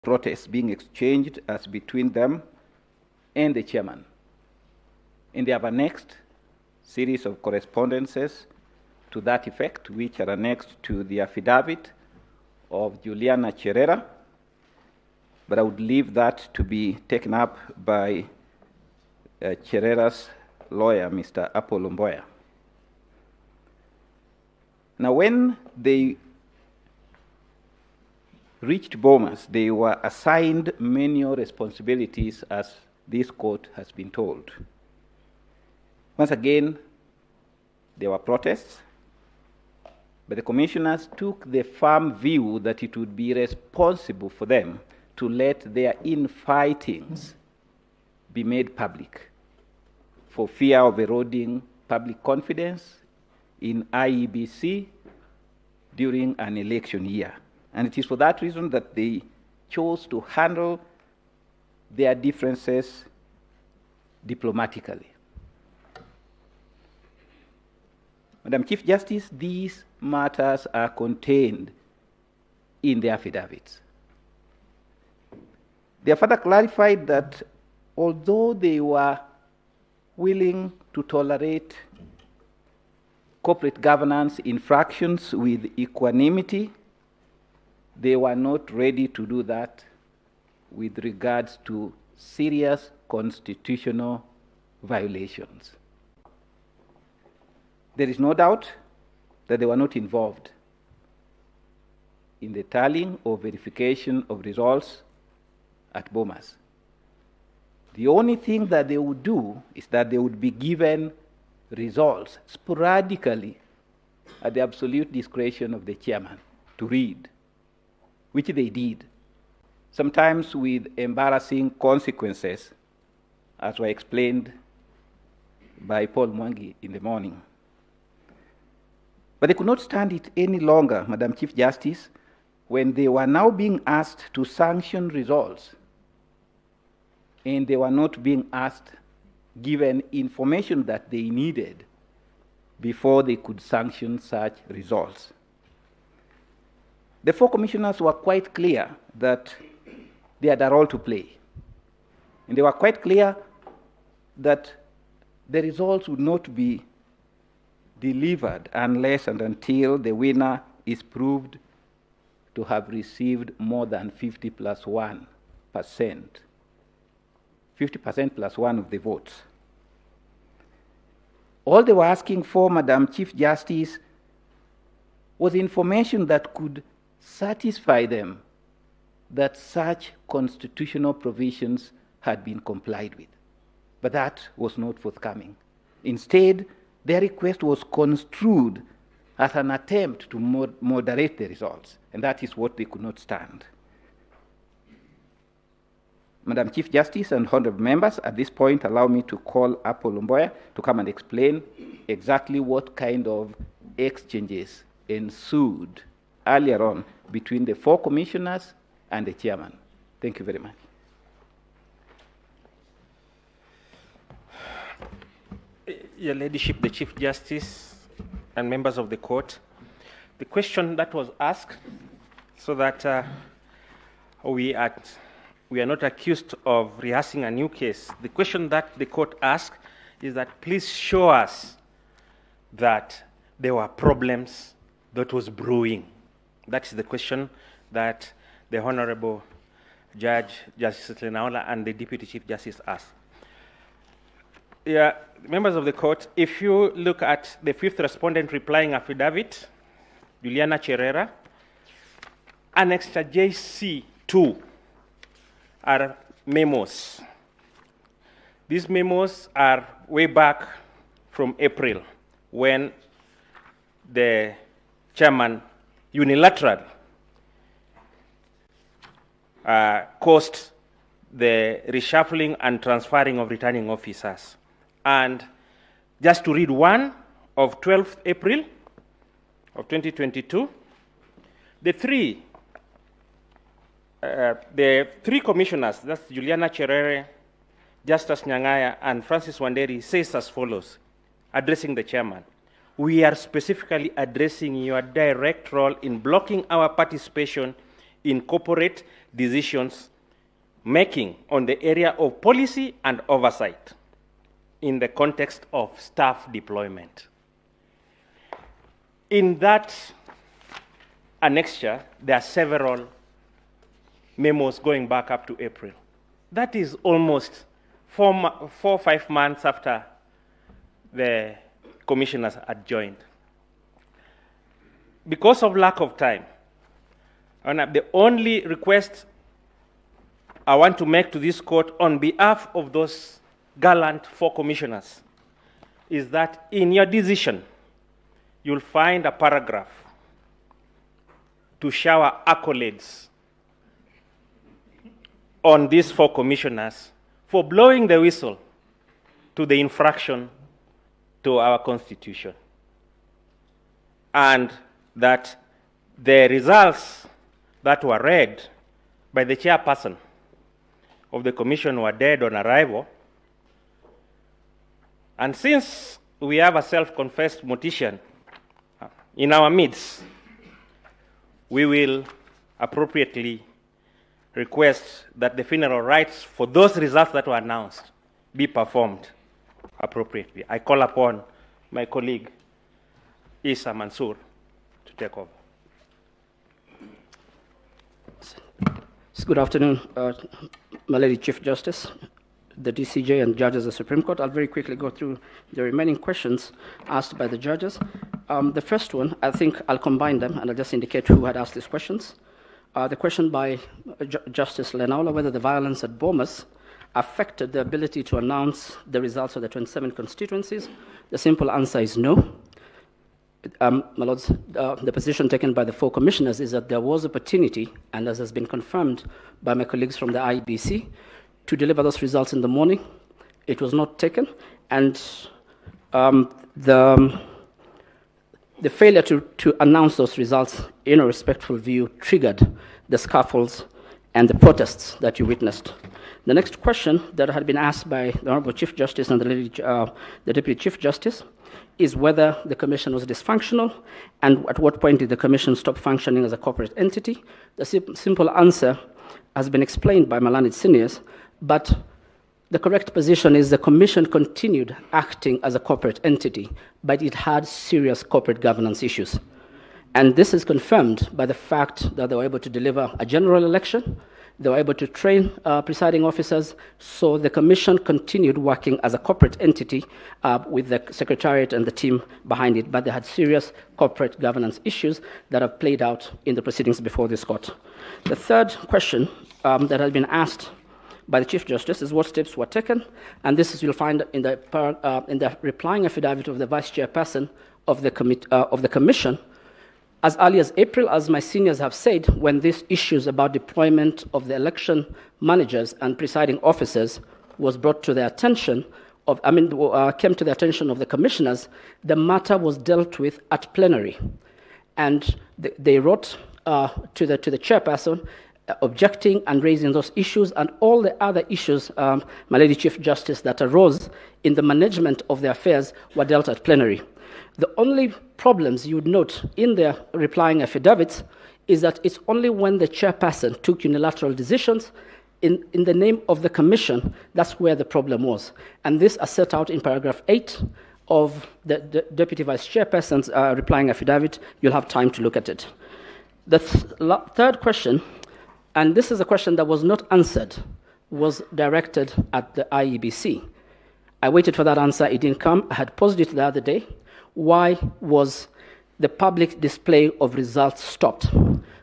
protests being exchanged as between them and the chairman. And they have annexed series of correspondences to that effect, which are annexed to the affidavit of Juliana Cherera, but I would leave that to be taken up by Cherera's lawyer, Mr. Apollo Mboya. Now, when they reached Bomas, they were assigned menial responsibilities, as this court has been told. Once again, there were protests, but the commissioners took the firm view that it would be responsible for them to let their infightings be made public for fear of eroding public confidence in IEBC during an election year. And it is for that reason that they chose to handle their differences diplomatically. Madam Chief Justice, these matters are contained in the affidavits. They have further clarified that although they were willing to tolerate corporate governance infractions with equanimity, they were not ready to do that with regards to serious constitutional violations. There is no doubt that they were not involved in the tallying or verification of results at Bomas. The only thing that they would do is that they would be given results sporadically at the absolute discretion of the chairman to read, which they did, sometimes with embarrassing consequences, as were explained by Paul Mwangi in the morning. But they could not stand it any longer, Madam Chief Justice, when they were now being asked to sanction results, and they were not being asked, given information that they needed before they could sanction such results. The four commissioners were quite clear that they had a role to play. And they were quite clear that the results would not be delivered unless and until the winner is proved to have received more than 50 plus 1%. 50% plus 1 of the votes. All they were asking for, Madam Chief Justice, was information that could satisfy them that such constitutional provisions had been complied with. But that was not forthcoming. Instead, their request was construed as an attempt to moderate the results, and that is what they could not stand. Madam Chief Justice and honorable members, at this point, allow me to call Apollo Mboya to come and explain exactly what kind of exchanges ensued earlier on between the four commissioners and the chairman. Thank you very much. Your Ladyship, the Chief Justice, and members of the court, the question that was asked, so that we are not accused of rehearsing a new case, the question that the court asked is that please show us that there were problems that was brewing. That is the question that the Honorable Judge, Justice Lenaola, and the Deputy Chief Justice asked. Yeah, members of the court, if you look at the fifth respondent replying affidavit, Juliana Cherera, annexed JC2 are memos. These memos are way back from April, when the chairman unilaterally caused the reshuffling and transferring of returning officers. And just to read one of 12th April of 2022, the three commissioners, that's Juliana Cherere, Justice Nyangaya, and Francis Wanderi, says as follows, addressing the chairman: we are specifically addressing your direct role in blocking our participation incorporate decisions making on the area of policy and oversight in the context of staff deployment. In that annexure, there are several memos going back up to April. That is almost 4 or 5 months after the commissioners had joined. Because of lack of time, and the only request I want to make to this court on behalf of those gallant 4 commissioners is that in your decision, you'll find a paragraph to shower accolades on these 4 commissioners for blowing the whistle to the infraction to our Constitution. And that the results that were read by the chairperson of the commission were dead on arrival. And since we have a self-confessed mortician in our midst, we will appropriately request that the funeral rites for those results that were announced be performed appropriately. I call upon my colleague, Isa Mansour, to take over. Good afternoon, my Lady Chief Justice, the DCJ, and judges of the Supreme Court. I'll very quickly go through the remaining questions asked by the judges. The first one, I think I'll combine them, and I'll just indicate who had asked these questions. The question by Justice Lenaula, whether the violence at Bomas affected the ability to announce the results of the 27 constituencies. The simple answer is no. My Lords, the position taken by the 4 commissioners is that there was opportunity, and as has been confirmed by my colleagues from the IEBC, to deliver those results in the morning. It was not taken, and the failure to announce those results in a respectful view triggered the scuffles and the protests that you witnessed. The next question that had been asked by the Honorable Chief Justice and the Deputy Chief Justice is whether the Commission was dysfunctional, and at what point did the Commission stop functioning as a corporate entity. The simple answer has been explained by my learned seniors, but the correct position is the Commission continued acting as a corporate entity, but it had serious corporate governance issues. And this is confirmed by the fact that they were able to deliver a general election, they were able to train presiding officers, so the Commission continued working as a corporate entity with the Secretariat and the team behind it, but they had serious corporate governance issues that have played out in the proceedings before this court. The third question that has been asked by the Chief Justice is what steps were taken, and this is, you'll find in the replying affidavit of the Vice Chairperson of the Commission. As early as April, as my seniors have said, when these issues about deployment of the election managers and presiding officers was brought to the attention came to the attention of the commissioners, the matter was dealt with at plenary. And they wrote to the chairperson objecting and raising those issues and all the other issues, my Lady Chief Justice, that arose in the management of the affairs were dealt at plenary. The only problems you would note in their replying affidavits is that it's only when the chairperson took unilateral decisions in the name of the commission, that's where the problem was. And this is set out in paragraph 8 of the Deputy Vice Chairperson's replying affidavit. You'll have time to look at it. The third question, and this is a question that was not answered, was directed at the IEBC. I waited for that answer, it didn't come. I had posed it the other day. Why was the public display of results stopped?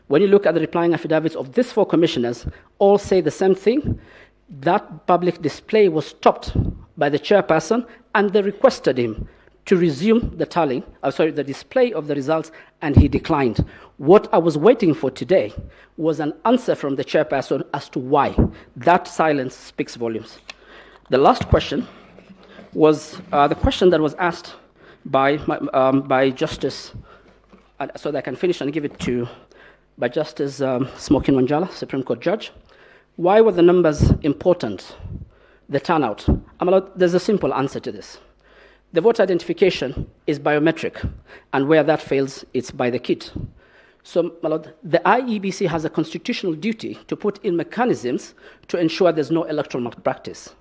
When you look at the replying affidavits of these 4 commissioners, all say the same thing. That public display was stopped by the chairperson, and they requested him to resume the display of the results, and he declined. What I was waiting for today was an answer from the chairperson as to why. That silence speaks volumes. The last question was the question that was asked by Justice, so that I can finish and give it to, by Justice Smokin Wanjala, Supreme Court Judge. Why were the numbers important, the turnout? There's a simple answer to this. The voter identification is biometric, and where that fails, it's by the kit. So, my lord, the IEBC has a constitutional duty to put in mechanisms to ensure there's no electoral malpractice.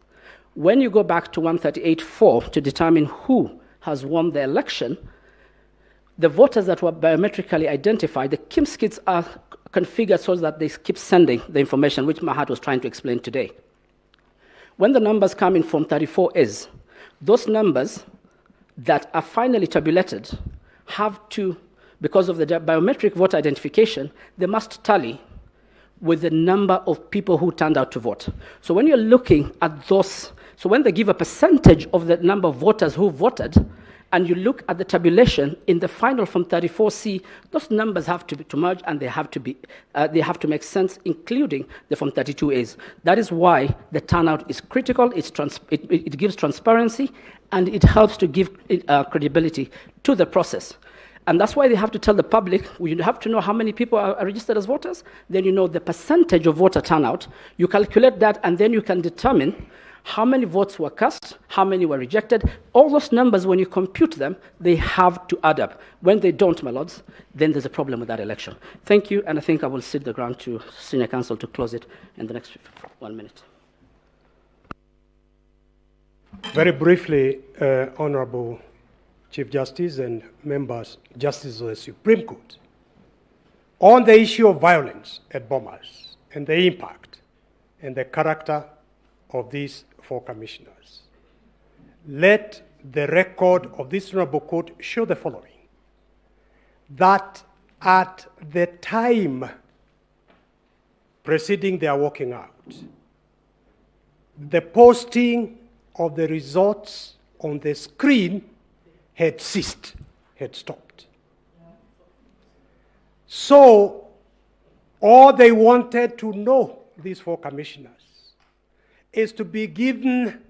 When you go back to 138.4 to determine who has won the election, the voters that were biometrically identified, the KIMS kits are configured so that they keep sending the information, which Mahat was trying to explain today. When the numbers come in Form 34S, those numbers that are finally tabulated have to, because of the biometric voter identification, they must tally with the number of people who turned out to vote. So when you're looking at those, so when they give a percentage of the number of voters who voted, and you look at the tabulation in the final Form 34C, those numbers have to merge, and they have to make sense, including the Form 32As. That is why the turnout is critical. It gives transparency, and it helps to give credibility to the process. And that's why they have to tell the public, you have to know how many people are registered as voters, then you know the percentage of voter turnout, you calculate that, and then you can determine how many votes were cast, how many were rejected. All those numbers, when you compute them, they have to add up. When they don't, my lords, then there's a problem with that election. Thank you, and I think I will cede the ground to Senior Counsel to close it in the next 1 minute. Very briefly, Honorable Chief Justice and members, Justice of the Supreme Court, on the issue of violence at Bomas and the impact and the character of these 4 commissioners, let the record of this honorable court show the following: that at the time preceding their walking out, the posting of the results on the screen had ceased, had stopped. So all they wanted to know, these 4 commissioners, is to be given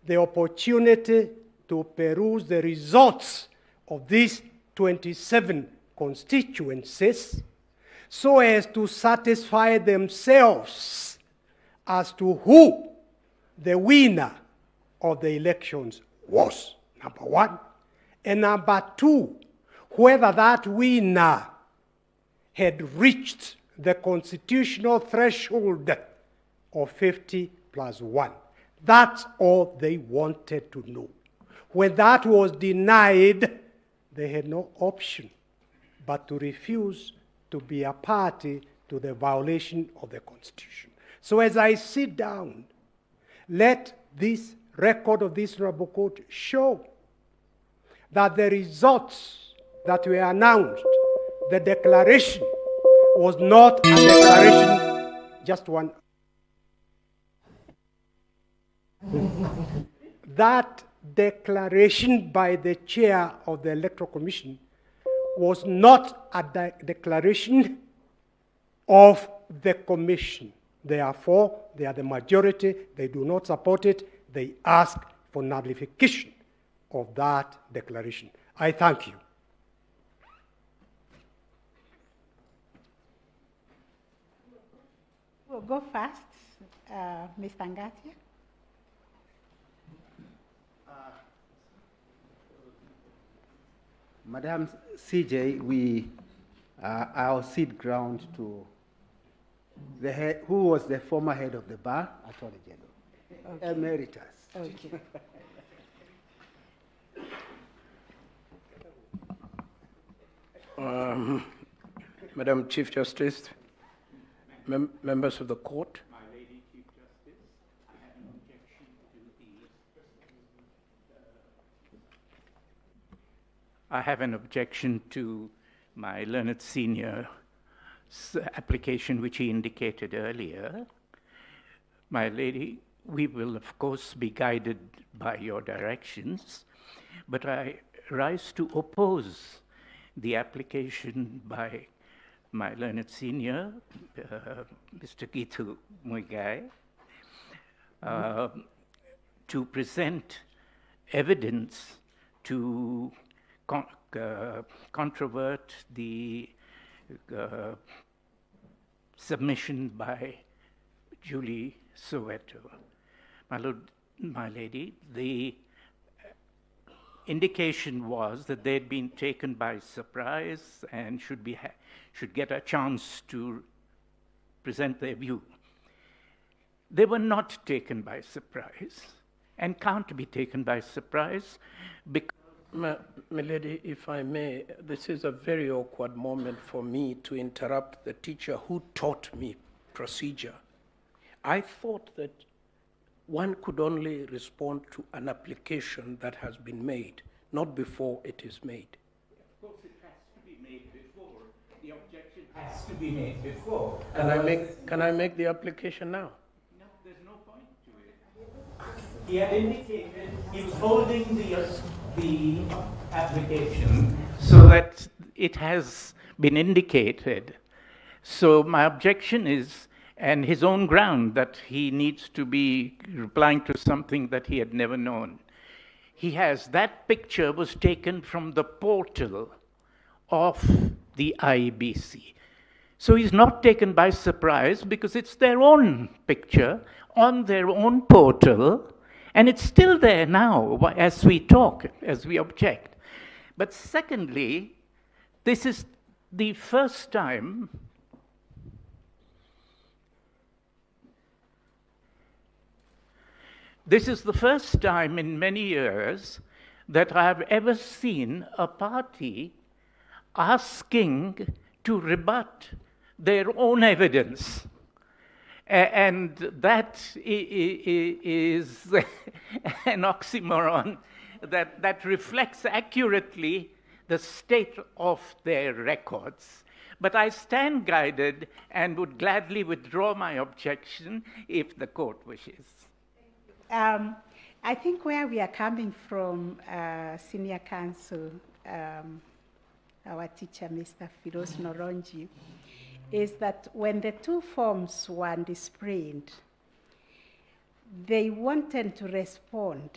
the opportunity to peruse the results of these 27 constituencies so as to satisfy themselves as to who the winner of the elections was, number 1. And number 2, whether that winner had reached the constitutional threshold of 50+1. That's all they wanted to know. When that was denied, they had no option but to refuse to be a party to the violation of the Constitution. So as I sit down, let this record of this honorable court show that the results that were announced, the declaration, was not a declaration, just one. That declaration by the chair of the Electoral Commission was not a declaration of the Commission. Therefore, they are the majority, they do not support it, they ask for nullification of that declaration. I thank you. We'll go first, Mr. Ngatia. Madam CJ, I'll cede ground to the head, who was the former head of the bar, Attorney General, okay. Emeritus. Okay. Madam Chief Justice, members of the court. My Lady Chief Justice, I have an objection to I have an objection to my learned senior's application, which he indicated earlier. My lady, we will of course be guided by your directions, but I rise to oppose the application by my learned senior, Mr. Gitu Muigai, to present evidence to controvert the submission by Julie Soweto. My lord, my lady, indication was that they'd been taken by surprise and should get a chance to present their view. They were not taken by surprise and can't be taken by surprise because... Milady, if I may, this is a very awkward moment for me to interrupt the teacher who taught me procedure. I thought that one could only respond to an application that has been made, not before it is made. Of course, it has to be made before. The objection has to be made before. Can I make the application now? No, there's no point to it. He had indicated he was holding the application so that it has been indicated. So my objection is, and his own ground, that he needs to be replying to something that he had never known. That picture was taken from the portal of the IBC. So he's not taken by surprise because it's their own picture on their own portal, and it's still there now as we talk, as we object. But secondly, this is the first time in many years that I have ever seen a party asking to rebut their own evidence. And that is an oxymoron that reflects accurately the state of their records. But I stand guided and would gladly withdraw my objection if the court wishes. I think where we are coming from, Senior Counsel, our teacher, Mr. Firoz Noronji, is that when the two forms were displayed, they wanted to respond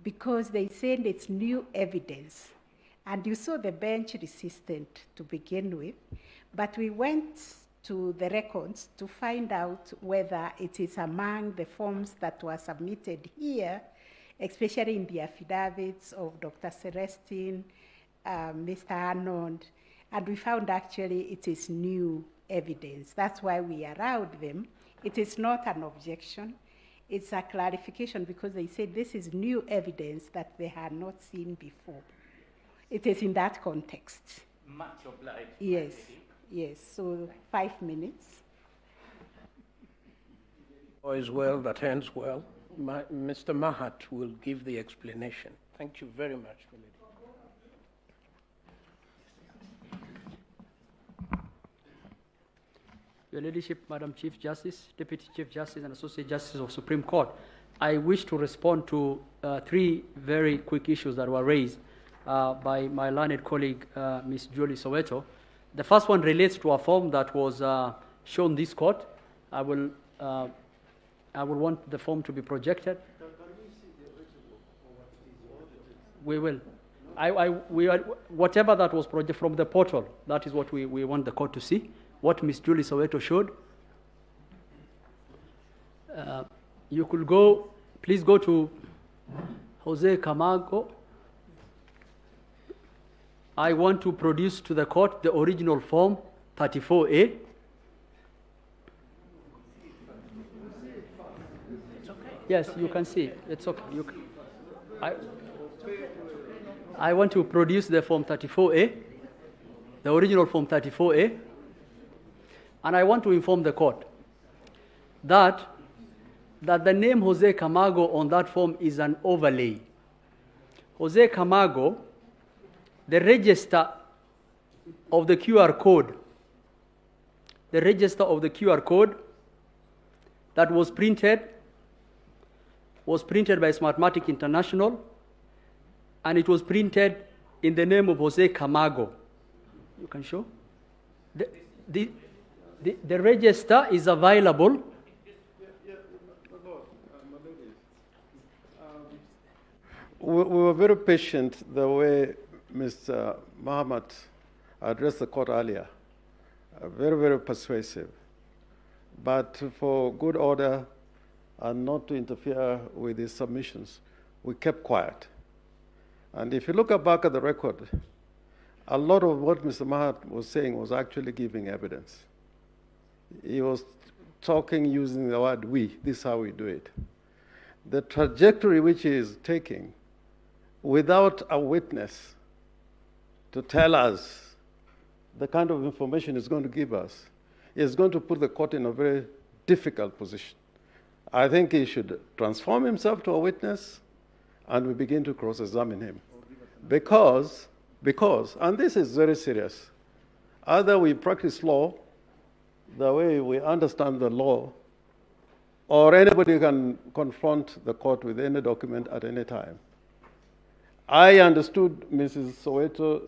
because they said it's new evidence. And you saw the bench resistant to begin with, but we went to the records to find out whether it is among the forms that were submitted here, especially in the affidavits of Dr. Celestine, Mr. Arnold, and we found actually it is new evidence. That's why we allowed them. It is not an objection. It's a clarification because they said this is new evidence that they had not seen before. It is in that context. Much obliged. Yes, yes. So 5 minutes. All is well that ends well. Mr. Mahat will give the explanation. Thank you very much, Milady. Your Ladyship, Madam Chief Justice, Deputy Chief Justice, and Associate Justice of Supreme Court, I wish to respond to 3 very quick issues that were raised by my learned colleague, Ms. Julie Soweto. The first one relates to a form that was shown this court. I will want the form to be projected. We will. Whatever that was projected from the portal, that is what we want the court to see. What Ms. Julie Soweto showed. You could go, please go to Jose Camargo. I want to produce to the court the original form 34A. It's okay. Yes, you can see. It's okay. I want to produce the form 34A, the original form 34A. And I want to inform the court that the name Jose Camargo on that form is an overlay. Jose Camargo, the register of the QR code, that was printed by Smartmatic International, and it was printed in the name of Jose Camargo. You can show? The register is available. We were very patient the way Mr. Mohammed addressed the court earlier. Very, very persuasive. But for good order and not to interfere with his submissions, we kept quiet. And if you look back at the record, a lot of what Mr. Mahat was saying was actually giving evidence. He was talking using the word we. This is how we do it. The trajectory which he is taking, without a witness to tell us the kind of information he's going to give us, is going to put the court in a very difficult position. I think he should transform himself to a witness, and we begin to cross-examine him. Because, and this is very serious, either we practice law the way we understand the law, or anybody can confront the court with any document at any time. I understood Mrs. Soweto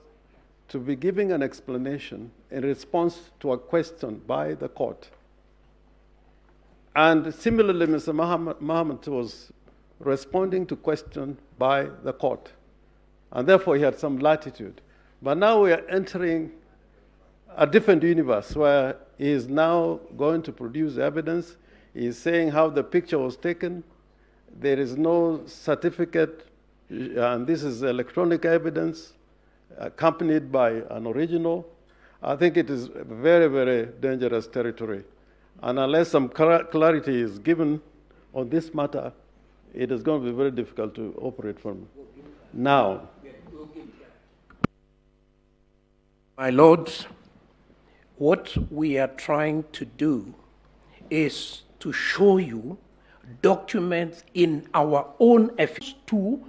to be giving an explanation in response to a question by the court. And similarly, Mr. Mohammed was responding to question by the court. And therefore, he had some latitude. But now we are entering a different universe where he is now going to produce evidence. He is saying how the picture was taken. There is no certificate, and this is electronic evidence accompanied by an original. I think it is very, very dangerous territory. And unless some clarity is given on this matter, it is going to be very difficult to operate from now. My lords, what we are trying to do is to show you documents in our own efforts to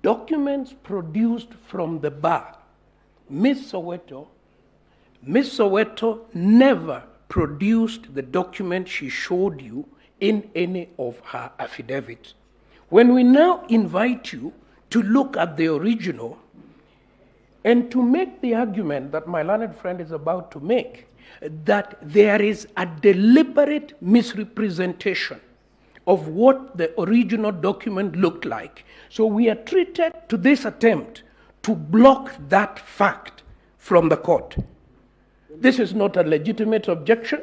documents produced from the bar. Ms. Soweto never produced the document she showed you in any of her affidavits. When we now invite you to look at the original and to make the argument that my learned friend is about to make, that there is a deliberate misrepresentation of what the original document looked like. So we are treated to this attempt to block that fact from the court. This is not a legitimate objection.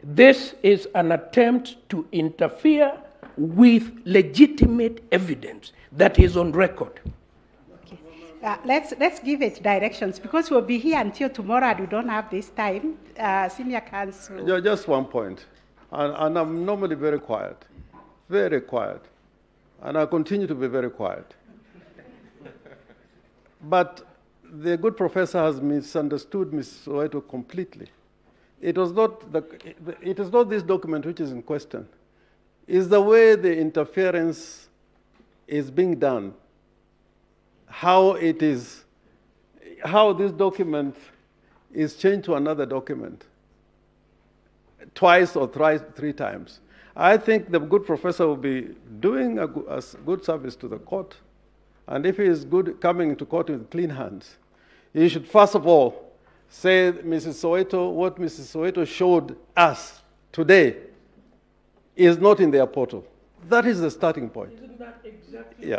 This is an attempt to interfere with legitimate evidence that is on record. Let's give it directions, because we'll be here until tomorrow and we don't have this time. Senior counsel. Just one point. And I'm normally very quiet, and I continue to be very quiet. But the good professor has misunderstood Ms. Soweto completely. It is not this document which is in question. It's the way the interference is being done. How this document is changed to another document twice or three times. I think the good professor will be doing a good service to the court. And if he is good coming to court with clean hands, he should first of all say, Mrs. Soweto, what Mrs. Soweto showed us today is not in their portal. That is the starting point. Isn't that exactly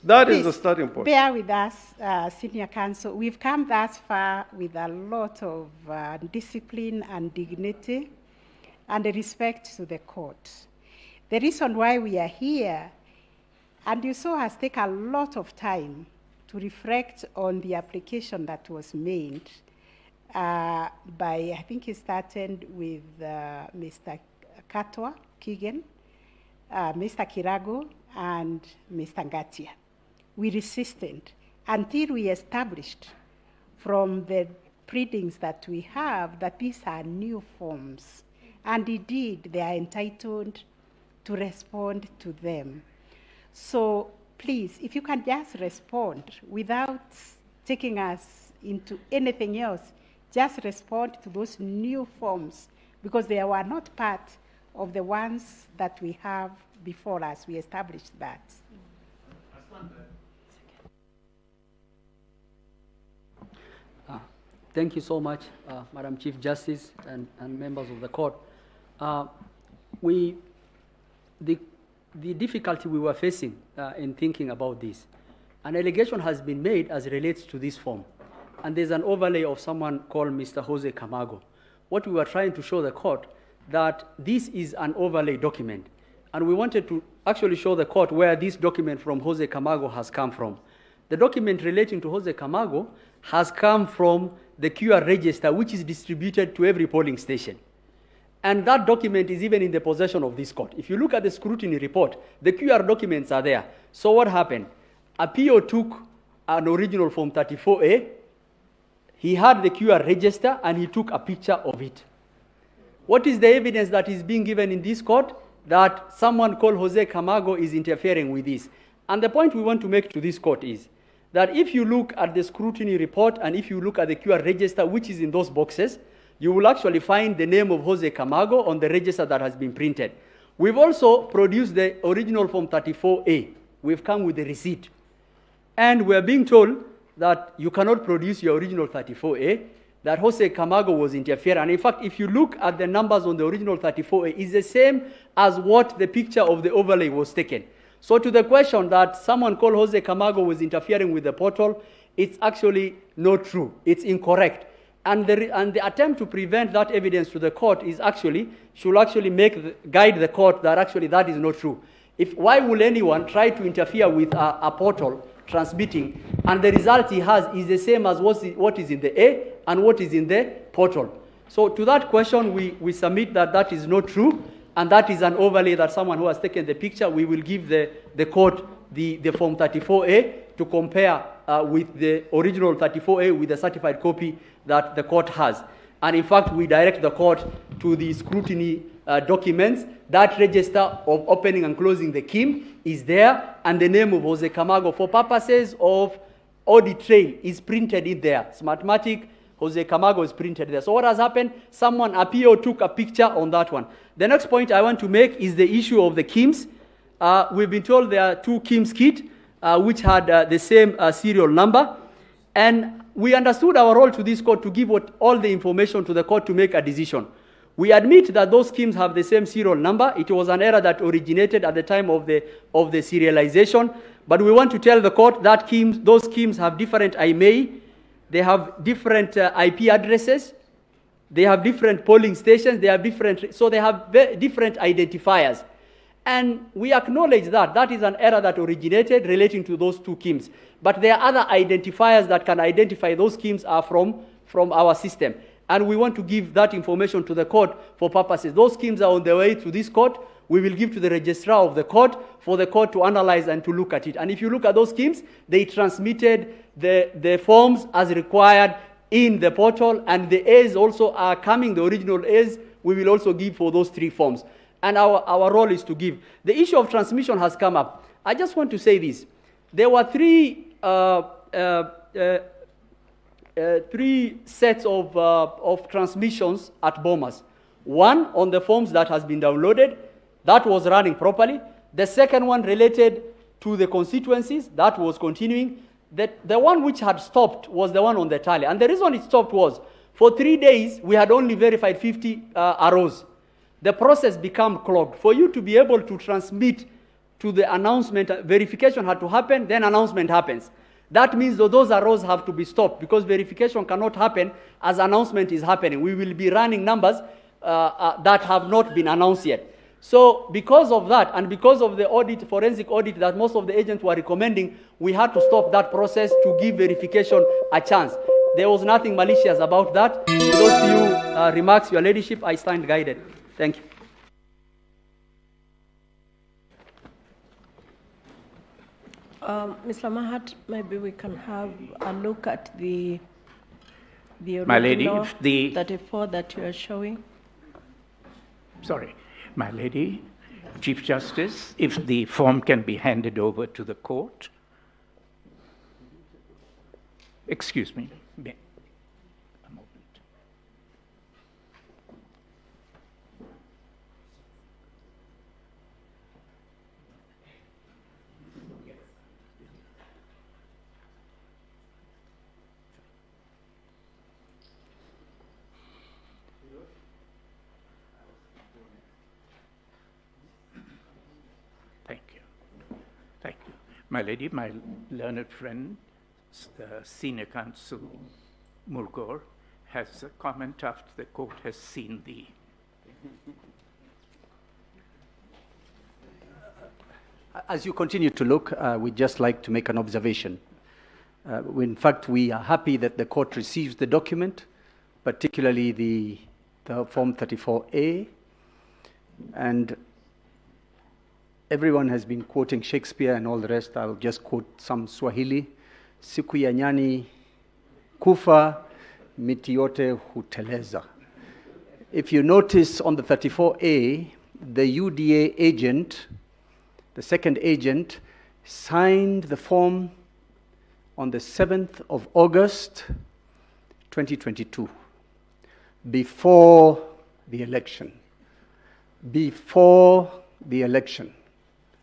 that is the starting point. Bear with us, Senior Counsel. We've come thus far with a lot of discipline and dignity and respect to the court. The reason why we are here, and you saw, has taken a lot of time to reflect on the application that was made by, I think it started with Mr. Katwa, Keegan, Mr. Kirago, and Mr. Ngatia. We resisted until we established from the pleadings that we have that these are new forms. And indeed, they are entitled to respond to them. So please, if you can just respond without taking us into anything else, just respond to those new forms, because they were not part of the ones that we have before us. We established that. Thank you so much, Madam Chief Justice and members of the court. The difficulty we were facing in thinking about this, an allegation has been made as it relates to this form, and there's an overlay of someone called Mr. Jose Camargo. What we were trying to show the court, that this is an overlay document, and we wanted to actually show the court where this document from Jose Camargo has come from. The document relating to Jose Camargo has come from the QR register, which is distributed to every polling station. And that document is even in the possession of this court. If you look at the scrutiny report, the QR documents are there. So what happened? Apio took an original Form 34A, he had the QR register, and he took a picture of it. What is the evidence that is being given in this court? That someone called Jose Camargo is interfering with this. And the point we want to make to this court is that if you look at the scrutiny report and if you look at the QR register, which is in those boxes, you will actually find the name of Jose Camargo on the register that has been printed. We've also produced the original Form 34A. We've come with the receipt. And we're being told that you cannot produce your original 34A, that Jose Camargo was interfering. And in fact, if you look at the numbers on the original 34A, it's the same as what the picture of the overlay was taken. So to the question that someone called Jose Camargo was interfering with the portal, it's actually not true. It's incorrect. And the attempt to prevent that evidence to the court should actually guide the court that actually that is not true. Why will anyone try to interfere with a portal transmitting, and the result he has is the same as what is in the A and what is in the portal? So to that question, we submit that that is not true, and that is an overlay that someone who has taken the picture. We will give the court the Form 34A to compare with the original 34A with the certified copy that the court has. And in fact, we direct the court to the scrutiny documents. That register of opening and closing the KIM is there, and the name of Jose Camargo for purposes of audit trail is printed in there. Smartmatic, Jose Camargo is printed there. So what has happened? Someone, Apio, took a picture on that one. The next point I want to make is the issue of the KIMs. We've been told there are two KIMs kit, which had the same serial number. And we understood our role to this court to give all the information to the court to make a decision. We admit that those schemes have the same serial number. It was an error that originated at the time of the serialization. But we want to tell the court that those schemes have different IMEI, they have different IP addresses, they have different polling stations, they have different identifiers. And we acknowledge that that is an error that originated relating to those two schemes. But there are other identifiers that can identify those schemes are from our system. And we want to give that information to the court for purposes. Those schemes are on their way to this court. We will give to the registrar of the court for the court to analyze and to look at it. And if you look at those schemes, they transmitted the forms as required in the portal, and the A's also are coming, the original A's we will also give for those three forms. And our role is to give. The issue of transmission has come up. I just want to say this. There were three sets of transmissions at Bomas. One on the forms that has been downloaded, that was running properly. The second one related to the constituencies, that was continuing. The one which had stopped was the one on the tally. And the reason it stopped was, for 3 days, we had only verified 50 arrows. The process became clogged. For you to be able to transmit to the announcement, verification had to happen, then announcement happens. That means that those arrows have to be stopped because verification cannot happen as announcement is happening. We will be running numbers that have not been announced yet. So because of that, and because of the audit, forensic audit that most of the agents were recommending, we had to stop that process to give verification a chance. There was nothing malicious about that. With those few remarks, Your Ladyship, I stand guided. Thank you. Mr. Mahat, maybe we can have a look at the My lady, original if the 34 that you are showing. Sorry, my lady, Chief Justice, if the form can be handed over to the court. Excuse me. A moment. Thank you. Thank you. My lady, my learned friend, Senior Counsel Mulgore, has a comment after the court has seen the As you continue to look, we'd just like to make an observation. In fact, we are happy that the court receives the document, particularly the Form 34A, and everyone has been quoting Shakespeare and all the rest. I'll just quote some Swahili. Siku ya nyani kufa, miti yote huteleza. If you notice on the 34A, the UDA agent, the second agent, signed the form on the 7th of August, 2022, before the election. Before the election.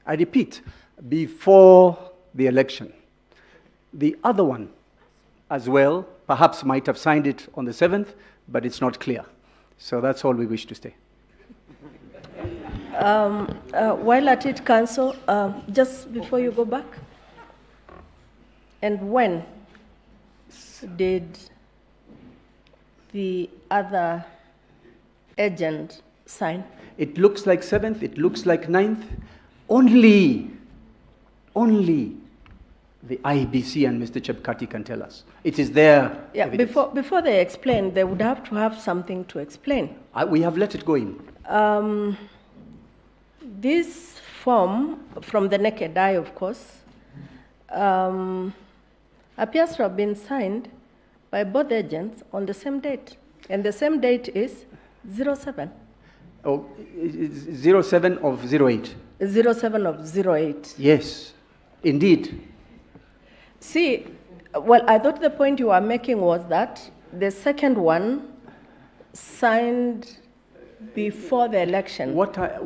I repeat, before the election. The other one as well, perhaps might have signed it on the 7th, but it's not clear. So that's all we wish to say. While at it, Council, just before you go back, and when did the other agent sign? It looks like 7th, it looks like 9th. Only the IBC and Mr. Chebukati can tell us. It is their evidence. Before they explain, they would have to have something to explain. We have let it go in. This form, from the naked eye, of course, appears to have been signed by both agents on the same date. And the same date is 07. Oh, 07 of 08. 07 of 08. Yes, indeed. See, well, I thought the point you were making was that the second one signed before the election.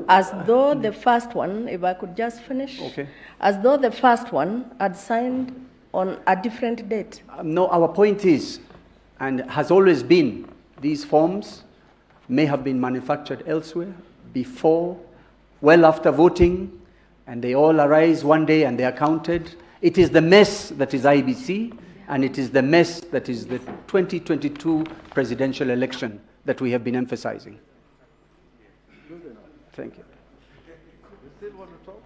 As though the first one, if I could just finish. Okay. As though the first one had signed on a different date. No, our point is, and has always been, these forms may have been manufactured elsewhere, before, well after voting, and they all arise one day and they are counted. It is the mess that is IBC, and it is the mess that is the 2022 presidential election that we have been emphasizing. Thank you. You still want to talk?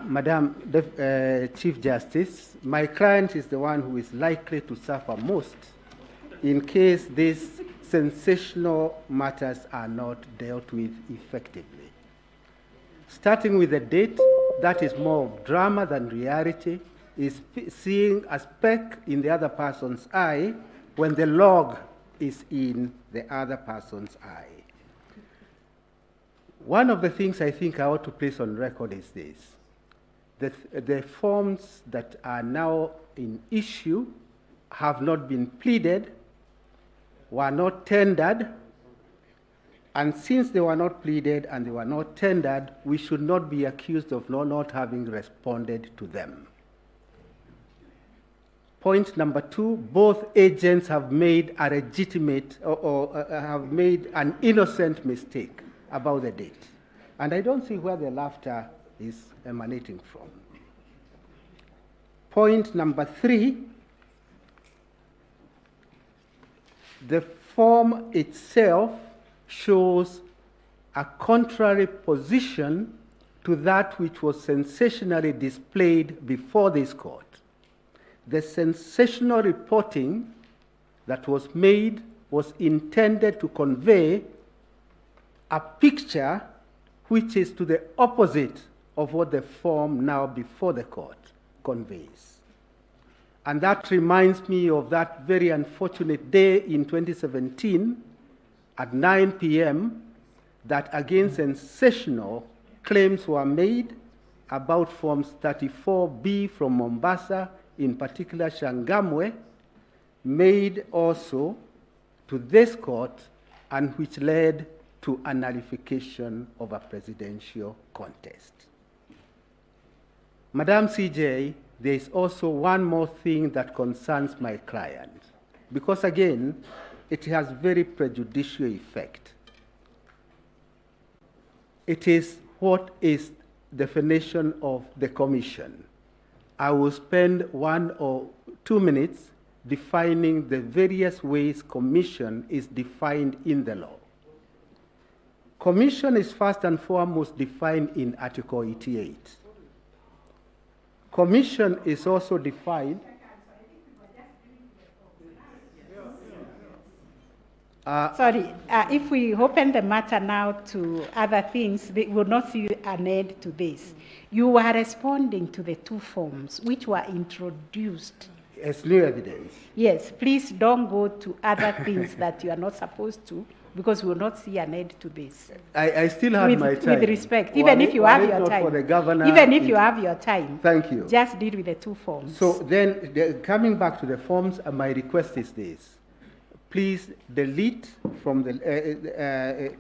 Madam Chief Justice, my client is the one who is likely to suffer most in case these sensational matters are not dealt with effectively. Starting with the date, that is more of drama than reality, is seeing a speck in the other person's eye when the log is in the other person's eye. One of the things I think I ought to place on record is this. The forms that are now in issue have not been pleaded, were not tendered, and since they were not pleaded and they were not tendered, we should not be accused of not having responded to them. Point number 2, both agents have made a legitimate or have made an innocent mistake about the date. And I don't see where the laughter is emanating from. Point number 3, the form itself shows a contrary position to that which was sensationally displayed before this court. The sensational reporting that was made was intended to convey a picture which is to the opposite of what the form now before the court conveys. And that reminds me of that very unfortunate day in 2017 at 9 p.m. that again sensational claims were made about Forms 34B from Mombasa, in particular Shangamwe, made also to this court and which led to a nullification of a presidential contest. Madam CJ, there is also one more thing that concerns my client, because again, it has very prejudicial effect. It is what is definition of the commission. I will spend 1 or 2 minutes defining the various ways commission is defined in the law. Commission is first and foremost defined in Article 88. Commission is also defined. Sorry, if we open the matter now to other things, we will not see an end to this. You were responding to the two forms which were introduced. As new evidence. Yes, please don't go to other things that you are not supposed to, because we will not see an end to this. I still have my time. With respect, even if you have your time. For the governor, even if you have your time. Thank you. Just deal with the two forms. So then, coming back to the forms, my request is this. Please delete from the...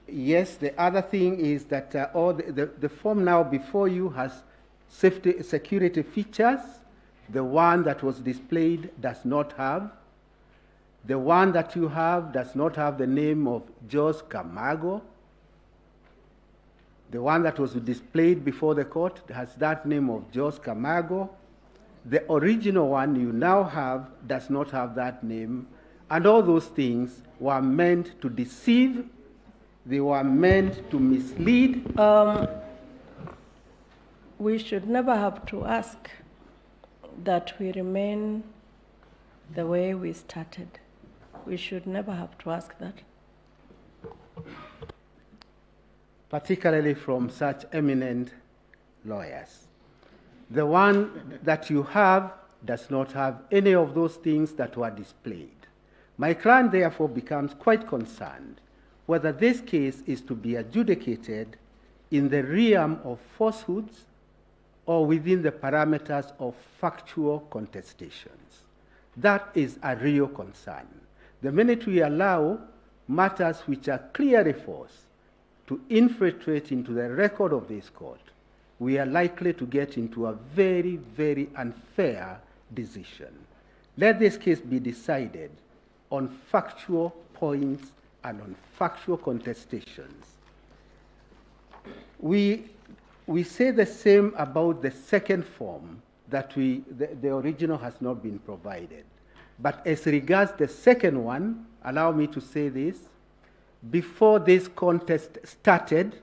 yes, the other thing is that the form now before you has security features. The one that was displayed does not have. The one that you have does not have the name of Jose Camargo. The one that was displayed before the court has that name of Jose Camargo. The original one you now have does not have that name. And all those things were meant to deceive. They were meant to mislead. We should never have to ask that we remain the way we started. We should never have to ask that. Particularly from such eminent lawyers. The one that you have does not have any of those things that were displayed. My client therefore becomes quite concerned whether this case is to be adjudicated in the realm of falsehoods or within the parameters of factual contestations. That is a real concern. The minute we allow matters which are clearly false to infiltrate into the record of this court, we are likely to get into a very, very unfair decision. Let this case be decided on factual points and on factual contestations. We say the same about the second form, that the original has not been provided. But as regards the second one, allow me to say this. Before this contest started,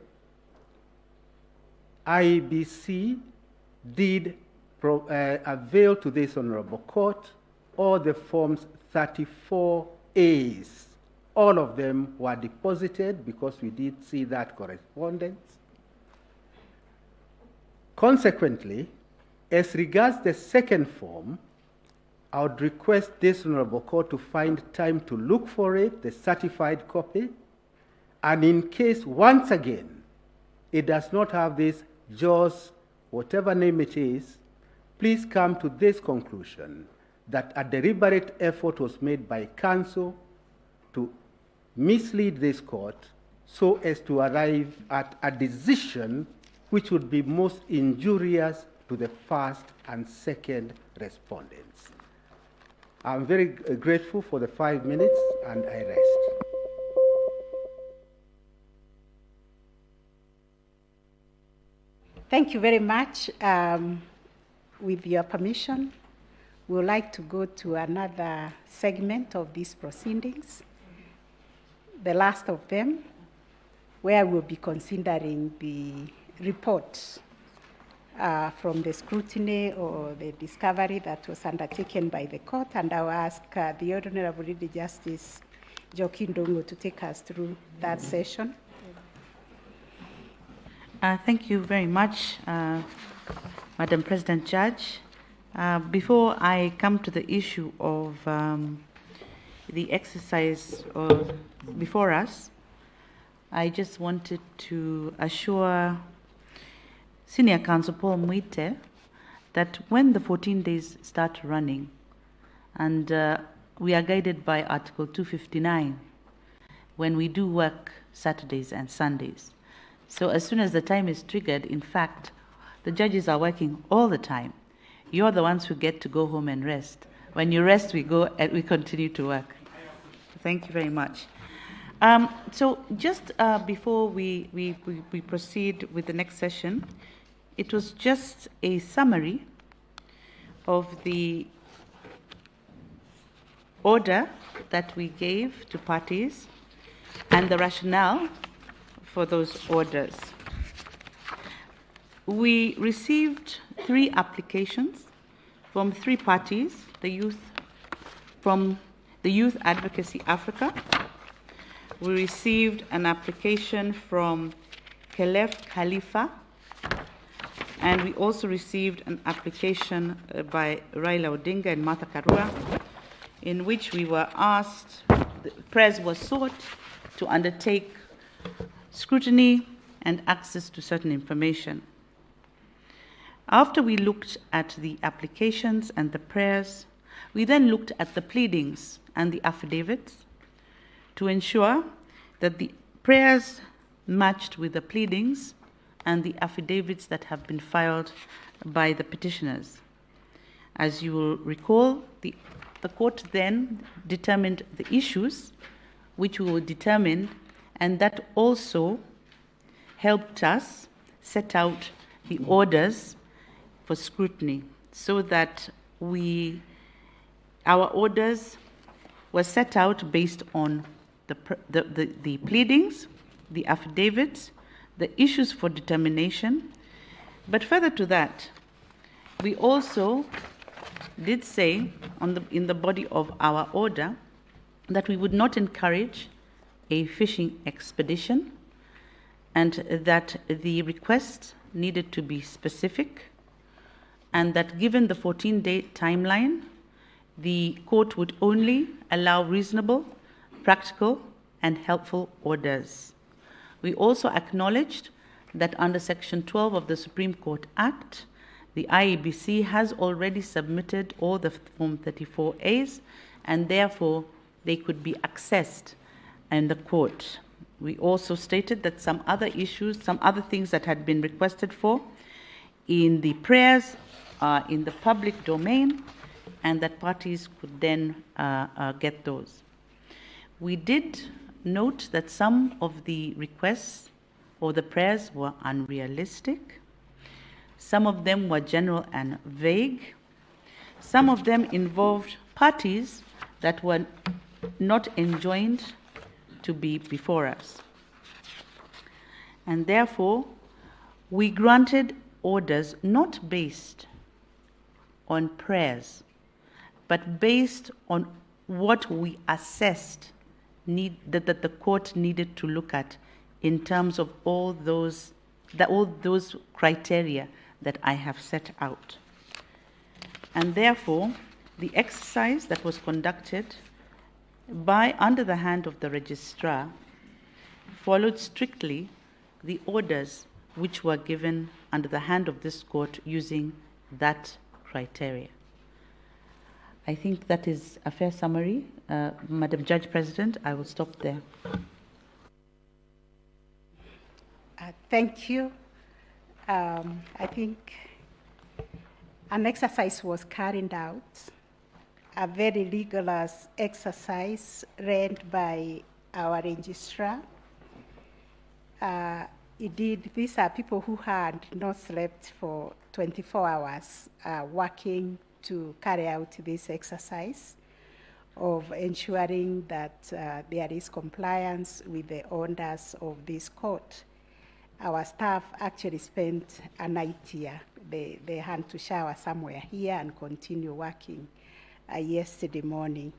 IEBC did avail to this honorable court all the forms 34As. All of them were deposited because we did see that correspondence. Consequently, as regards the second form, I would request this honorable court to find time to look for it, the certified copy, and in case, once again, it does not have this JOS, whatever name it is, please come to this conclusion, that a deliberate effort was made by counsel to mislead this court so as to arrive at a decision which would be most injurious to the first and second respondents. I'm very grateful for the 5 minutes, and I rest. Thank you very much. With your permission, we would like to go to another segment of these proceedings, the last of them, where we'll be considering the report from the scrutiny or the discovery that was undertaken by the court, and I will ask the Honorable Lady Justice Joaquin Dongo to take us through that session. Thank you very much, Madam President Judge. Before I come to the issue of the exercise before us, I just wanted to assure Senior Counsel Paul Mwite that when the 14 days start running, and we are guided by Article 259, when we do work Saturdays and Sundays. So as soon as the time is triggered, in fact, the judges are working all the time. You're the ones who get to go home and rest. When you rest, we go and we continue to work. Thank you very much. So just before we proceed with the next session, it was just a summary of the order that we gave to parties and the rationale for those orders. We received 3 applications from 3 parties, from the Youth Advocacy Africa. We received an application from Khelef Khalifa, and we also received an application by Raila Odinga and Martha Karua, in which we were asked, the press was sought to undertake scrutiny and access to certain information. After we looked at the applications and the prayers, we then looked at the pleadings and the affidavits to ensure that the prayers matched with the pleadings and the affidavits that have been filed by the petitioners. As you will recall, the court then determined the issues which we will determine, and that also helped us set out the orders for scrutiny, so that our orders were set out based on the pleadings, the affidavits, the issues for determination. But further to that, we also did say in the body of our order that we would not encourage a fishing expedition, and that the request needed to be specific, and that given the 14-day timeline, the court would only allow reasonable, practical, and helpful orders. We also acknowledged that under Section 12 of the Supreme Court Act, the IEBC has already submitted all the Form 34As, and therefore they could be accessed in the court. We also stated that some other issues, some other things that had been requested for in the prayers are in the public domain, and that parties could then get those. We did note that some of the requests or the prayers were unrealistic. Some of them were general and vague. Some of them involved parties that were not enjoined to be before us. And therefore, we granted orders not based on prayers, but based on what we assessed that the court needed to look at in terms of all those criteria that I have set out. And therefore, the exercise that was conducted under the hand of the registrar followed strictly the orders which were given under the hand of this court using that criteria. I think that is a fair summary. Madam Judge President, I will stop there. Thank you. I think an exercise was carried out, a very rigorous exercise led by our registrar. Indeed, these are people who had not slept for 24 hours working to carry out this exercise of ensuring that there is compliance with the orders of this court. Our staff actually spent a night here. They had to shower somewhere here and continue working yesterday morning.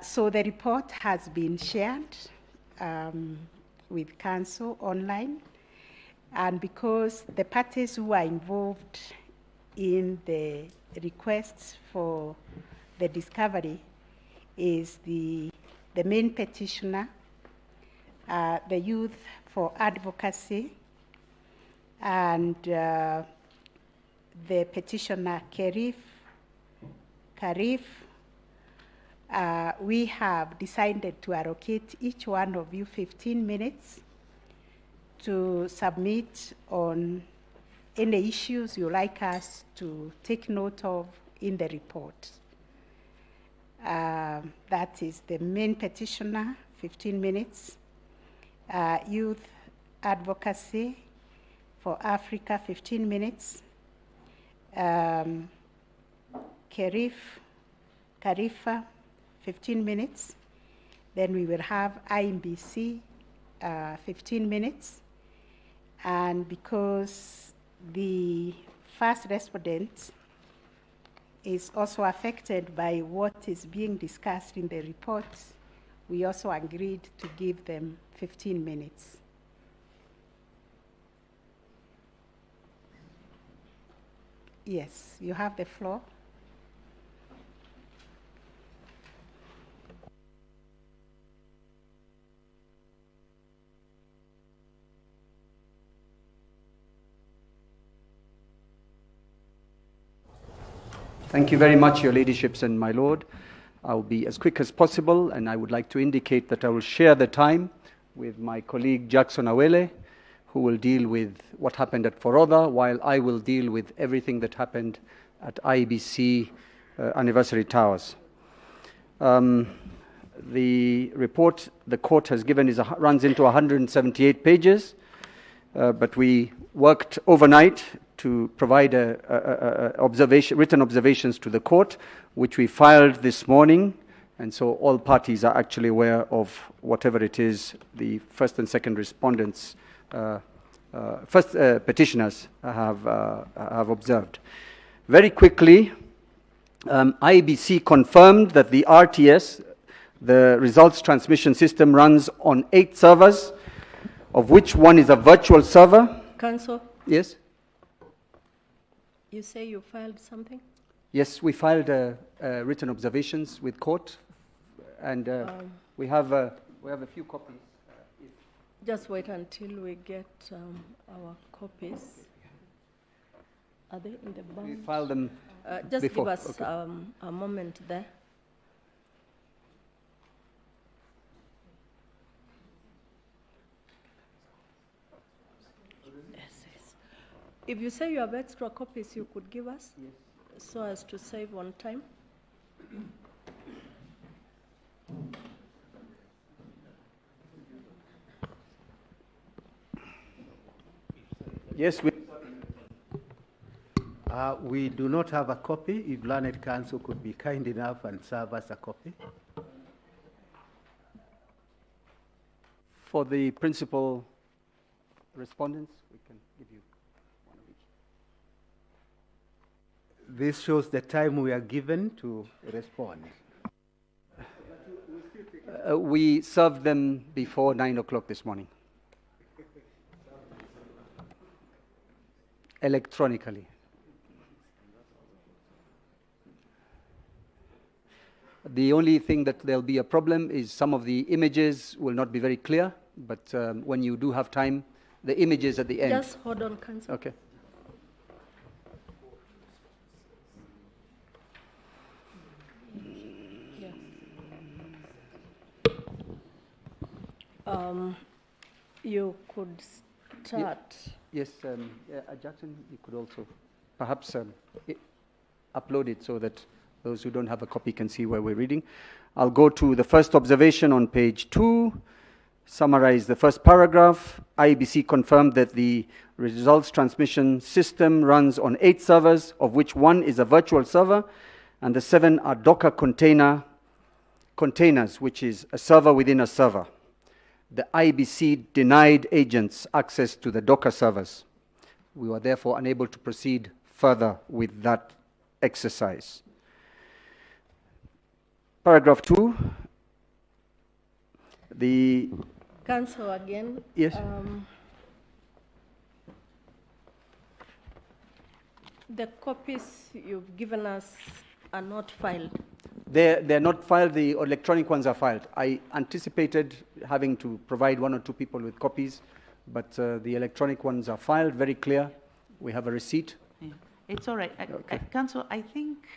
So the report has been shared with Council online, and because the parties who are involved in the requests for the discovery is the main petitioner, the Youth for Advocacy, and the petitioner Karif. We have decided to allocate each one of you 15 minutes to submit on any issues you like us to take note of in the report. That is the main petitioner, 15 minutes. Youth Advocacy for Africa, 15 minutes. Karifa, 15 minutes. Then we will have IMBC, 15 minutes. And because the first respondent is also affected by what is being discussed in the report, we also agreed to give them 15 minutes. Yes, you have the floor. Thank you very much, Your Ladyships and my Lord. I'll be as quick as possible, and I would like to indicate that I will share the time with my colleague Jackson Awele, who will deal with what happened at Forodha, while I will deal with everything that happened at IBC Anniversary Towers. The report the court has given runs into 178 pages, but we worked overnight to provide written observations to the court, which we filed this morning, and so all parties are actually aware of whatever it is the first and second respondents, petitioners have observed. Very quickly, IBC confirmed that the RTS, the results transmission system, runs on 8 servers, of which one is a virtual server. Counsel? Yes? You say you filed something? Yes, we filed written observations with court, and we have a few copies. Just wait until we get our copies. Are they in the bound? We filed them just before. give us Okay. A moment there. If you say you have extra copies, you could give us, yes, so as to save on time. Yes, we do not have a copy. If Learned Counsel could be kind enough and serve us a copy. For the principal respondents, we can give you one of each. This shows the time we are given to respond. We served them before 9 o'clock this morning. Electronically. The only thing that there'll be a problem is some of the images will not be very clear, but when you do have time, the images at the end. Just hold on, Counsel. Okay. You could start. Yes, Jackson, you could also perhaps upload it so that those who don't have a copy can see where we're reading. I'll go to the first observation on page 2, summarize the first paragraph. IBC confirmed that the results transmission system runs on 8 servers, of which 1 is a virtual server, and the 7 are Docker containers, which is a server within a server. The IBC denied agents access to the Docker servers. We were therefore unable to proceed further with that exercise. Paragraph 2. The Counsel again. Yes. The copies you've given us are not filed. They're not filed, the electronic ones are filed. I anticipated having to provide 1 or 2 people with copies, but the electronic ones are filed, very clear. We have a receipt. Yeah. It's all right. Okay. Counsel, I think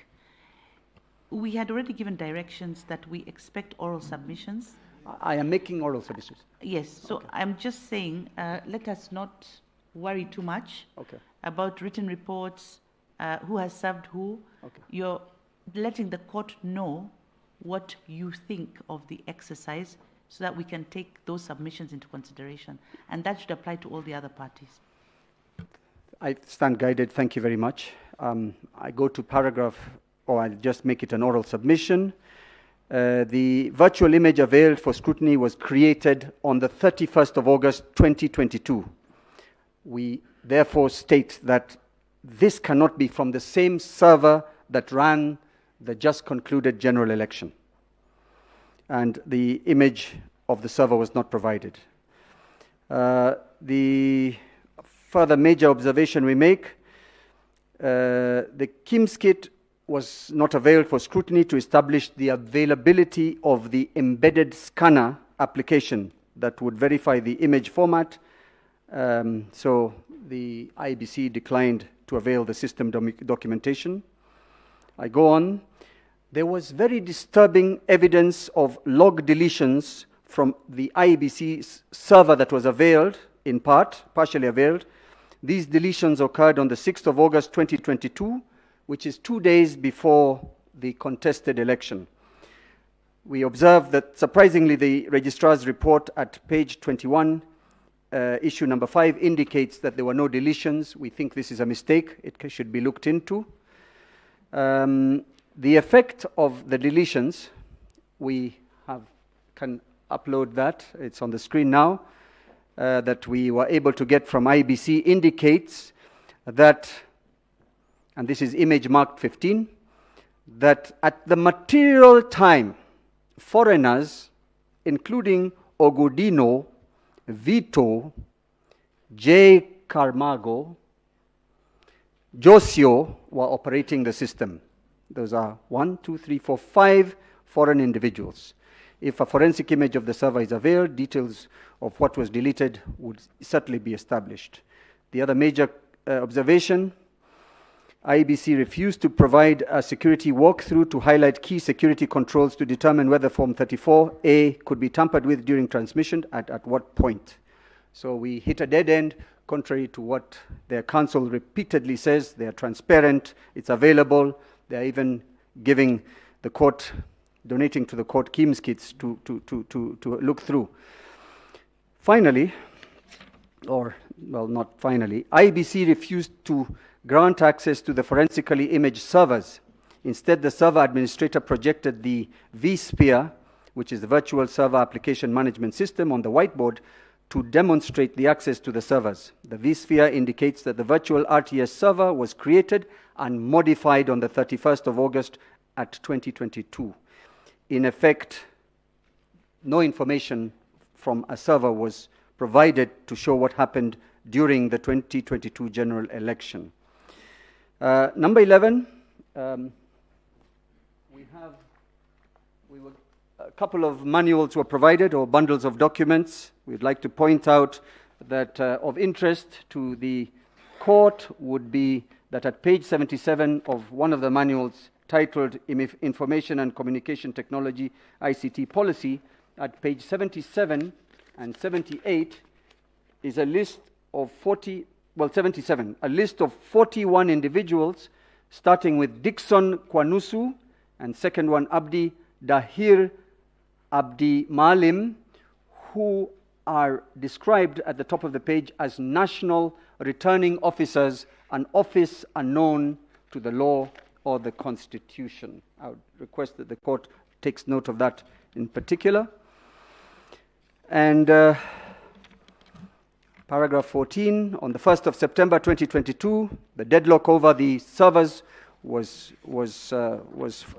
we had already given directions that we expect oral submissions. I am making oral submissions. Yes, so okay. I'm just saying, let us not worry too much about written reports, who has served who. Okay. You're letting the court know what you think of the exercise so that we can take those submissions into consideration. And that should apply to all the other parties. I stand guided. Thank you very much. I go to paragraph or I'll just make it an oral submission. The virtual image availed for scrutiny was created on the 31st of August 2022. We therefore state that this cannot be from the same server that ran the just concluded general election. And the image of the server was not provided. The further major observation we make, the KIMS kit was not availed for scrutiny to establish the availability of the embedded scanner application that would verify the image format. So the IBC declined to avail the system documentation. I go on. There was very disturbing evidence of log deletions from the IBC server that was availed, in part, partially availed. These deletions occurred on the 6th of August 2022, which is 2 days before the contested election. We observed that, surprisingly, the registrar's report at page 21, issue number 5, indicates that there were no deletions. We think this is a mistake. It should be looked into. The effect of the deletions, we can upload that. It's on the screen now, that we were able to get from IBC, indicates that, and this is image marked 15, that at the material time, foreigners, including Ogudino, Vito, J. Carmago, Josio, were operating the system. Those are 5 foreign individuals. If a forensic image of the server is availed, details of what was deleted would certainly be established. The other major observation, IBC refused to provide a security walkthrough to highlight key security controls to determine whether Form 34A could be tampered with during transmission, at what point. So we hit a dead end, contrary to what their counsel repeatedly says. They are transparent, it's available. They are even giving the court, donating to the court KIMS kits to look through. Finally, or well, not finally, IBC refused to grant access to the forensically imaged servers. Instead, the server administrator projected the vSphere, which is the Virtual Server Application Management System, on the whiteboard to demonstrate the access to the servers. The vSphere indicates that the virtual RTS server was created and modified on the 31st of August at 2022. In effect, no information from a server was provided to show what happened during the 2022 general election. Number 11, a couple of manuals were provided, or bundles of documents. We'd like to point out that of interest to the court would be that at page 77 of one of the manuals titled Information and Communication Technology ICT Policy, at page 77 and 78 is a list of 77, a list of 41 individuals, starting with Dixon Kwanusu, and second one Abdi Dahir Abdi Malim, who are described at the top of the page as national returning officers, an office unknown to the law or the Constitution. I would request that the court takes note of that in particular. And paragraph 14, on the 1st of September 2022, the deadlock over the servers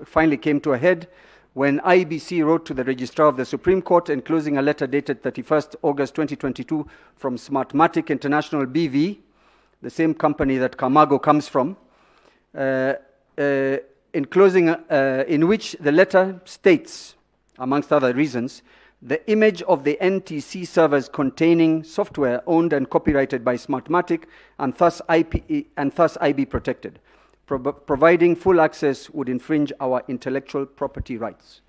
finally came to a head when IBC wrote to the Registrar of the Supreme Court enclosing a letter dated 31st August 2022 from Smartmatic International BV, the same company that Carmago comes from, in which the letter states, amongst other reasons, the image of the NTC servers containing software owned and copyrighted by Smartmatic and thus IB protected. Providing full access would infringe our intellectual property rights.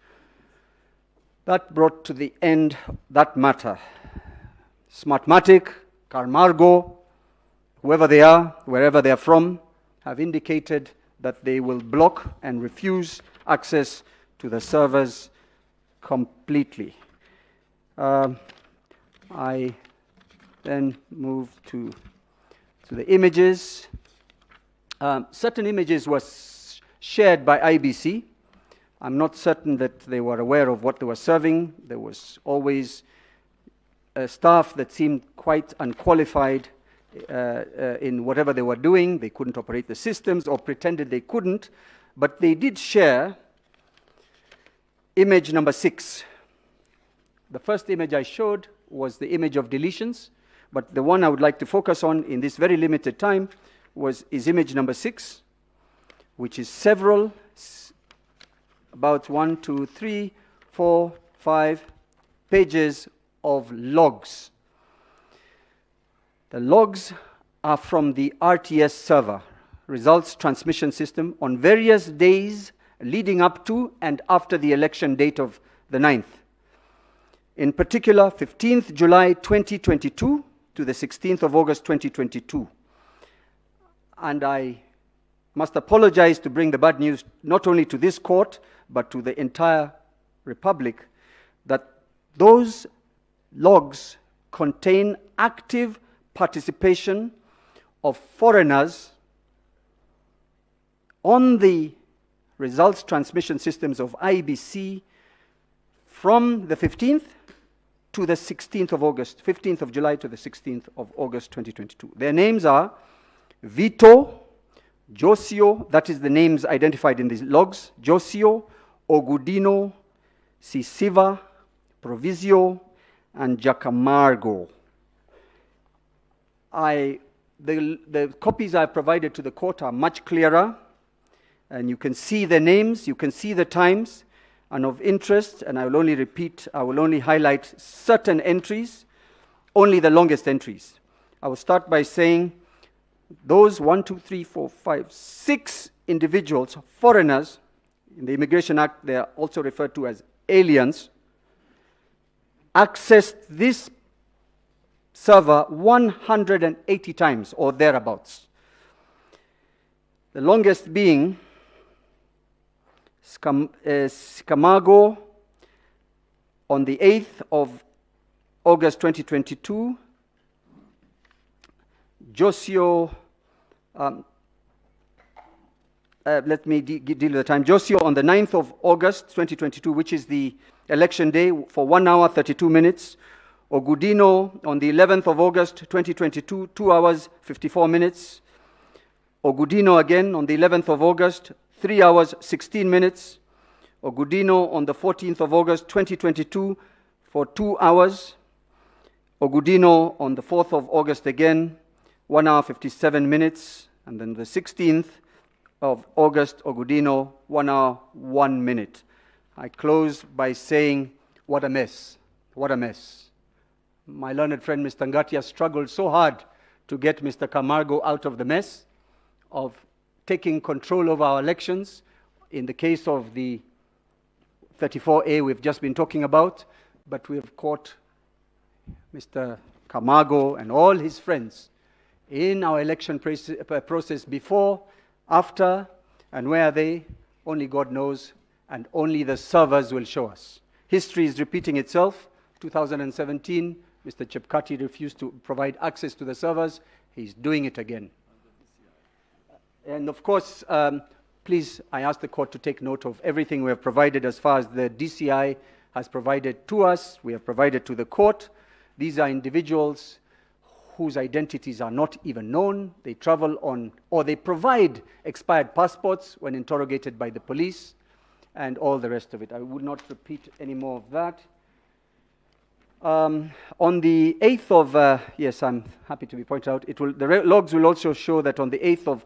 That brought to the end that matter. Smartmatic, Carmago, whoever they are, wherever they are from, have indicated that they will block and refuse access to the servers completely. I then move to the images. Certain images were shared by IBC. I'm not certain that they were aware of what they were serving. There was always staff that seemed quite unqualified in whatever they were doing. They couldn't operate the systems or pretended they couldn't, but they did share image number 6. The first image I showed was the image of deletions, but the one I would like to focus on in this very limited time is image number 6, which is several, about 1, 2, 3, 4, 5 pages of logs. The logs are from the RTS server, results transmission system, on various days leading up to and after the election date of the 9th. In particular, 15th July 2022 to the 16th of August 2022. And I must apologize to bring the bad news not only to this court, but to the entire Republic, that those logs contain active participation of foreigners on the results transmission systems of IBC from the 15th to the 16th of August, 15th of July to the 16th of August 2022. Their names are Vito, Josio, that is the names identified in these logs, Josio, Ogudino, Sisiva, Provisio, and Jacamargo. The copies I provided to the court are much clearer, and you can see the names, you can see the times, and of interest, and I will only highlight certain entries, only the longest entries. I will start by saying those 1, 2, 3, 4, 5, 6 individuals, foreigners, in the Immigration Act they are also referred to as aliens, accessed this server 180 times or thereabouts. The longest being Scamago on the 8th of August 2022, Josio, let me deal with the time, Josio on the 9th of August 2022, which is the election day, for 1 hour 32 minutes, Ogudino on the 11th of August 2022, 2 hours 54 minutes, Ogudino again on the 11th of August, 3 hours 16 minutes, Ogudino on the 14th of August 2022 for 2 hours, Ogudino on the 4th of August again, 1 hour 57 minutes, and then the 16th of August, Ogudino, 1 hour 1 minute. I close by saying, what a mess, what a mess. My learned friend Mr. Ngatia struggled so hard to get Mr. Camargo out of the mess of taking control of our elections. In the case of the 34A we've just been talking about, but we have caught Mr. Camargo and all his friends in our election process before, after, and where are they? Only God knows, and only the servers will show us. History is repeating itself. 2017, Mr. Chepkati refused to provide access to the servers. He's doing it again. And of course, please, I ask the court to take note of everything we have provided as far as the DCI has provided to us, we have provided to the court. These are individuals whose identities are not even known. They travel on, or they provide expired passports when interrogated by the police, and all the rest of it. I would not repeat any more of that. On the 8th of, yes, I'm happy to be pointed out, the logs will also show that on the 8th of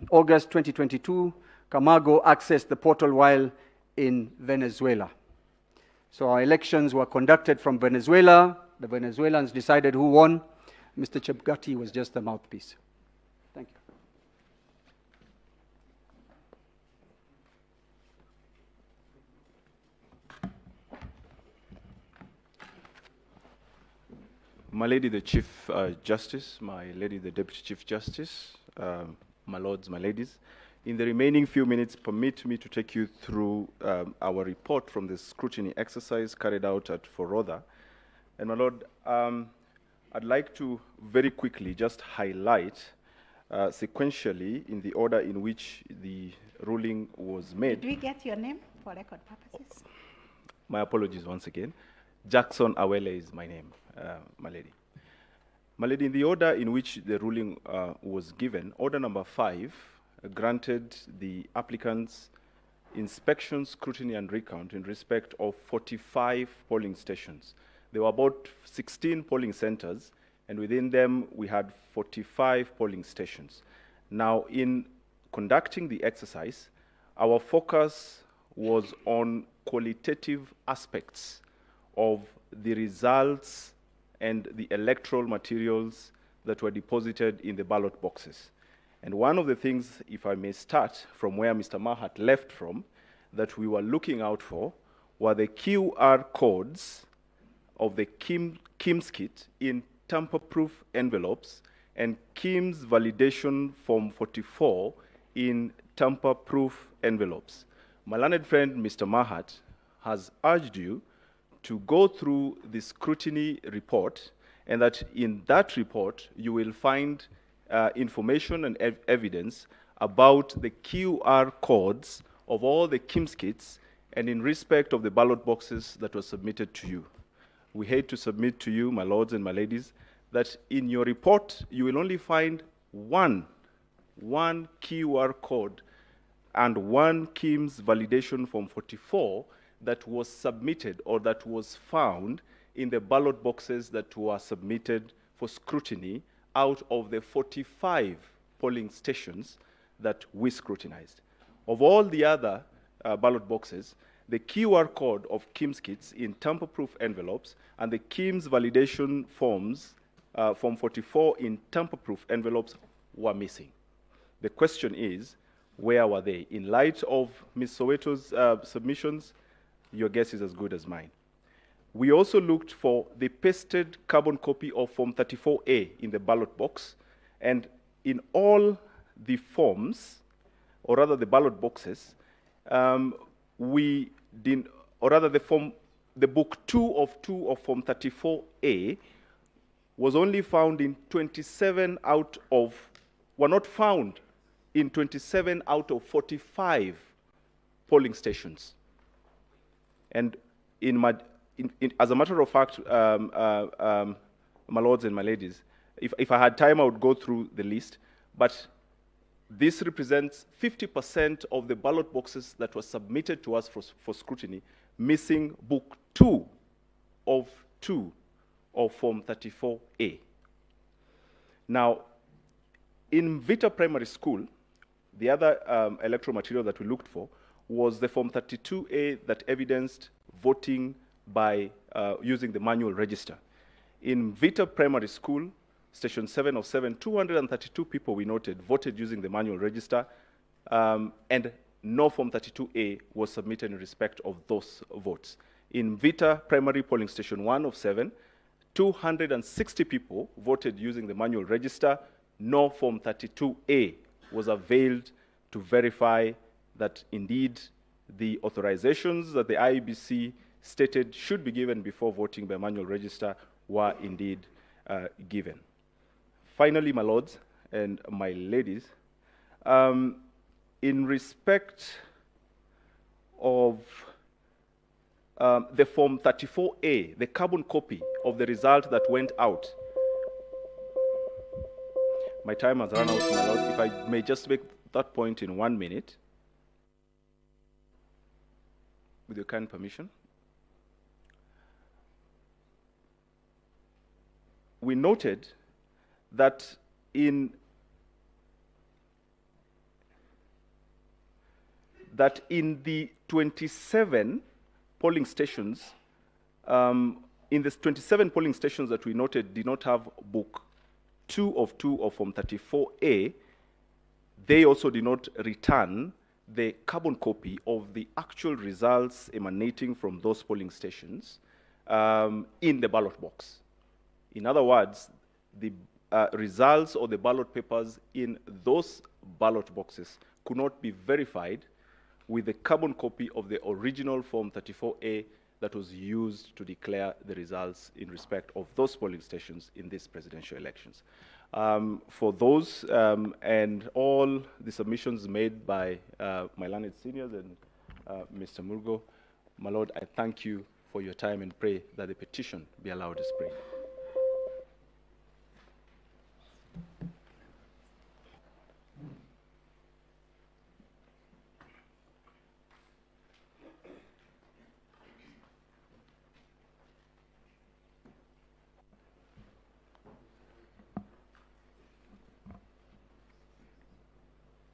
August 2022, Camargo accessed the portal while in Venezuela. So our elections were conducted from Venezuela. The Venezuelans decided who won. Mr. Chepkati was just the mouthpiece. Thank you. My Lady the Chief Justice, my Lady the Deputy Chief Justice, my lords, my ladies, in the remaining few minutes, permit me to take you through our report from the scrutiny exercise carried out at Forodha. And my lord, I'd like to very quickly just highlight sequentially in the order in which the ruling was made. Did we get your name for record purposes? My apologies once again. Jackson Awele is my name, my lady. My lady, in the order in which the ruling was given, order number 5 granted the applicants inspection, scrutiny, and recount in respect of 45 polling stations. There were about 16 polling centers, and within them we had 45 polling stations. Now, in conducting the exercise, our focus was on qualitative aspects of the results and the electoral materials that were deposited in the ballot boxes. And one of the things, if I may start from where Mr. Mahat left from, that we were looking out for were the QR codes of the KIMS kit in tamper-proof envelopes and KIMS validation form 44 in tamper-proof envelopes. My learned friend, Mr. Mahat, has urged you to go through the scrutiny report, and that in that report you will find information and evidence about the QR codes of all the KIMS kits and in respect of the ballot boxes that were submitted to you. We hate to submit to you, my lords and my ladies, that in your report you will only find one QR code and one KIMS validation form 44 that was submitted or that was found in the ballot boxes that were submitted for scrutiny out of the 45 polling stations that we scrutinized. Of all the other ballot boxes, the QR code of KIMS kits in tamper-proof envelopes and the KIMS validation forms, form 44 in tamper-proof envelopes were missing. The question is, where were they? In light of Ms. Soweto's submissions, your guess is as good as mine. We also looked for the pasted carbon copy of Form 34A in the ballot box, and in all the forms, or rather the ballot boxes, we did, or rather the book 2 of Form 34A was only found in 27 out of, were not found in 27 out of 45 polling stations. And as a matter of fact, my lords and my ladies, if I had time, I would go through the list, but this represents 50% of the ballot boxes that were submitted to us for scrutiny, missing book 2 of Form 34A. Now, in Vita Primary School, the other electoral material that we looked for was the Form 32A that evidenced voting by using the manual register. In Vita Primary School, Station 7 of 7, 232 people we noted voted using the manual register, and no Form 32A was submitted in respect of those votes. In Vita Primary Polling Station 1 of 7, 260 people voted using the manual register. No Form 32A was availed to verify that indeed the authorizations that the IEBC stated should be given before voting by manual register were indeed given. Finally, my lords and my ladies, in respect of the Form 34A, the carbon copy of the result that went out, my time has run out, my lord. If I may just make that point in 1 minute, with your kind permission. We noted that in the 27 polling stations, in the 27 polling stations that we noted did not have book 2 of Form 34A, they also did not return the carbon copy of the actual results emanating from those polling stations in the ballot box. In other words, the results or the ballot papers in those ballot boxes could not be verified with the carbon copy of the original Form 34A that was used to declare the results in respect of those polling stations in these presidential elections. For those and all the submissions made by my learned seniors and Mr. Murgo, my Lord, I thank you for your time and pray that the petition be allowed to spread.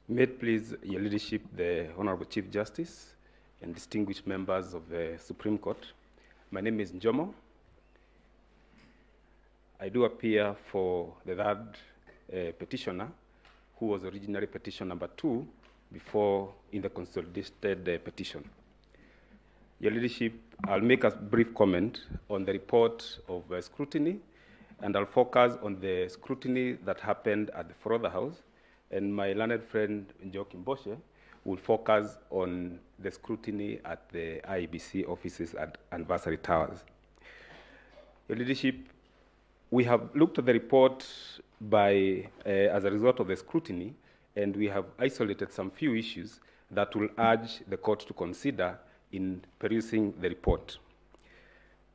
May it please your leadership, the Honorable Chief Justice, and distinguished members of the Supreme Court. My name is Njomo. I do appear for the third petitioner, who was originally petition number 2 before in the consolidated petition. Your leadership, I'll make a brief comment on the report of scrutiny, and I'll focus on the scrutiny that happened at the Forodha House, and my learned friend Njoki Mboshe will focus on the scrutiny at the IEBC offices at Anniversary Towers. Your leadership, we have looked at the report as a result of the scrutiny, and we have isolated some few issues that will urge the court to consider in perusing the report.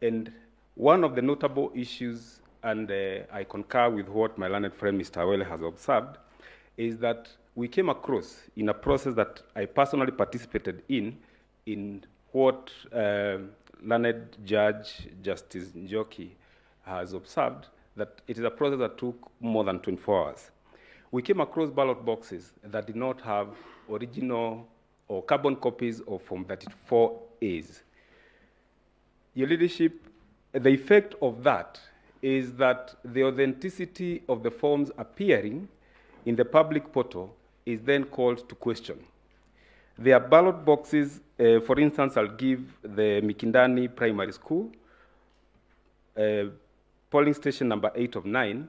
And one of the notable issues, and I concur with what my learned friend Mr. Awele has observed, is that we came across in a process that I personally participated in what learned Judge Justice Njoki has observed, that it is a process that took more than 24 hours. We came across ballot boxes that did not have original or carbon copies of Form 34As. Your leadership, the effect of that is that the authenticity of the forms appearing in the public portal is then called to question. There are ballot boxes, for instance, I'll give the Mikindani Primary School, polling station number 8 of 9,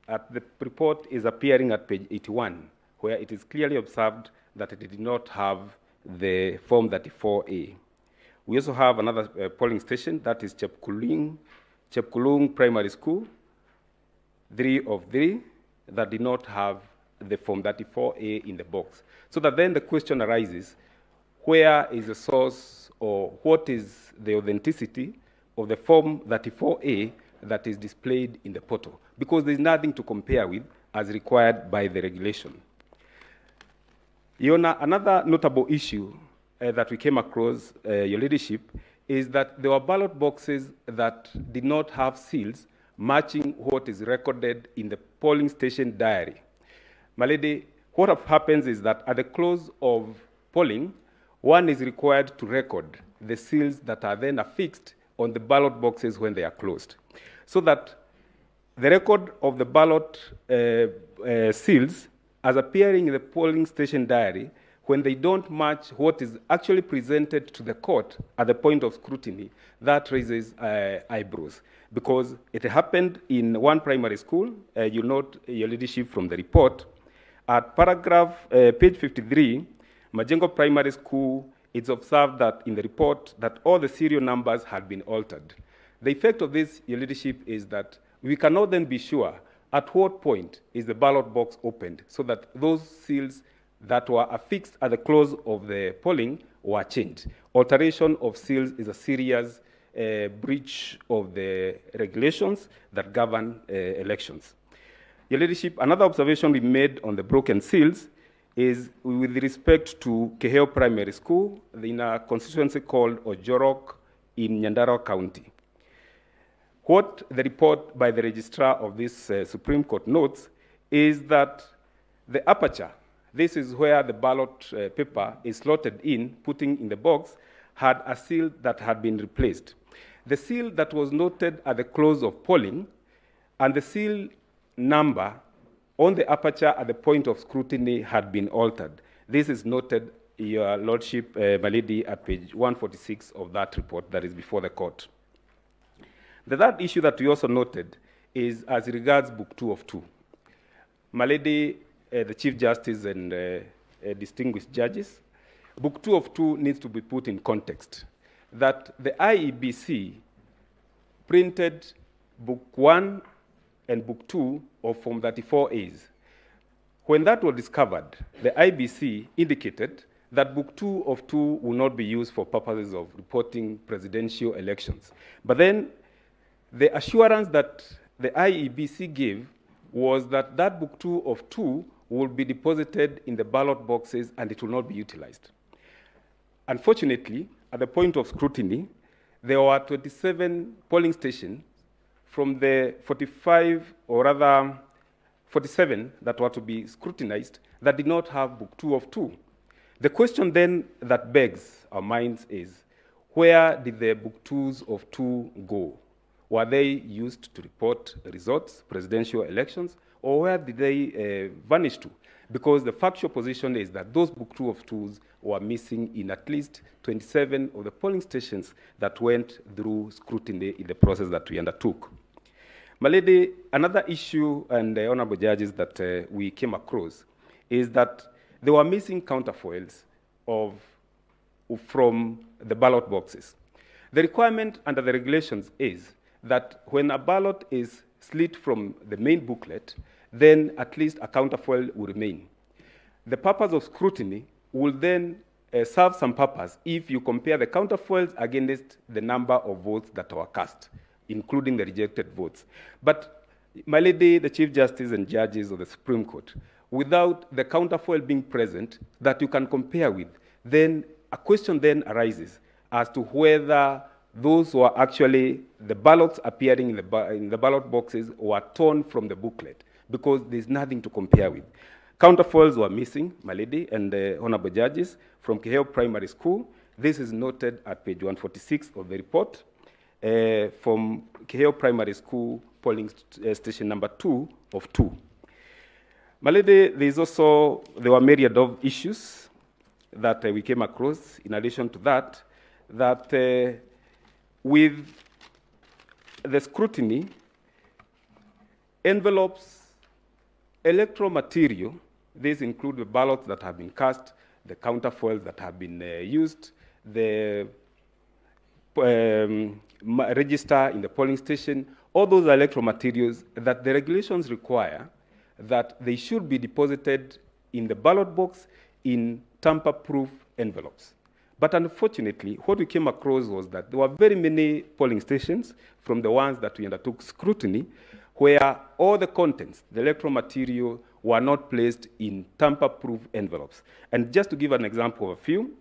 the report is appearing at page 81, where it is clearly observed that it did not have the Form 34A. We also have another polling station, that is Chepkulung Primary School, 3 of 3, that did not have the Form 34A in the box. So that then the question arises, where is the source, or what is the authenticity of the Form 34A that is displayed in the portal? Because there's nothing to compare with as required by the regulation. Another notable issue that we came across, your leadership, is that there were ballot boxes that did not have seals matching what is recorded in the polling station diary. My lady, what happens is that at the close of polling, one is required to record the seals that are then affixed on the ballot boxes when they are closed. So that the record of the ballot seals as appearing in the polling station diary, when they don't match what is actually presented to the court at the point of scrutiny, that raises eyebrows. Because it happened in one primary school, you note your leadership from the report. At page 53, Majengo Primary School, it's observed that in the report that all the serial numbers had been altered. The effect of this, your leadership, is that we cannot then be sure at what point is the ballot box opened, so that those seals that were affixed at the close of the polling were changed. Alteration of seals is a serious breach of the regulations that govern elections. Your leadership, another observation we made on the broken seals is with respect to Keheo Primary School in a constituency called Ojorok in Nyandarua County. What the report by the registrar of this Supreme Court notes is that the aperture, this is where the ballot paper is slotted in, putting in the box, had a seal that had been replaced. The seal that was noted at the close of polling and the seal number on the aperture at the point of scrutiny had been altered. This is noted, Your Lordship, my lady, at page 146 of that report that is before the court. The third issue that we also noted is as regards Book 2 of 2. My lady, the Chief Justice and distinguished judges, Book 2 of 2 needs to be put in context. That the IEBC printed Book 1 and Book 2 of Form 34As. When that was discovered, the IBC indicated that Book 2 of 2 will not be used for purposes of reporting presidential elections. But then the assurance that the IEBC gave was that that Book 2 of 2 will be deposited in the ballot boxes and it will not be utilized. Unfortunately, at the point of scrutiny, there were 27 polling stations from the 45, or rather 47 that were to be scrutinized that did not have Book 2 of 2. The question then that begs our minds is, where did the Book 2s of 2 go? Were they used to report results, presidential elections, or where did they vanish to? Because the factual position is that those Book 2 of 2s were missing in at least 27 of the polling stations that went through scrutiny in the process that we undertook. My lady, another issue, and the honorable judges, that we came across is that there were missing counterfoils from the ballot boxes. The requirement under the regulations is that when a ballot is slid from the main booklet, then at least a counterfoil will remain. The purpose of scrutiny will then serve some purpose if you compare the counterfoils against the number of votes that were cast, including the rejected votes. But, my lady, the Chief Justice and judges of the Supreme Court, without the counterfoil being present that you can compare with, then a question then arises as to whether those who are actually the ballots appearing in the ballot boxes were torn from the booklet, because there's nothing to compare with. Counterfoils were missing, my lady, and the honorable judges, from Keheo Primary School. This is noted at page 146 of the report, from Keheo Primary School, polling station number 2 of 2. My lady, there were myriad of issues that we came across. In addition to that, with the scrutiny, envelopes, electoral material, these include the ballots that have been cast, the counterfoils that have been used, the register in the polling station, all those electoral materials that the regulations require that they should be deposited in the ballot box in tamper-proof envelopes. But unfortunately, what we came across was that there were very many polling stations from the ones that we undertook scrutiny where all the contents, the electoral material, were not placed in tamper-proof envelopes. And just to give an example of a few,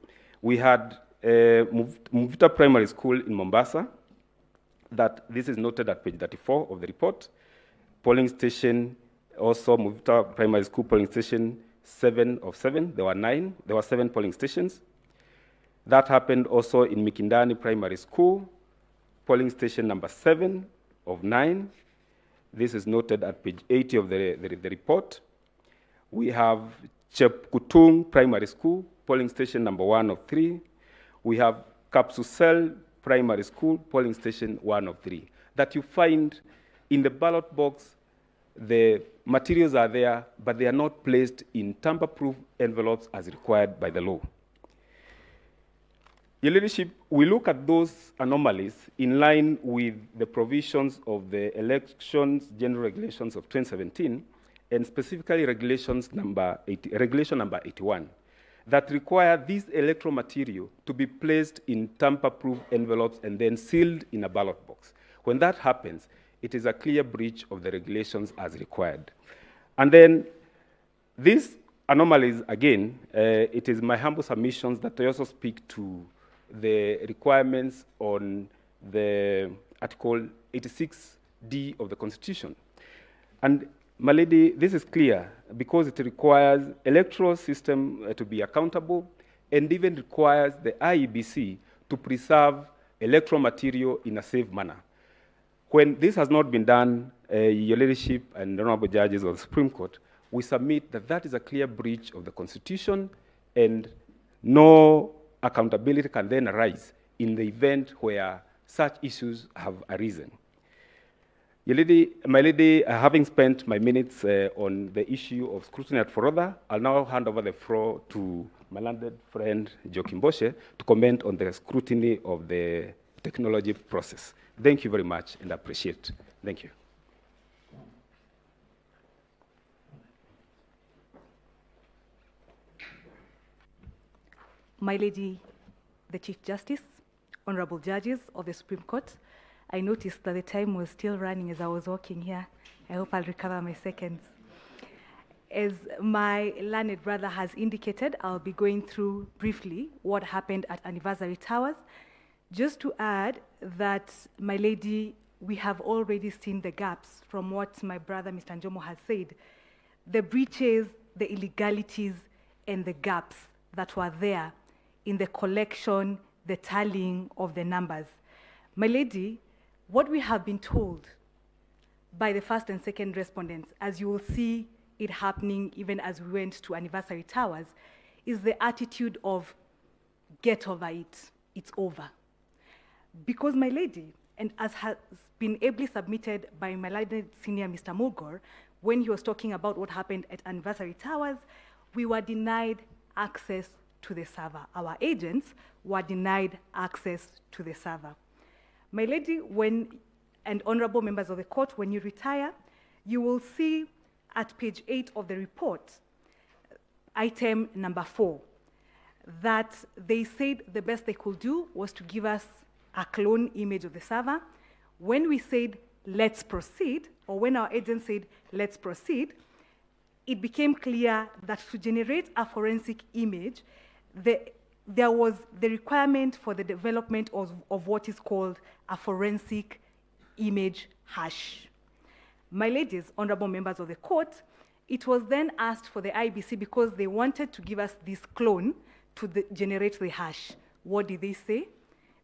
we had Mvita Primary School in Mombasa, that this is noted at page 34 of the report. Polling station, also Mvita Primary School polling station 7 of 7, there were 7 polling stations. That happened also in Mikindani Primary School, polling station number 7 of 9. This is noted at page 80 of the report. We have Chepkutung Primary School, polling station number 1 of 3. We have Kapsusel Primary School, polling station 1 of 3. That you find in the ballot box, the materials are there, but they are not placed in tamper-proof envelopes as required by the law. Your Ladyship, we look at those anomalies in line with the provisions of the Elections General Regulations of 2017, and specifically Regulation number 81, that require this electoral material to be placed in tamper-proof envelopes and then sealed in a ballot box. When that happens, it is a clear breach of the regulations as required. And then these anomalies, again, it is my humble submissions that I also speak to the requirements on the Article 86D of the Constitution. And, my lady, this is clear because it requires electoral system to be accountable and even requires the IEBC to preserve electoral material in a safe manner. When this has not been done, Your Ladyship and honorable judges of the Supreme Court, we submit that that is a clear breach of the Constitution and no accountability can then arise in the event where such issues have arisen. Your Lady, my lady, having spent my minutes on the issue of scrutiny at Forodha, I'll now hand over the floor to my learned friend, Joachim Bosche, to comment on the scrutiny of the technology process. Thank you very much and appreciate. Thank you. My Lady, the Chief Justice, honorable judges of the Supreme Court, I noticed that the time was still running as I was walking here. I hope I'll recover my seconds. As my learned brother has indicated, I'll be going through briefly what happened at Anniversary Towers. Just to add that, my lady, we have already seen the gaps from what my brother, Mr. Njomo, has said. The breaches, the illegalities, and the gaps that were there in the collection, the tallying of the numbers. My lady, what we have been told by the first and second respondents, as you will see it happening even as we went to Anniversary Towers, is the attitude of, get over it, it's over. Because, my lady, and as has been ably submitted by my learned senior, Mr. Mulgore, when he was talking about what happened at Anniversary Towers, we were denied access to the server. Our agents were denied access to the server. My lady, and honorable members of the court, when you retire, you will see at page 8 of the report, item number 4, that they said the best they could do was to give us a clone image of the server. When we said, let's proceed, or when our agent said, let's proceed, it became clear that to generate a forensic image, there was the requirement for the development of what is called a forensic image hash. My ladies, honorable members of the court, it was then asked for the IBC because they wanted to give us this clone to generate the hash. What did they say?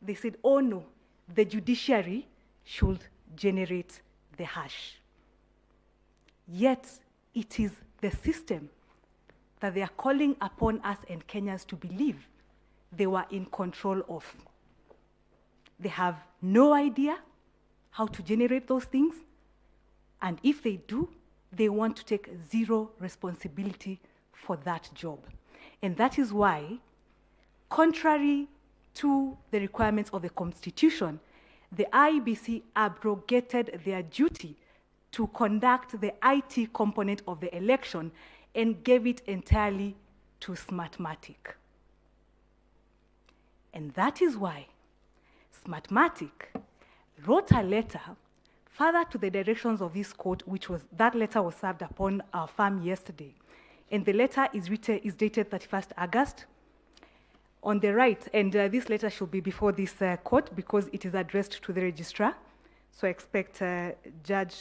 They said, oh no, the judiciary should generate the hash. Yet, it is the system that they are calling upon us and Kenyans to believe they were in control of. They have no idea how to generate those things, and if they do, they want to take zero responsibility for that job. And that is why, contrary to the requirements of the Constitution, the IEBC abrogated their duty to conduct the IT component of the election and gave it entirely to Smartmatic. And that is why Smartmatic wrote a letter further to the directions of this court, that letter was served upon our firm yesterday. And the letter is dated 31st August. On the right, and this letter should be before this court because it is addressed to the registrar. So I expect Judge,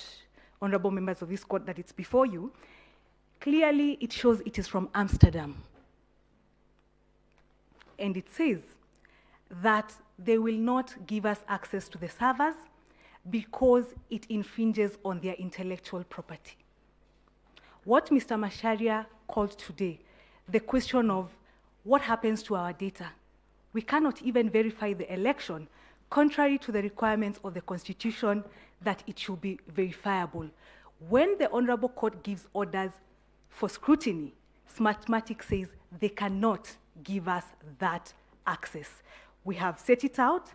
honorable members of this court, that it's before you. Clearly, it shows it is from Amsterdam. And it says that they will not give us access to the servers because it infringes on their intellectual property. What Mr. Macharia called today, the question of what happens to our data? We cannot even verify the election, contrary to the requirements of the Constitution that it should be verifiable. When the Honorable Court gives orders for scrutiny, Smartmatic says they cannot give us that access. We have set it out.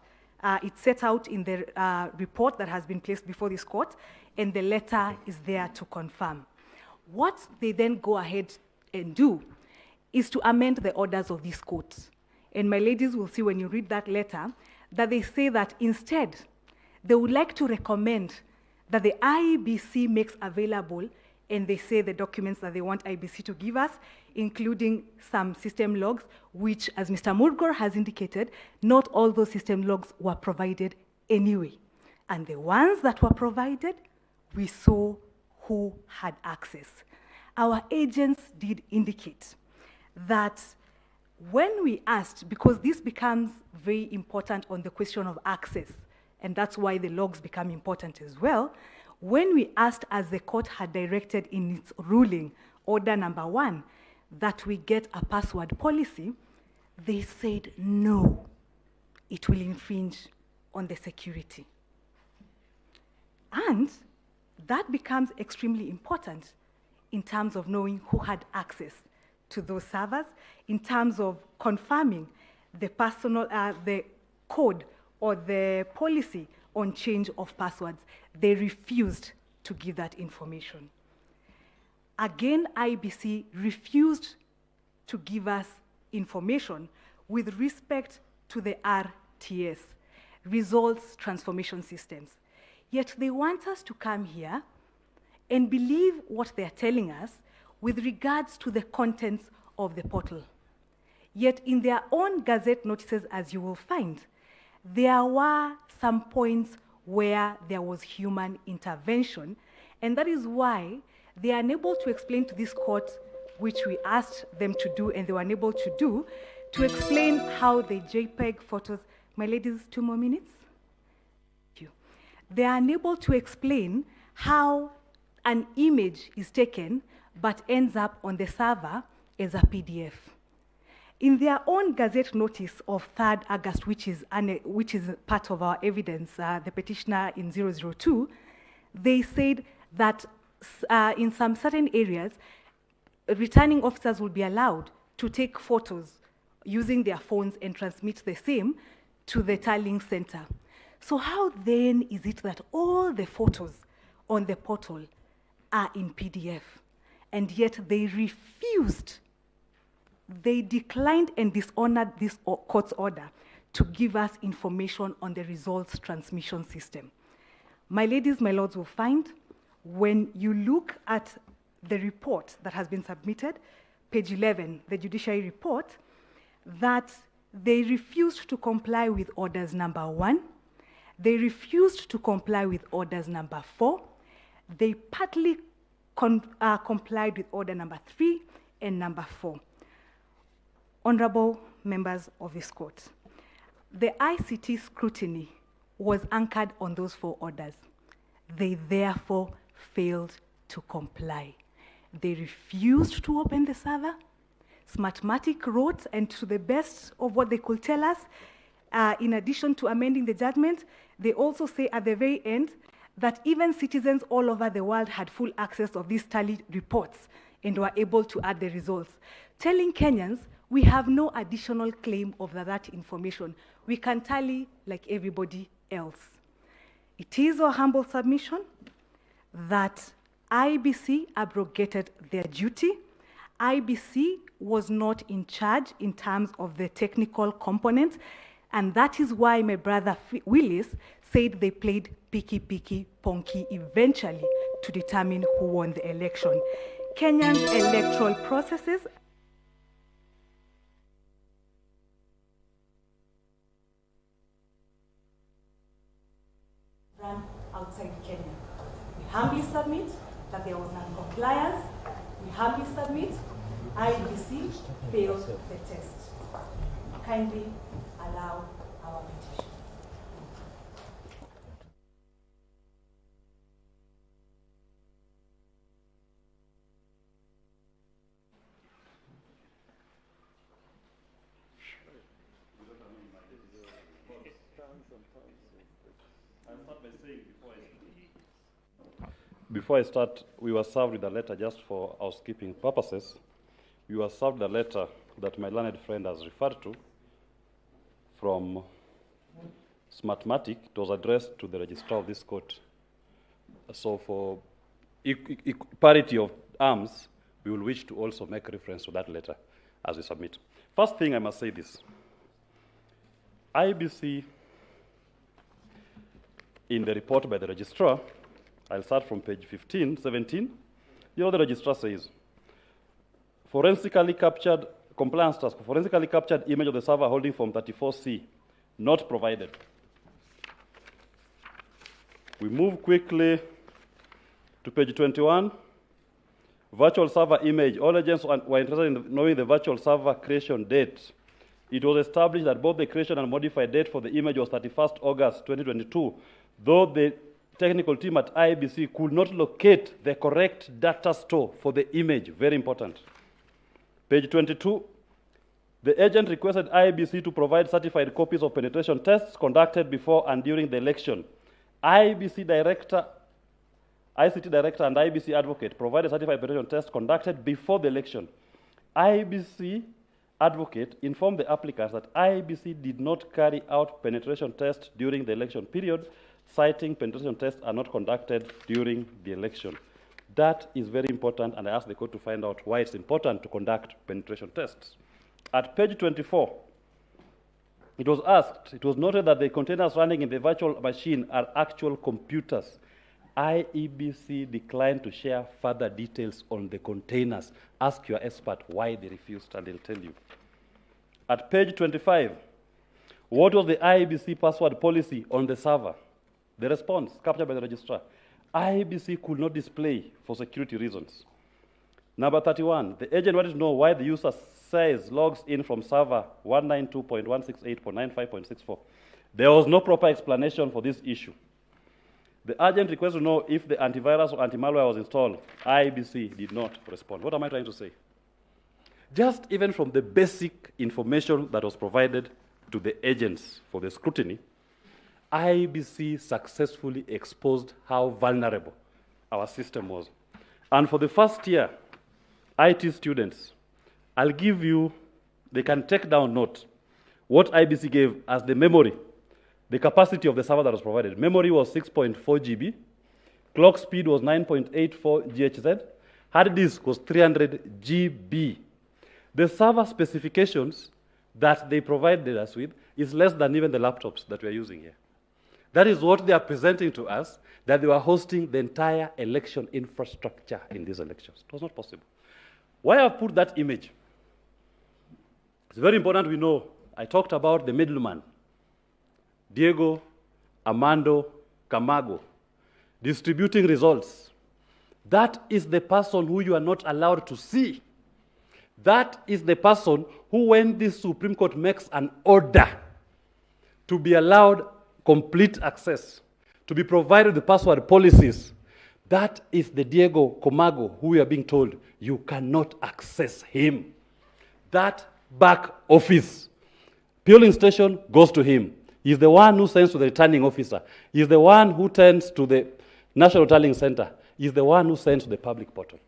It's set out in the report that has been placed before this court, and the letter is there to confirm. What they then go ahead and do is to amend the orders of this court. And my ladies will see when you read that letter that they say that instead, they would like to recommend that the IEBC makes available, and they say the documents that they want IEBC to give us, including some system logs, which, as Mr. Mulgore has indicated, not all those system logs were provided anyway. And the ones that were provided, we saw who had access. Our agents did indicate that when we asked, because this becomes very important on the question of access, and that's why the logs become important as well, when we asked, as the court had directed in its ruling, order number 1, that we get a password policy, they said no, it will infringe on the security. And that becomes extremely important in terms of knowing who had access to those servers, in terms of confirming the the code or the policy on change of passwords. They refused to give that information. Again, IBC refused to give us information with respect to the RTS, Results Transformation Systems. Yet they want us to come here and believe what they're telling us with regards to the contents of the portal. Yet in their own Gazette notices, as you will find, there were some points where there was human intervention, and that is why they are unable to explain to this court, which we asked them to do and they were unable to do, to explain how the JPEG photos, my ladies, 2 more minutes? Thank you. They are unable to explain how an image is taken but ends up on the server as a PDF. In their own Gazette notice of 3rd August, which is part of our evidence, the petitioner in 002, they said that in some certain areas, returning officers will be allowed to take photos using their phones and transmit the same to the tallying center. So how then is it that all the photos on the portal are in PDF, and yet they refused, they declined and dishonored this court's order to give us information on the results transmission system? My ladies, my lords will find, when you look at the report that has been submitted, page 11, the judiciary report, that they refused to comply with orders number 1, they refused to comply with orders number 4, they partly complied with order number 3 and number 4. Honorable members of this court, the ICT scrutiny was anchored on those 4 orders. They therefore failed to comply. They refused to open the server. Smartmatic wrote, and to the best of what they could tell us, in addition to amending the judgment, they also say at the very end that even citizens all over the world had full access of these tally reports and were able to add the results, telling Kenyans, we have no additional claim of that information. We can tally like everybody else. It is our humble submission that IBC abrogated their duty. IBC was not in charge in terms of the technical component, and that is why my brother Willis said they played picky, ponky eventually to determine who won the election. Kenya's electoral processes run outside Kenya. We humbly submit that there was non-compliance. We humbly submit IBC failed the test. Kindly allow our petition. Before I start, we were served with a letter just for housekeeping purposes. We were served a letter that my learned friend has referred to from Smartmatic. It was addressed to the registrar of this court. So for parity of arms, we will wish to also make reference to that letter as we submit. First thing, I must say this. IBC, in the report by the registrar, I'll start from page 17. You know, the registrar says, forensically captured, compliance task, forensically captured image of the server holding form 34C, not provided. We move quickly to page 21. Virtual server image. All agents were interested in knowing the virtual server creation date. It was established that both the creation and modified date for the image was 31st August 2022, though the technical team at IBC could not locate the correct data store for the image. Very important. Page 22. The agent requested IBC to provide certified copies of penetration tests conducted before and during the election. ICT director and IBC advocate provided certified penetration tests conducted before the election. IBC advocate informed the applicants that IBC did not carry out penetration tests during the election period, citing penetration tests are not conducted during the election. That is very important, and I asked the court to find out why it's important to conduct penetration tests. At page 24, It was asked, it was noted that the containers running in the virtual machine are actual computers. IEBC declined to share further details on the containers. Ask your expert why they refused, and they'll tell you. At page 25, what was the IEBC password policy on the server? The response, captured by the registrar. IEBC could not display for security reasons. Number 31, the agent wanted to know why the user says logs in from server 192.168.95.64. There was no proper explanation for this issue. The agent requested to know if the antivirus or anti-malware was installed. IEBC did not respond. What am I trying to say? Just even from the basic information that was provided to the agents for the scrutiny, IEBC successfully exposed how vulnerable our system was. And for the first year, IT students, I'll give you, they can take down note, what IEBC gave as the memory, the capacity of the server that was provided. Memory was 6.4 GB, clock speed was 9.84 GHz, hard disk was 300 GB. The server specifications that they provided us with is less than even the laptops that we are using here. That is what they are presenting to us, that they were hosting the entire election infrastructure in these elections. It was not possible. Why I put that image? It's very important we know. I talked about the middleman, Diego Armando Camargo, distributing results. That is the person who you are not allowed to see. That is the person who, when the Supreme Court makes an order to be allowed complete access, to be provided the password policies, that is the Diego Camargo who we are being told you cannot access him. That back office, polling station goes to him. He's the one who sends to the returning officer. He's the one who sends to the National Tallying Center. He's the one who sends to the public portal.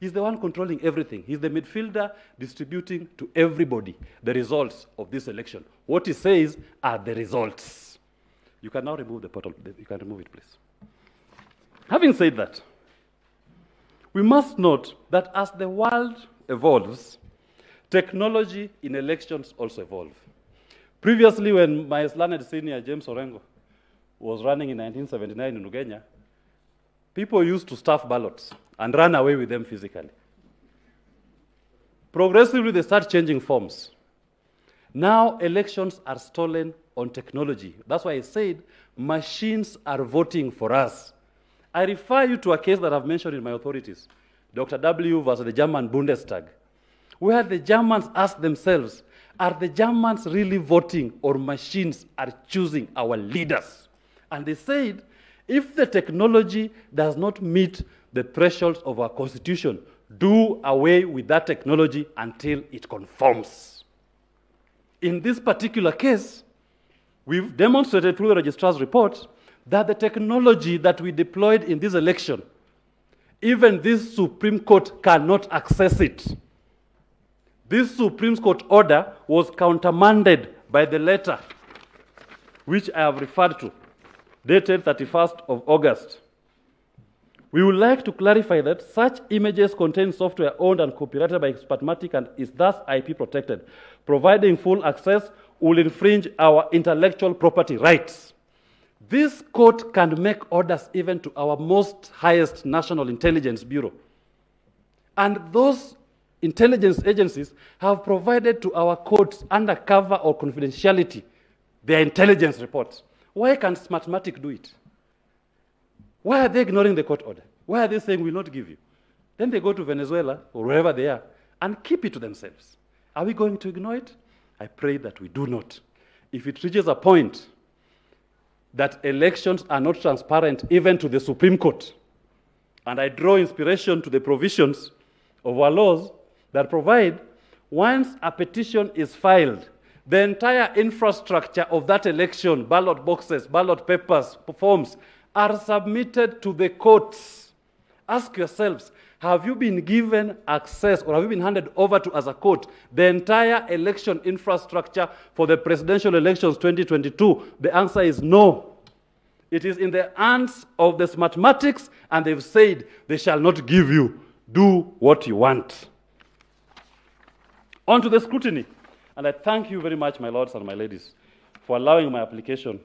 He's the one controlling everything. He's the midfielder distributing to everybody the results of this election. What he says are the results. You can now remove the portal. You can remove it, please. Having said that, we must note that as the world evolves, technology in elections also evolve. Previously, when my learned senior James Orengo was running in 1979 in Ugenya, people used to stuff ballots and run away with them physically. Progressively, they start changing forms. Now, elections are stolen on technology. That's why I said machines are voting for us. I refer you to a case that I've mentioned in my authorities, Dr. W versus the German Bundestag, where the Germans asked themselves, are the Germans really voting or machines are choosing our leaders? And they said, if the technology does not meet the thresholds of our constitution, do away with that technology until it conforms. In this particular case, we've demonstrated through the registrar's report that the technology that we deployed in this election, even this Supreme Court cannot access it. This Supreme Court order was countermanded by the letter which I have referred to, dated 31st of August. We would like to clarify that such images contain software owned and copyrighted by Smartmatic and is thus IP protected. Providing full access will infringe our intellectual property rights. This court can make orders even to our most highest National Intelligence Bureau. And those intelligence agencies have provided to our courts under cover or confidentiality their intelligence reports. Why can't Smartmatic do it? Why are they ignoring the court order? Why are they saying we'll not give you? Then they go to Venezuela or wherever they are and keep it to themselves. Are we going to ignore it? I pray that we do not. If it reaches a point that elections are not transparent even to the Supreme Court, and I draw inspiration to the provisions of our laws that provide once a petition is filed, the entire infrastructure of that election, ballot boxes, ballot papers, forms, are submitted to the courts. Ask yourselves, have you been given access or have you been handed over to as a court the entire election infrastructure for the presidential elections 2022? The answer is no. It is in the hands of the Smartmatics, and they've said they shall not give you. Do what you want. On to the scrutiny. And I thank you very much, my lords and my ladies. for allowing my application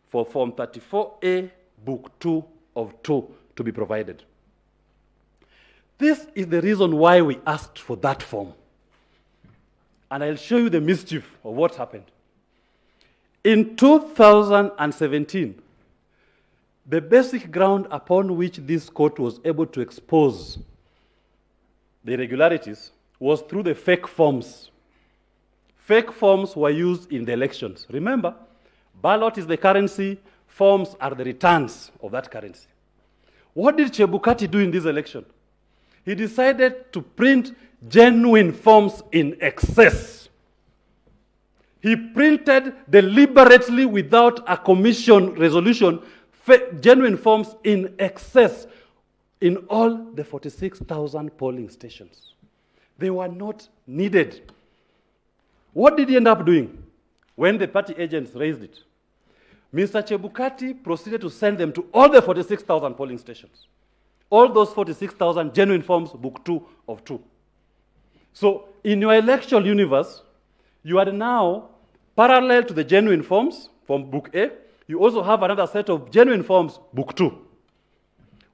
for Form 34A, Book 2 of 2 to be provided. This is the reason why we asked for that form. And I'll show you the mischief of what happened. In 2017, the basic ground upon which this court was able to expose the irregularities was through the fake forms. Fake forms were used in the elections. Remember, ballot is the currency, forms are the returns of that currency. What did Chebukati do in this election? He decided to print genuine forms in excess. He printed deliberately without a commission resolution genuine forms in excess in all the 46,000 polling stations. They were not needed. What did he end up doing when the party agents raised it? Mr. Chebukati proceeded to send them to all the 46,000 polling stations. All those 46,000 genuine forms, Book 2 of 2. So in your electoral universe, you are now parallel to the genuine forms from Book A. You also have another set of genuine forms, Book 2.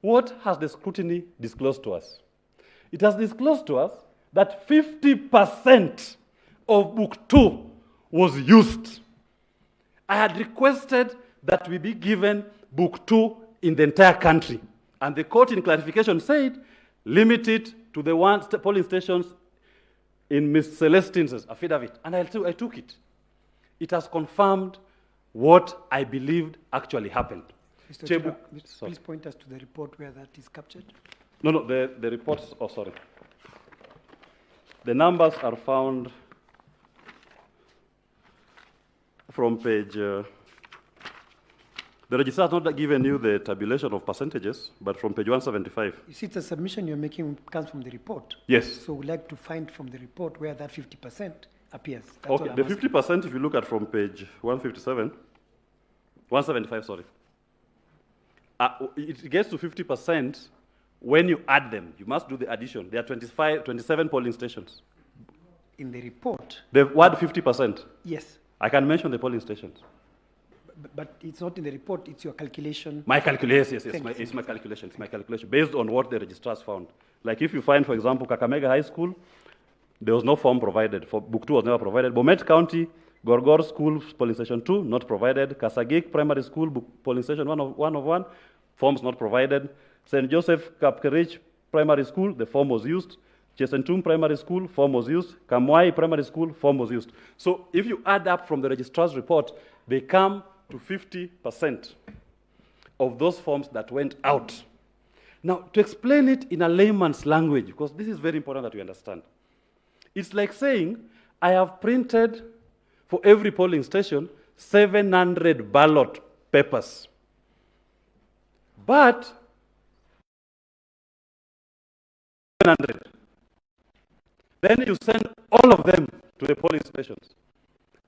What has the scrutiny disclosed to us? It has disclosed to us that 50% of Book 2 was used. I had requested that we be given Book 2 in the entire country. And the court in clarification said, limit it to the polling stations in Ms. Celestine's affidavit. And I took it. It has confirmed what I believed actually happened. Mr. Chair, please point us to the report where that is captured. No, the reports, oh, sorry. The numbers are found from page, the registrar has not given you the tabulation of percentages, but from page 175. You see, the submission you're making comes from the report. Yes. So we'd like to find from the report where that 50% appears. That's okay, the 50%, if you look at from page 175, sorry. It gets to 50% when you add them. You must do the addition. There are 27 polling stations. In the report? The word 50%? Yes. I can mention the polling stations. But it's not in the report, it's your calculation. My calculation, yes, it's my calculation. It's my calculation based on what the registrars found. Like if you find, for example, Kakamega High School, there was no form provided. For Book 2 was never provided. Bomet County, Gorgor School, polling station 2, not provided. Kasagik Primary School, polling station 1 of 1, forms not provided. St. Joseph Kapkerich Primary School, the form was used. Chesentum Primary School, form was used. Kamwai Primary School, form was used. So if you add up from the registrar's report, they come to 50% of those forms that went out. Now, to explain it in a layman's language, because this is very important that we understand. It's like saying, I have printed for every polling station 700 ballot papers. But 700. Then you send all of them to the polling stations.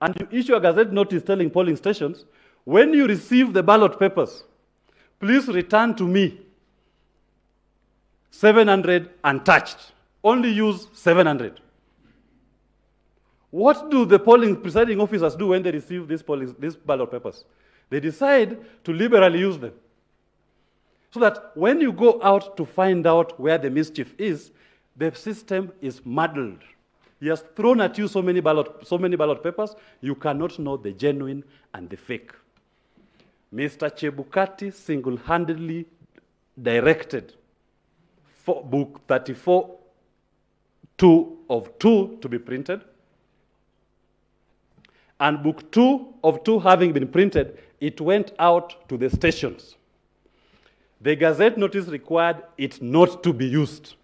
And you issue a gazette notice telling polling stations, when you receive the ballot papers, please return to me 700 untouched. Only use 700. What do the polling presiding officers do when they receive these ballot papers? They decide to liberally use them. So that when you go out to find out where the mischief is, the system is muddled. He has thrown at you so many ballot papers, you cannot know the genuine and the fake. Mr. Chebukati single-handedly directed Book 34(2) of 2 to be printed. And Book 2 of 2 having been printed, it went out to the stations. The Gazette notice required it not to be used.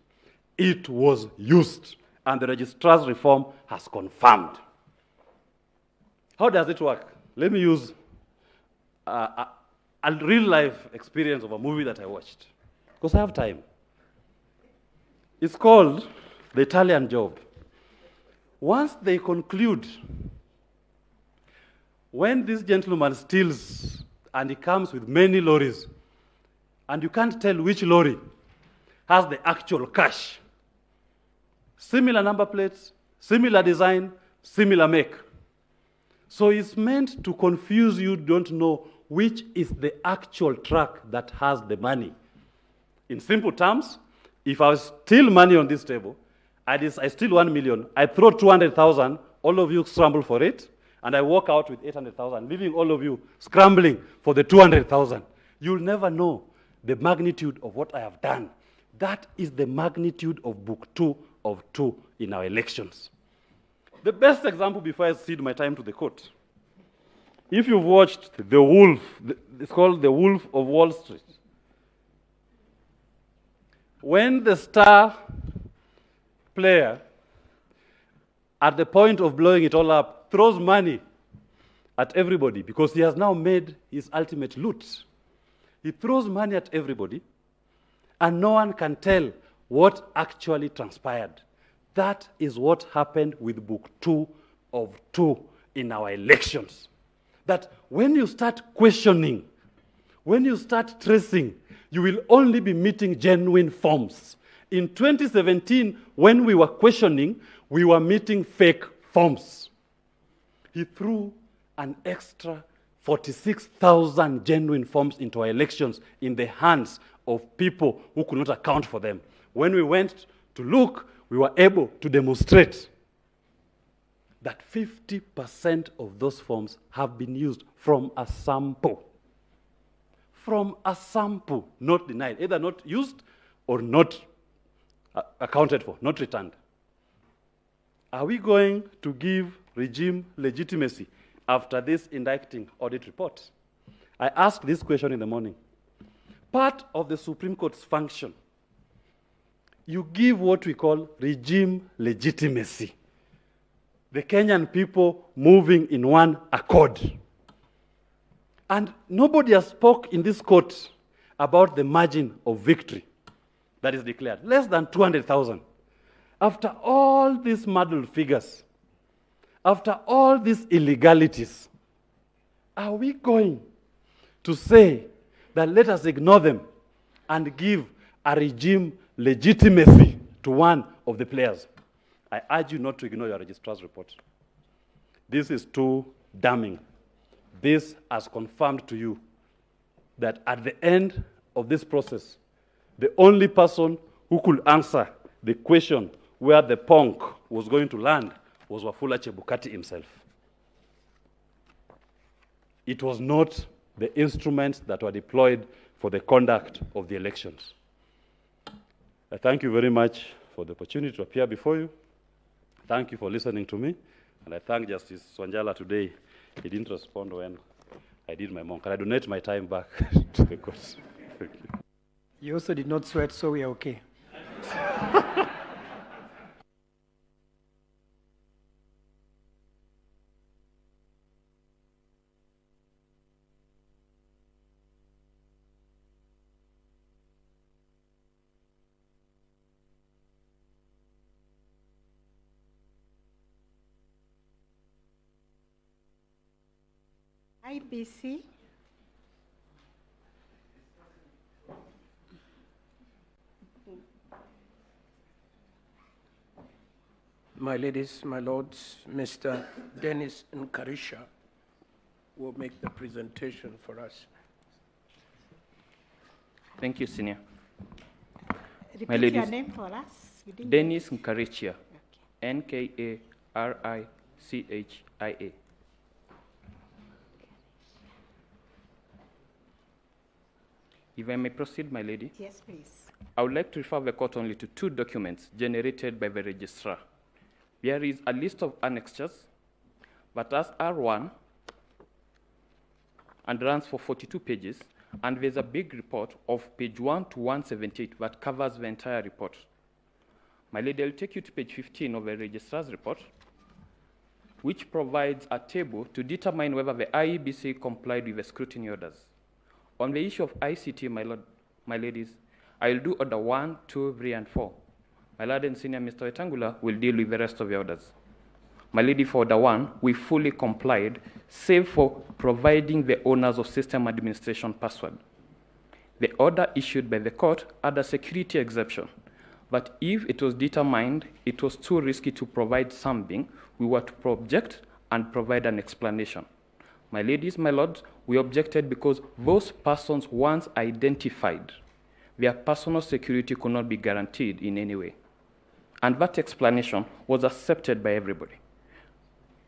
It was used, and the registrar's reform has confirmed. How does it work? Let me use a real-life experience of a movie that I watched, because I have time. It's called The Italian Job. Once they conclude, when this gentleman steals and he comes with many lorries, and you can't tell which lorry has the actual cash, similar number plates, similar design, similar make. So it's meant to confuse you, don't know which is the actual track that has the money. In simple terms, if I steal money on this table, I steal 1 million, I throw 200,000, all of you scramble for it, and I walk out with 800,000, leaving all of you scrambling for the 200,000. You'll never know the magnitude of what I have done. That is the magnitude of Book 2 of 2 in our elections. The best example before I cede my time to the court. If you've watched The Wolf, it's called The Wolf of Wall Street. When the star player, at the point of blowing it all up, throws money at everybody because he has now made his ultimate loot. He throws money at everybody, and no one can tell what actually transpired. That is what happened with Book 2 of 2 in our elections. That when you start questioning, when you start tracing, you will only be meeting genuine forms. In 2017, when we were questioning, we were meeting fake forms. He threw an extra 46,000 genuine forms into our elections in the hands of people who could not account for them. When we went to look, we were able to demonstrate that 50% of those forms have been used from a sample. From a sample, not denied, either not used or not accounted for, not returned. Are we going to give regime legitimacy after this indicting audit report? I asked this question in the morning. Part of the Supreme Court's function, you give what we call regime legitimacy. The Kenyan people moving in one accord. And nobody has spoke in this court about the margin of victory that is declared. Less than 200,000. After all these muddled figures, after all these illegalities, are we going to say that let us ignore them and give a regime legitimacy to one of the players? I urge you not to ignore your registrar's report. This is too damning. This has confirmed to you that at the end of this process, the only person who could answer the question where the punk was going to land was Wafula Chebukati himself. It was not the instruments that were deployed for the conduct of the elections. I thank you very much for the opportunity to appear before you. Thank you for listening to me. And I thank Justice Swanjala today. He didn't respond when I did my monk. And I donate my time back to the court. Thank you. You also did not sweat, so we are okay. IBC. My ladies, my lords, Mr. Dennis Nkarisha will make the presentation for us. Thank you, Senior. Repeat My ladies, your name for us. Dennis Nkarichia, Nkarichia. If I may proceed, my lady. Yes, please. I would like to refer the court only to 2 documents generated by the registrar. There is a list of annexures that has R1 and runs for 42 pages, and there's a big report of page 1 to 178 that covers the entire report. My lady, I'll take you to page 15 of the registrar's report, which provides a table to determine whether the IEBC complied with the scrutiny orders. On the issue of ICT, my ladies, I'll do order 1, 2, 3, and 4. My lord and senior Mr. Wetangula will deal with the rest of the orders. My lady, for order 1, we fully complied, save for providing the owners of system administration password. The order issued by the court had a security exception, but if it was determined it was too risky to provide something, we were to project and provide an explanation. My ladies, my lords, we objected because those persons once identified, their personal security could not be guaranteed in any way. And that explanation was accepted by everybody.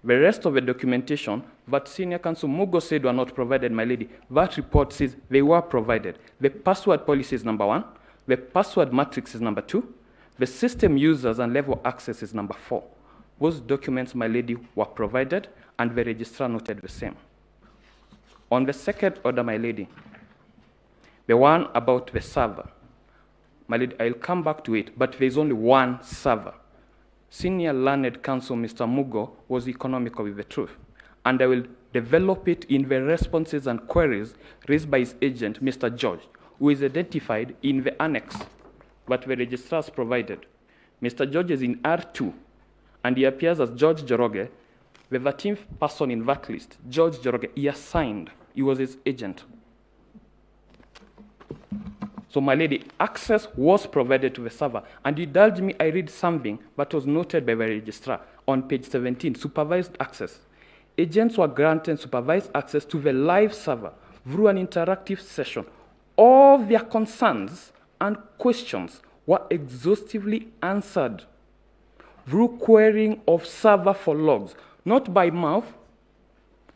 The rest of the documentation that Senior Counsel Mugo said were not provided, my lady, that report says they were provided. The password policy is number 1, the password matrix is number 2, the system users and level access is number 4. Those documents, my lady, were provided, and the registrar noted the same. On the second order, my lady, the one about the server, my lady, I'll come back to it, but there's only one server. Senior Learned Counsel, Mr. Mugo, was economical with the truth, and I will develop it in the responses and queries raised by his agent, Mr. George, who is identified in the annex that the registrars provided. Mr. George is in R2, and he appears as George Joroge, the 13th person in that list. George Joroge, he assigned, he was his agent. So, my lady, access was provided to the server. And indulge me, I read something that was noted by the registrar on page 17, supervised access. Agents were granted supervised access to the live server through an interactive session. All their concerns and questions were exhaustively answered through querying of server for logs, not by mouth,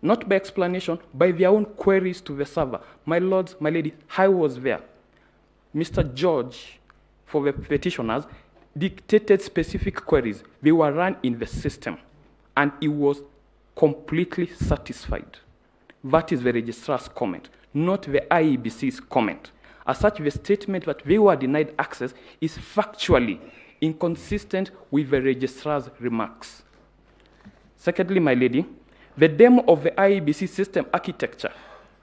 not by explanation, by their own queries to the server. My lords, my lady, I was there. Mr. George, for the petitioners, dictated specific queries. They were run in the system, and he was completely satisfied. That is the registrar's comment, not the IEBC's comment. As such, the statement that they were denied access is factually inconsistent with the registrar's remarks. Secondly, my lady, the demo of the IEBC system architecture,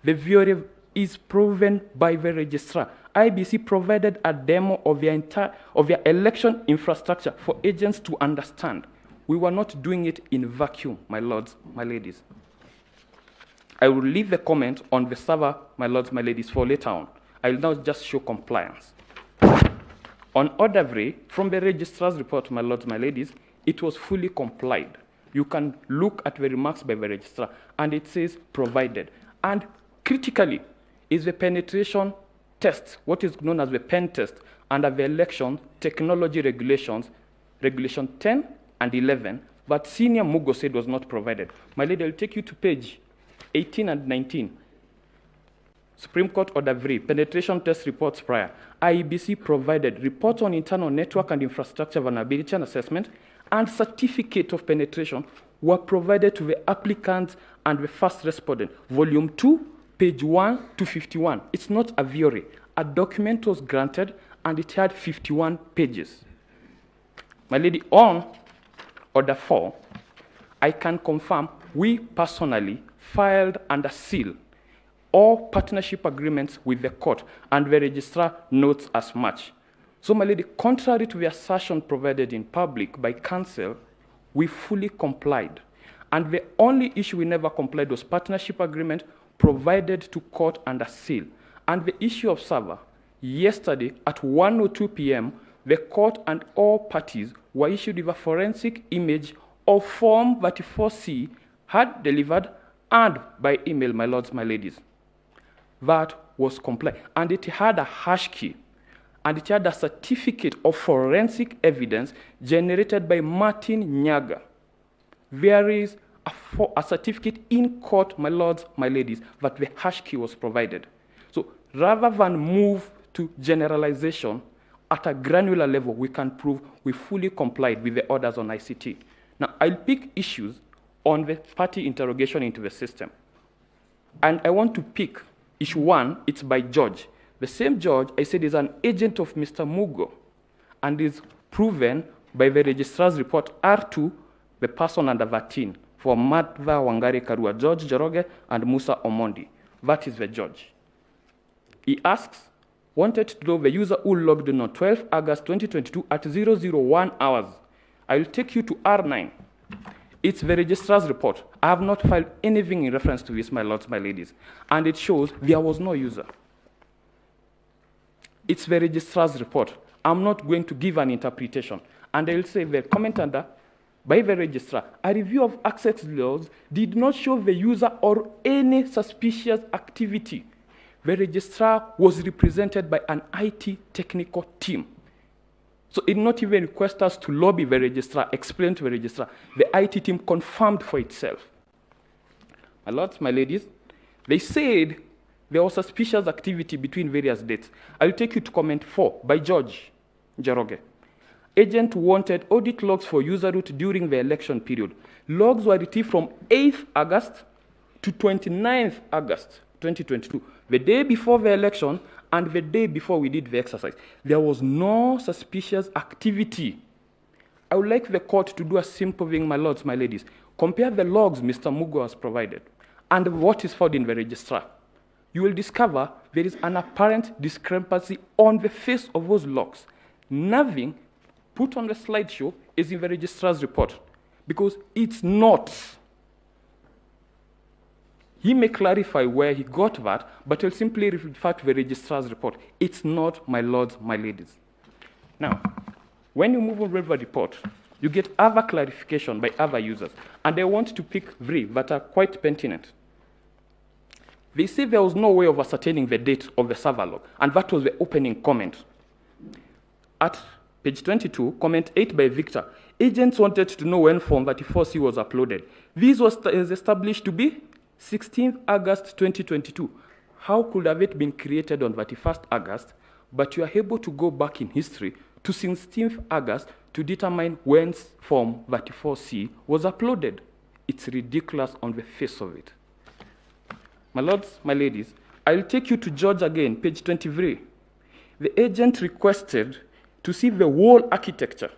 the theory is proven by the registrar. IEBC provided a demo of their election infrastructure for agents to understand. We were not doing it in vacuum, my lords, my ladies. I will leave the comment on the server, my lords, my ladies, for later on. I will now just show compliance. On order 3, from the registrar's report, my lords, my ladies, it was fully complied. You can look at the remarks by the registrar, and it says provided. And critically is the penetration test, what is known as the pen test, under the election technology regulations, regulation 10 and 11, but Senior Mugo said was not provided. My lady, I'll take you to page 18 and 19. Supreme Court Order 3, penetration test reports prior. IEBC provided reports on internal network and infrastructure vulnerability and assessment, and certificate of penetration were provided to the applicant and the first respondent. Volume 2, page 1 to 51. It's not a theory. A document was granted, and it had 51 pages. My lady, on Order 4, I can confirm we personally filed under seal all partnership agreements with the court, and the registrar notes as much. So, my lady, contrary to the assertion provided in public by counsel, we fully complied. And the only issue we never complied was partnership agreement provided to court under seal. And the issue of server, yesterday at 1:02 p.m., the court and all parties were issued with a forensic image of Form 34C had delivered and by email, my lords, my ladies. That was compliant. And it had a hash key. And it had a certificate of forensic evidence generated by Martin Nyaga. There is a certificate in court, my lords, my ladies, that the hash key was provided. So rather than move to generalization, at a granular level, we can prove we fully complied with the orders on ICT. Now, I'll pick issues on the party interrogation into the system. And I want to pick issue 1, it's by George. The same George, I said, is an agent of Mr. Mugo and is proven by the registrar's report R2, the person under 13, for Madva Wangari Karua, George Joroge, and Musa Omondi. That is the George. He asks, wanted to know the user who logged in on 12 August 2022 at 001 hours. I will take you to R9. It's the registrar's report. I have not filed anything in reference to this, my lords, my ladies. And it shows there was no user. It's the registrar's report. I'm not going to give an interpretation. And I will say the comment under by the registrar, a review of access laws did not show the user or any suspicious activity. The registrar was represented by an IT technical team. So it did not even request us to lobby the registrar, explain to the registrar. The IT team confirmed for itself. My lords, my ladies, they said there was suspicious activity between various dates. I'll take you to comment 4 by George Njoroge. Agent wanted audit logs for user root during the election period. Logs were retrieved from 8th August to 29th August 2022, the day before the election and the day before we did the exercise. There was no suspicious activity. I would like the court to do a simple thing, my lords, my ladies. Compare the logs Mr. Mugo has provided and what is found in the registrar. You will discover there is an apparent discrepancy on the face of those logs. Nothing put on the slideshow is in the registrar's report because it's not. He may clarify where he got that, but he'll simply refer to the registrar's report. It's not, my lords, my ladies. Now, when you move on with the report, you get other clarification by other users, and I want to pick 3 that are quite pertinent. They say there was no way of ascertaining the date of the server log, and that was the opening comment. At page 22, comment 8 by Victor, agents wanted to know when Form 34C was uploaded. This was established to be 16th August 2022. How could have it been created on 31st August, but you are able to go back in history to 16th August to determine when Form 34C was uploaded? It's ridiculous on the face of it. My lords, my ladies, I'll take you to George again, page 23. The agent requested to see the whole architecture.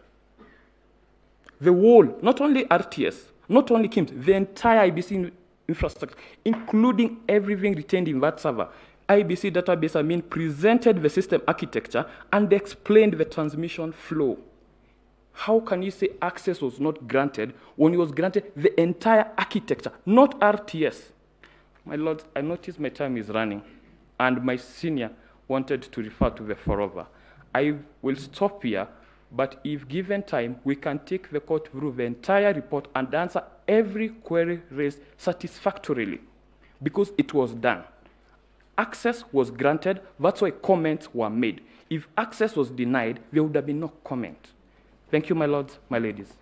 The whole, not only RTS, not only KIMS, the entire IBC infrastructure, including everything retained in that server. IBC database presented the system architecture and explained the transmission flow. How can you say access was not granted when it was granted the entire architecture, not RTS? My lords, I notice my time is running, and my senior wanted to refer to the forover. I will stop here, but if given time, we can take the court through the entire report and answer every query raised satisfactorily, because it was done. Access was granted, that's why comments were made. If access was denied, there would have been no comment. Thank you, my lords, my ladies.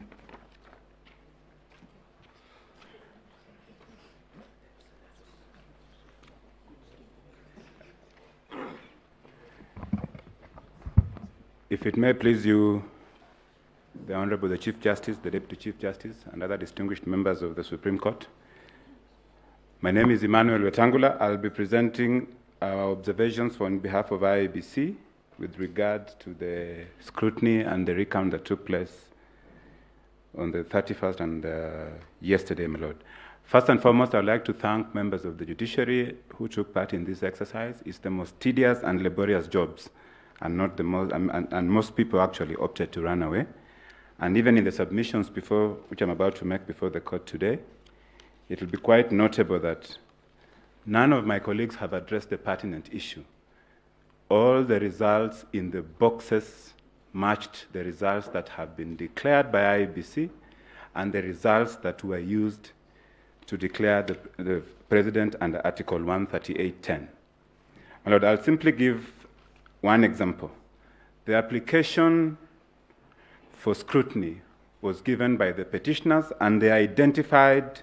If it may please you, the Honorable the Chief Justice, the Deputy Chief Justice, and other distinguished members of the Supreme Court. My name is Emmanuel Wetangula. I'll be presenting our observations on behalf of IEBC with regard to the scrutiny and the recount that took place on the 31st and yesterday, my Lord. First and foremost, I'd like to thank members of the judiciary who took part in this exercise. It's the most tedious and laborious jobs, and not the most, and most people actually opted to run away. And even in the submissions which I'm about to make before the court today, it will be quite notable that none of my colleagues have addressed the pertinent issue. All the results in the boxes matched the results that have been declared by IEBC and the results that were used to declare the President under Article 138.10. My Lord, I'll simply give one example. The application for scrutiny was given by the petitioners, and they identified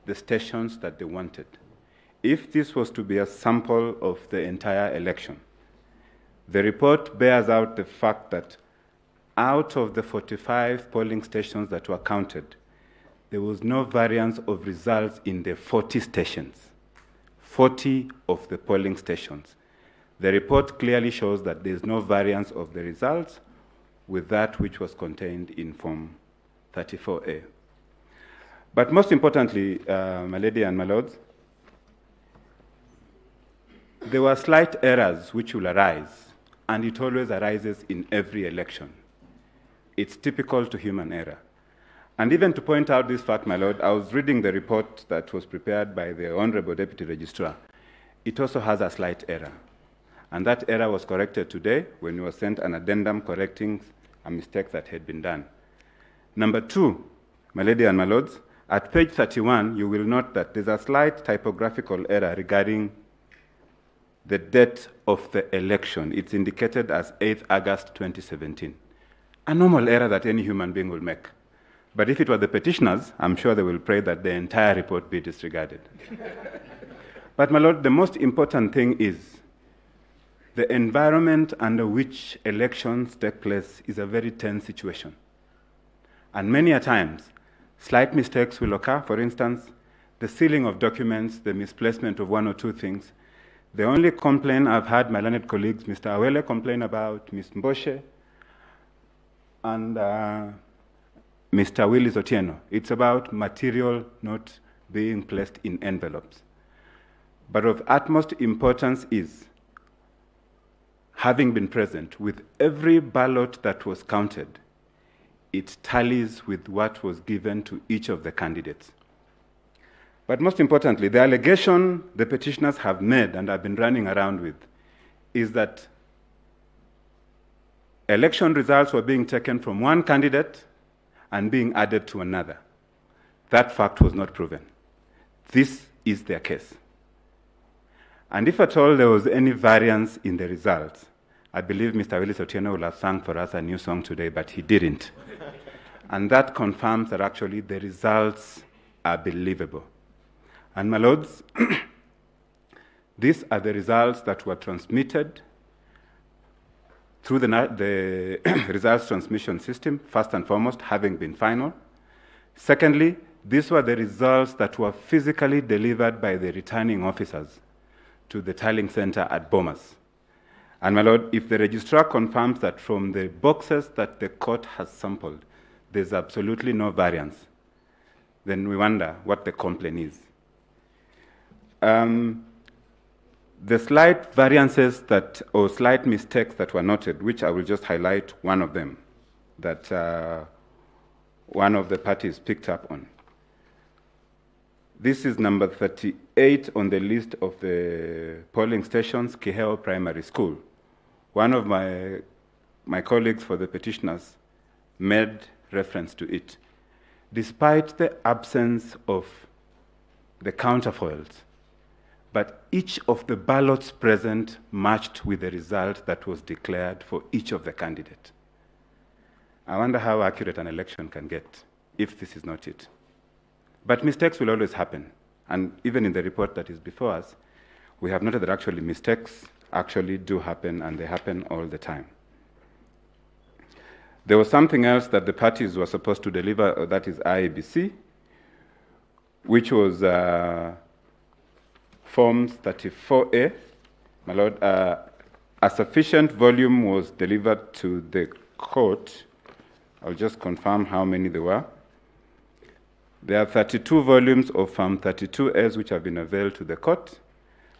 the stations that they wanted. If this was to be a sample of the entire election, the report bears out the fact that out of the 45 polling stations that were counted, there was no variance of results in the 40 stations, 40 of the polling stations. The report clearly shows that there is no variance of the results with that which was contained in Form 34A. But most importantly, my lady and my lords, there were slight errors which will arise, and it always arises in every election. It's typical to human error. And even to point out this fact, my lord, I was reading the report that was prepared by the Honorable Deputy Registrar. It also has a slight error. And that error was corrected today when we were sent an addendum correcting a mistake that had been done. Number two, my lady and my lords, at page 31, you will note that there's a slight typographical error regarding the date of the election. It's indicated as 8th August 2017. A normal error that any human being will make. But if it were the petitioners, I'm sure they will pray that the entire report be disregarded. But my lord, the most important thing is the environment under which elections take place is a very tense situation. And many a times, slight mistakes will occur. For instance, the sealing of documents, the misplacement of one or two things. The only complaint I've had my learned colleagues, Mr. Awele complain about, Ms. Mboshe, and Mr. Willis Otieno. It's about material not being placed in envelopes. But of utmost importance is, having been present, with every ballot that was counted, it tallies with what was given to each of the candidates. But most importantly, the allegation the petitioners have made and have been running around with is that election results were being taken from one candidate and being added to another. That fact was not proven. This is their case. And if at all there was any variance in the results, I believe Mr. Willis Otieno will have sung for us a new song today, but he didn't. And that confirms that actually the results are believable. And my lords, these are the results that were transmitted through the results transmission system, first and foremost, having been final. Secondly, these were the results that were physically delivered by the returning officers to the tallying center at Bomas. And my lord, if the registrar confirms that from the boxes that the court has sampled, there's absolutely no variance, then we wonder what the complaint is. The slight variances that, or slight mistakes that were noted, which I will just highlight one of them, that one of the parties picked up on. This is number 38 on the list of the polling stations, Kiheo Primary School. One of my colleagues for the petitioners made reference to it. Despite the absence of the counterfoils, but each of the ballots present matched with the result that was declared for each of the candidates. I wonder how accurate an election can get if this is not it. But mistakes will always happen. And even in the report that is before us, we have noted that actually mistakes actually do happen, and they happen all the time. There was something else that the parties were supposed to deliver, that is IEBC, which was Forms 34A. My lord, a sufficient volume was delivered to the court. I'll just confirm how many there were. There are 32 volumes of Form 32As which have been availed to the court.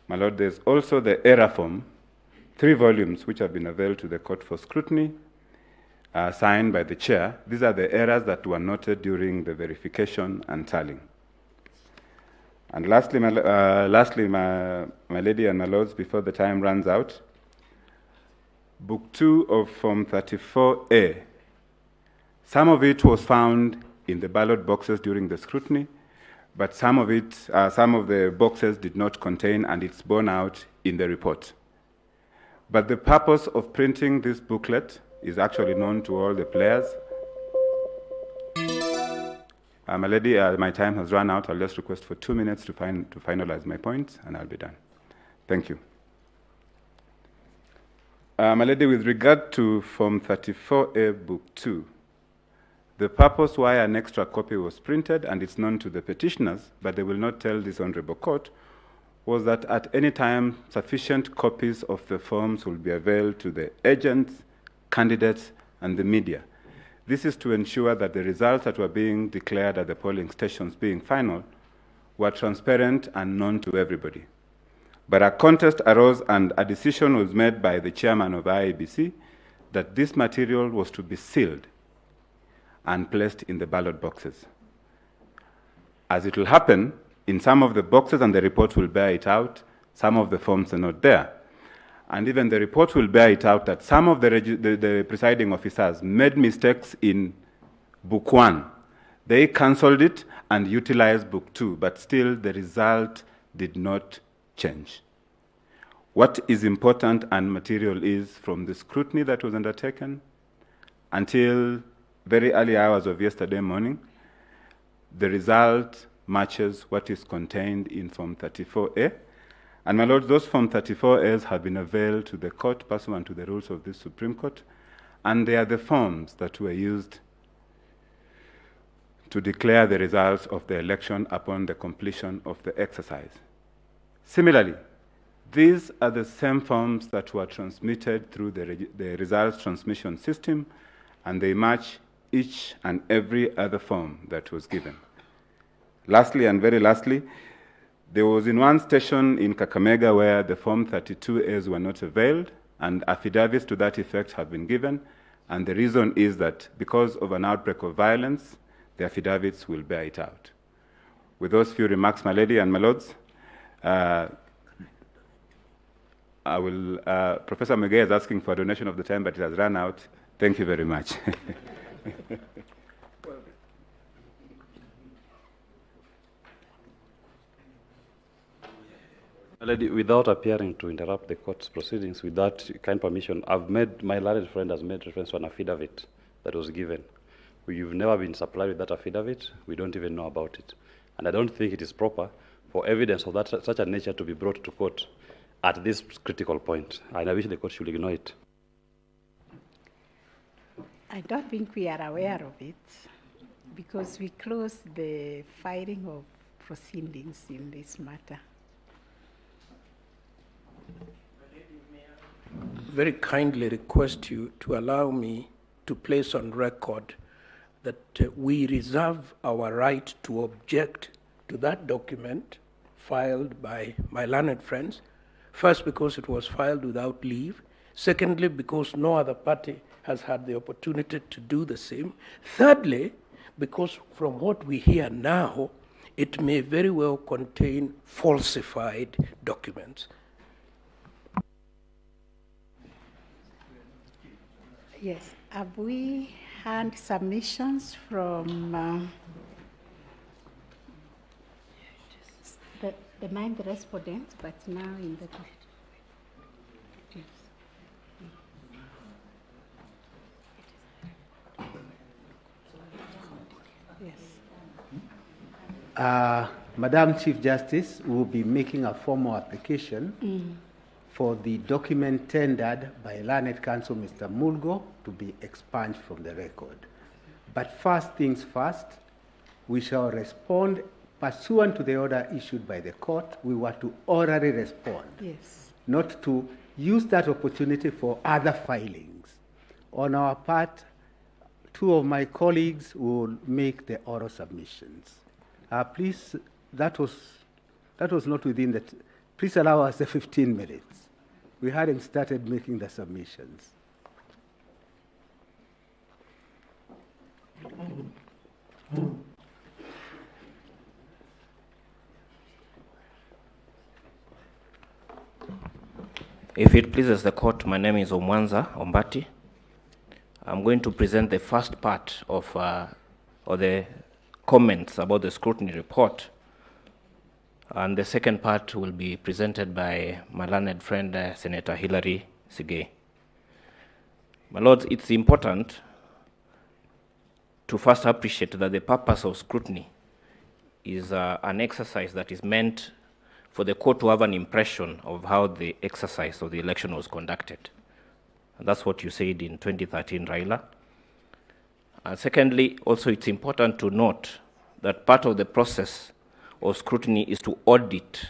My lord, there's also the error form, 3 volumes which have been availed to the court for scrutiny, signed by the chair. These are the errors that were noted during the verification and tallying. And lastly, my lady and my lords, before the time runs out, Book 2 of Form 34A. Some of it was found in the ballot boxes during the scrutiny, but some of the boxes did not contain, and it's borne out in the report. But the purpose of printing this booklet is actually known to all the players. My lady, my time has run out. I'll just request for 2 minutes to finalize my points, and I'll be done. Thank you. My lady, with regard to Form 34A, Book 2, the purpose why an extra copy was printed, and it's known to the petitioners, but they will not tell this honorable court, was that at any time sufficient copies of the forms will be availed to the agents, candidates, and the media. This is to ensure that the results that were being declared at the polling stations being final were transparent and known to everybody. But a contest arose, and a decision was made by the chairman of IEBC that this material was to be sealed and placed in the ballot boxes. As it will happen, in some of the boxes, and the report will bear it out, some of the forms are not there. And even the report will bear it out that some of the presiding officers made mistakes in Book 1 They cancelled it and utilized Book 2, but still the result did not change. What is important and material is from the scrutiny that was undertaken until very early hours of yesterday morning, the result matches what is contained in Form 34A. And my lords, those Form 34As have been availed to the court pursuant to the rules of the Supreme Court, and they are the forms that were used to declare the results of the election upon the completion of the exercise. Similarly, these are the same forms that were transmitted through the results transmission system, and they match each and every other form that was given. Lastly, and very lastly, there was in one station in Kakamega where the Form 32As were not availed, and affidavits to that effect have been given, and the reason is that because of an outbreak of violence, the affidavits will bear it out. With those few remarks, my lady and my lords, Professor Mugai is asking for a donation of the time, but it has run out. Thank you very much. Lady, without appearing to interrupt the court's proceedings, with that kind permission, my learned friend has made reference to an affidavit that was given. You've never been supplied with that affidavit. We don't even know about it. And I don't think it is proper for evidence of such a nature to be brought to court at this critical point. And I wish the court should ignore it. I don't think we are aware of it because we closed the filing of proceedings in this matter. Very kindly request you to allow me to place on record that we reserve our right to object to that document filed by my learned friends. First, because it was filed without leave. Secondly, because no other party has had the opportunity to do the same. Thirdly, because from what we hear now, it may very well contain falsified documents. Yes, have we had submissions from the 9 respondents, but now in the... Yes. Madam Chief Justice will be making a formal application for the document tendered by Learned Counsel Mr. Mulgo to be expunged from the record. But first things first, we shall respond pursuant to the order issued by the court. We were to orally respond, yes, not to use that opportunity for other filings. On our part, 2 of my colleagues will make the oral submissions. Please, that was not within the... Please allow us the 15 minutes. We hadn't started making the submissions. If it pleases the court, my name is Omwanza Ombati. I'm going to present the first part of or the comments about the scrutiny report, and the second part will be presented by my learned friend, Senator Hilary Sigei. My lords, it's important to first appreciate that the purpose of scrutiny is an exercise that is meant for the court to have an impression of how the exercise of the election was conducted. And that's what you said in 2013, Raila. And secondly, also it's important to note that part of the process of scrutiny is to audit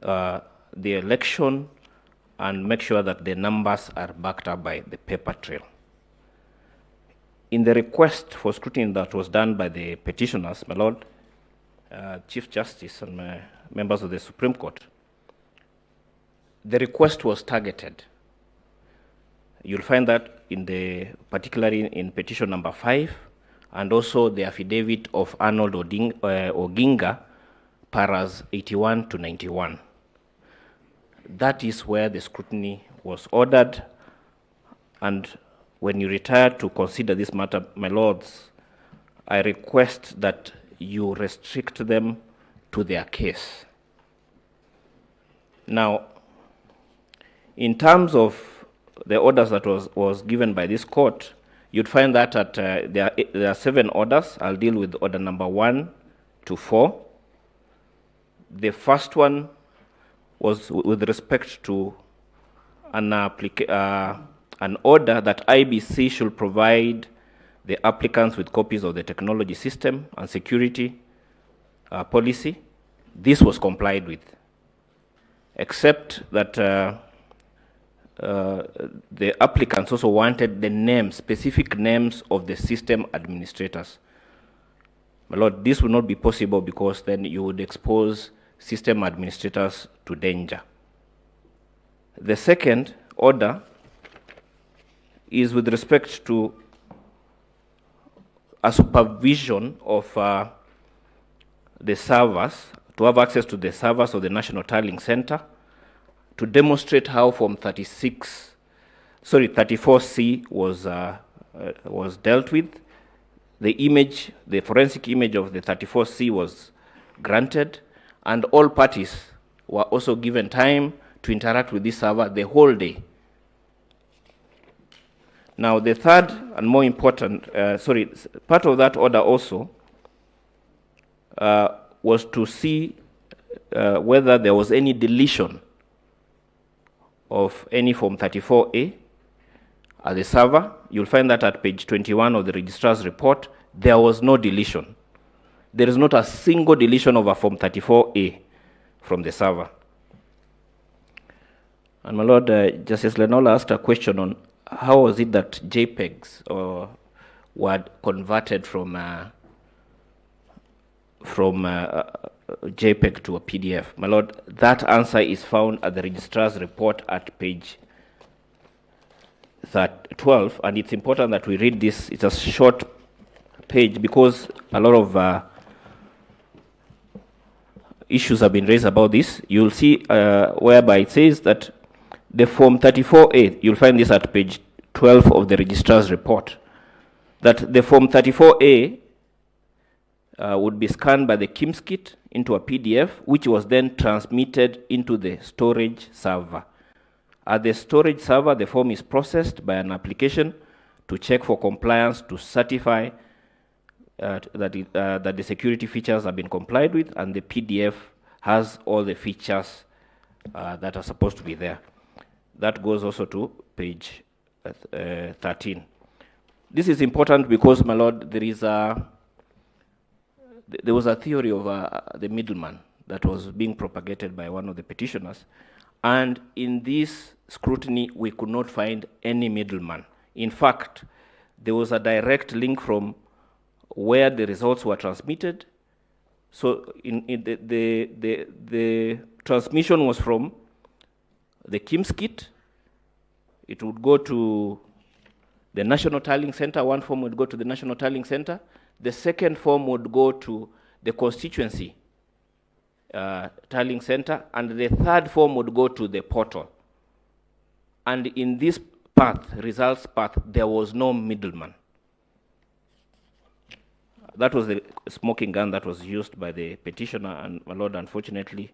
the election and make sure that the numbers are backed up by the paper trail. In the request for scrutiny that was done by the petitioners, my Lord, Chief Justice and members of the Supreme Court, the request was targeted. You'll find that particularly in petition number 5, and also the affidavit of Arnold Oginga, paras 81 to 91. That is where the scrutiny was ordered, and when you retire to consider this matter, my lords, I request that you restrict them to their case. Now, in terms of the orders that was given by this court, you'd find that there are 7 orders. I'll deal with order number 1 to 4. The first one was with respect to an order that IBC should provide the applicants with copies of the technology system and security policy. This was complied with, except that the applicants also wanted the names, specific names of the system administrators. My Lord, this would not be possible because then you would expose system administrators to danger. The second order is with respect to a supervision of the servers, to have access to the servers of the National Tallying Center, to demonstrate how Form 34C was dealt with. The forensic image of the 34C was granted, and all parties were also given time to interact with this server the whole day. Now, the third and more important, part of that order also was to see whether there was any deletion of any Form 34A at the server. You'll find that at page 21 of the registrar's report, there was no deletion. There is not a single deletion of a Form 34A from the server. And my Lord, Justice Lenola asked a question on how was it that JPEGs were converted from JPEG to a PDF. My Lord, that answer is found at the registrar's report at page 12, and it's important that we read this. It's a short page because a lot of issues have been raised about this. You'll see whereby it says that the Form 34A, you'll find this at page 12 of the registrar's report, that the Form 34A would be scanned by the KIMS kit into a PDF, which was then transmitted into the storage server. At the storage server, the form is processed by an application to check for compliance, to certify that the security features have been complied with, and the PDF has all the features that are supposed to be there. That goes also to page 13. This is important because, my Lord, there was a theory of the middleman that was being propagated by one of the petitioners. And in this scrutiny, we could not find any middleman. In fact, there was a direct link from where the results were transmitted. So the transmission was from the KIMS kit. It would go to the National Tallying Center. One form would go to the National Tallying Center. The second form would go to the constituency Tallying Center, and the third form would go to the portal. And in this path, results path, there was no middleman. That was the smoking gun that was used by the petitioner, and my Lord, unfortunately,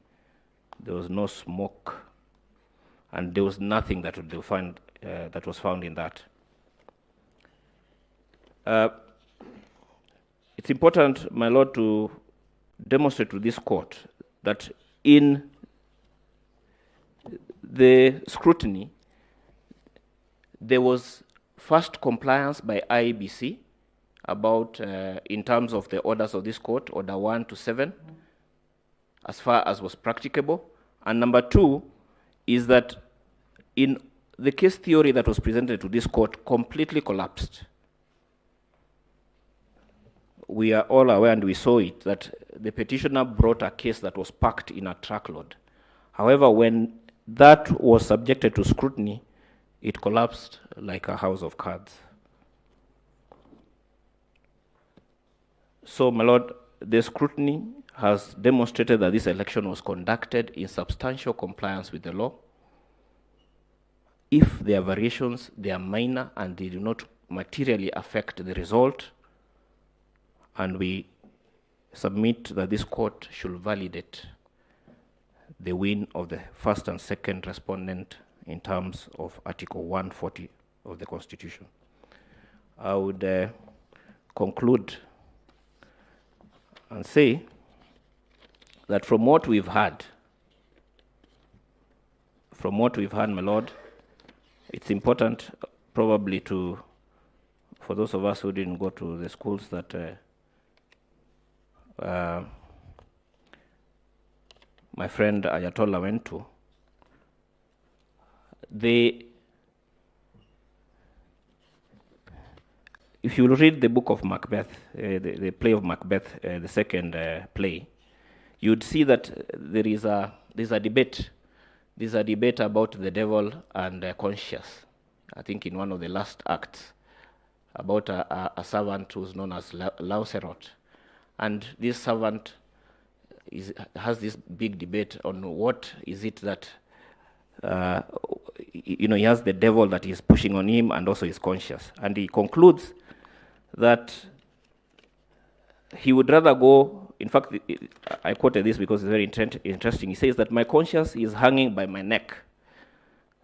there was no smoke, and there was nothing that would find that was found in that. It's important, my Lord, to demonstrate to this court that in the scrutiny, there was first compliance by IEBC about, in terms of the orders of this court, order 1 to 7, as far as was practicable. And number 2 is that in the case theory that was presented to this court completely collapsed. We are all aware, and we saw it, that the petitioner brought a case that was packed in a truckload. However, when that was subjected to scrutiny, it collapsed like a house of cards. So, my Lord, the scrutiny has demonstrated that this election was conducted in substantial compliance with the law. If there are variations, they are minor and they do not materially affect the result. and we submit that this court should validate the win of the first and second respondent in terms of Article 140 of the Constitution. I would conclude and say that from what we've heard, my Lord, it's important probably for those of us who didn't go to the schools that my friend Ayatollah went to, if you read the book of Macbeth, the play of Macbeth, the second play, you'd see that there's a debate. There's a debate about the devil and conscience. I think in one of the last acts, about a servant who's known as Lancelot. And this servant has this big debate on what is it that, he has the devil that is pushing on him and also his conscience. And he concludes that he would rather go, in fact, I quoted this because it's very interesting. He says that my conscience is hanging by my neck,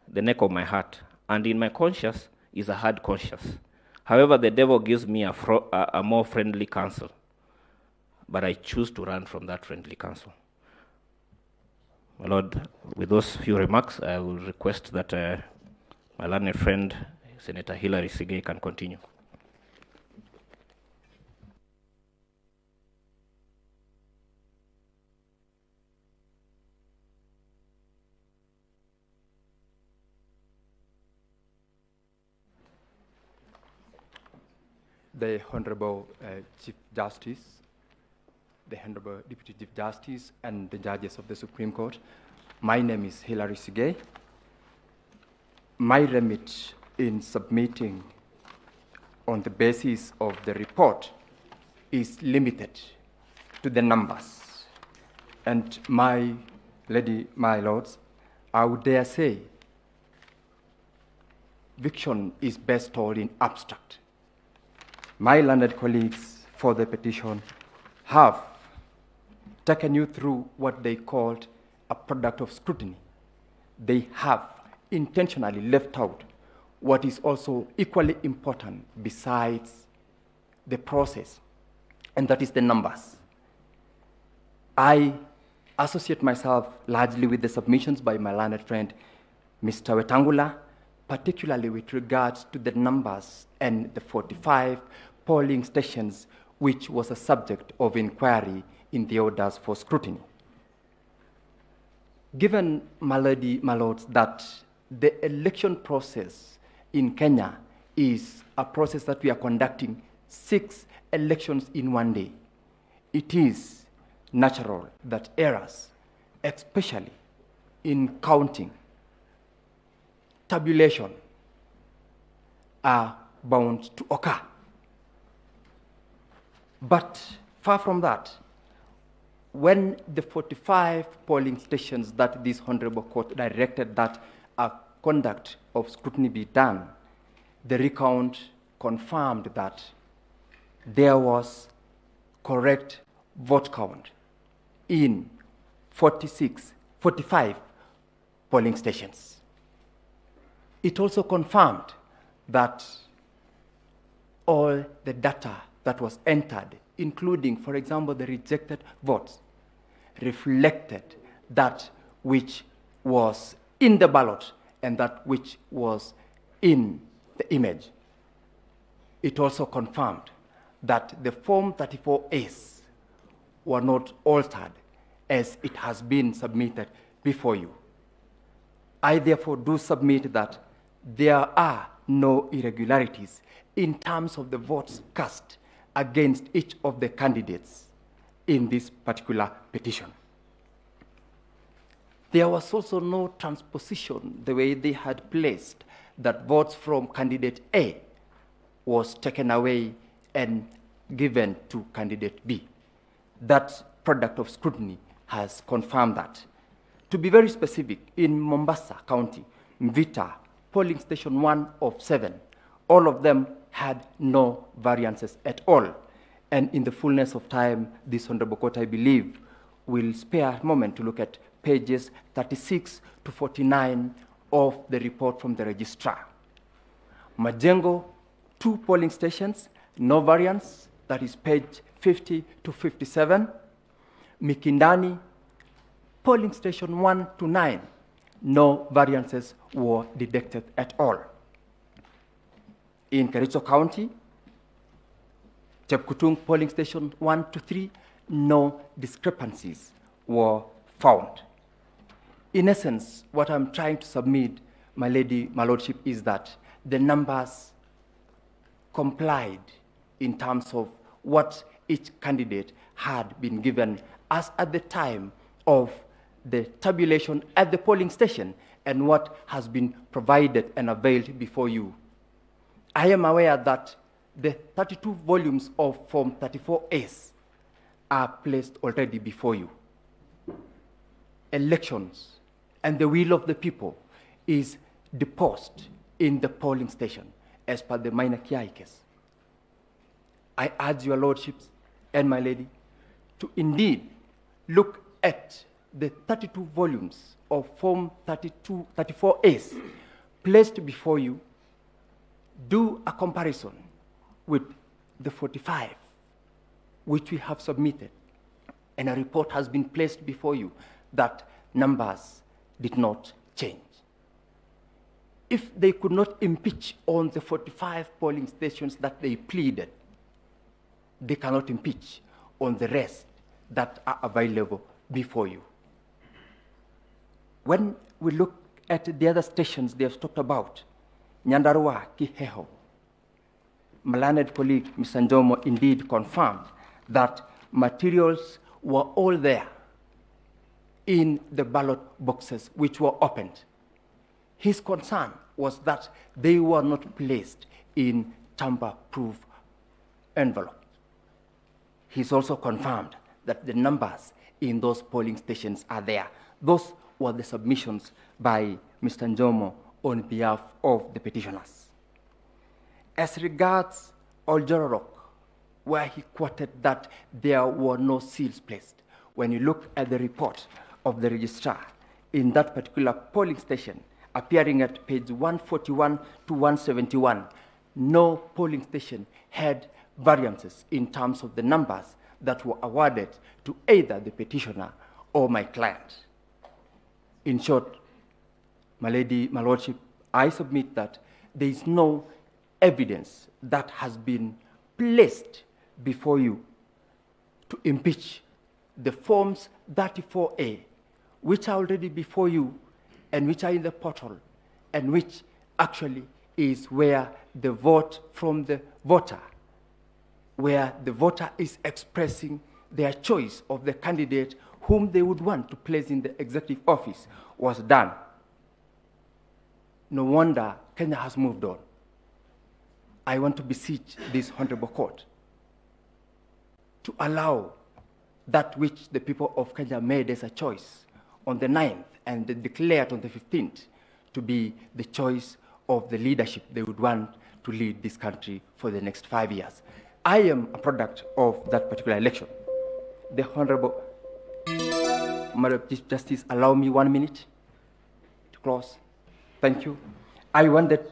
the neck of my heart, and in my conscience is a hard conscience. However, the devil gives me a more friendly counsel, but I choose to run from that friendly counsel. My Lord, with those few remarks, I will request that my learned friend, Senator Hilary Sigei, can continue. The Honorable Chief Justice, the Honorable Deputy Chief Justice, and the judges of the Supreme Court. My name is Hilary Sigei. My remit in submitting on the basis of the report is limited to the numbers. And my lords, I would dare say, fiction is best told in abstract. My learned colleagues for the petition have taken you through what they called a product of scrutiny. They have intentionally left out what is also equally important besides the process, and that is the numbers. I associate myself largely with the submissions by my learned friend, Mr. Wetangula, particularly with regards to the numbers and the 45 polling stations, which was a subject of inquiry in the orders for scrutiny. Given, my lords, that the election process in Kenya is a process that we are conducting 6 elections in one day, it is natural that errors, especially in counting, tabulation, are bound to occur. But far from that, when the 45 polling stations that this Honorable Court directed that a conduct of scrutiny be done, the recount confirmed that there was correct vote count in 45 polling stations. It also confirmed that all the data that was entered, including, for example, the rejected votes, reflected that which was in the ballot and that which was in the image. It also confirmed that the Form 34As were not altered as it has been submitted before you. I therefore do submit that there are no irregularities in terms of the votes cast against each of the candidates in this particular petition. There was also no transposition the way they had placed that votes from candidate A was taken away and given to candidate B. That product of scrutiny has confirmed that. To be very specific, in Mombasa County, Mvita, polling station 1 of 7, all of them had no variances at all. And in the fullness of time, this Honorable Court, I believe, will spare a moment to look at pages 36 to 49 of the report from the registrar. Majengo, 2 polling stations, no variance, that is page 50 to 57. Mikindani, polling station 1 to 9, no variances were detected at all. In Kericho County, Chepkutung polling station 1 to 3, no discrepancies were found. In essence, what I'm trying to submit, my lordship, is that the numbers complied in terms of what each candidate had been given as at the time of the tabulation at the polling station and what has been provided and availed before you. I am aware that the 32 volumes of Form 34As are placed already before you. Elections and the will of the people is deposed in the polling station as per the minor Kiai case. I urge your lordships and my lady to indeed look at the 32 volumes of Form 34As placed before you, do a comparison with the 45 which we have submitted, and a report has been placed before you that numbers did not change. If they could not impeach on the 45 polling stations that they pleaded, they cannot impeach on the rest that are available before you. When we look at the other stations they have talked about, Nyandarua, Kiheho, my learned colleague, Mr. Njomo, indeed confirmed that materials were all there in the ballot boxes which were opened. His concern was that they were not placed in tamper-proof envelopes. He's also confirmed that the numbers in those polling stations are there. Those were the submissions by Mr. Njomo on behalf of the petitioners. As regards Oljororok, where he quoted that there were no seals placed, when you look at the report of the registrar in that particular polling station, appearing at page 141 to 171, no polling station had variances in terms of the numbers that were awarded to either the petitioner or my client. In short, my lordship, I submit that there is no evidence that has been placed before you to impeach the forms 34A, which are already before you and which are in the portal, and which actually is where the vote from the voter, where the voter is expressing their choice of the candidate whom they would want to place in the executive office, was done. No wonder Kenya has moved on. I want to beseech this honorable court to allow that which the people of Kenya made as a choice on the 9th and declared on the 15th to be the choice of the leadership they would want to lead this country for the next 5 years. I am a product of that particular election. The Honorable Madam Chief Justice, allow me 1 minute to close. Thank you. I wondered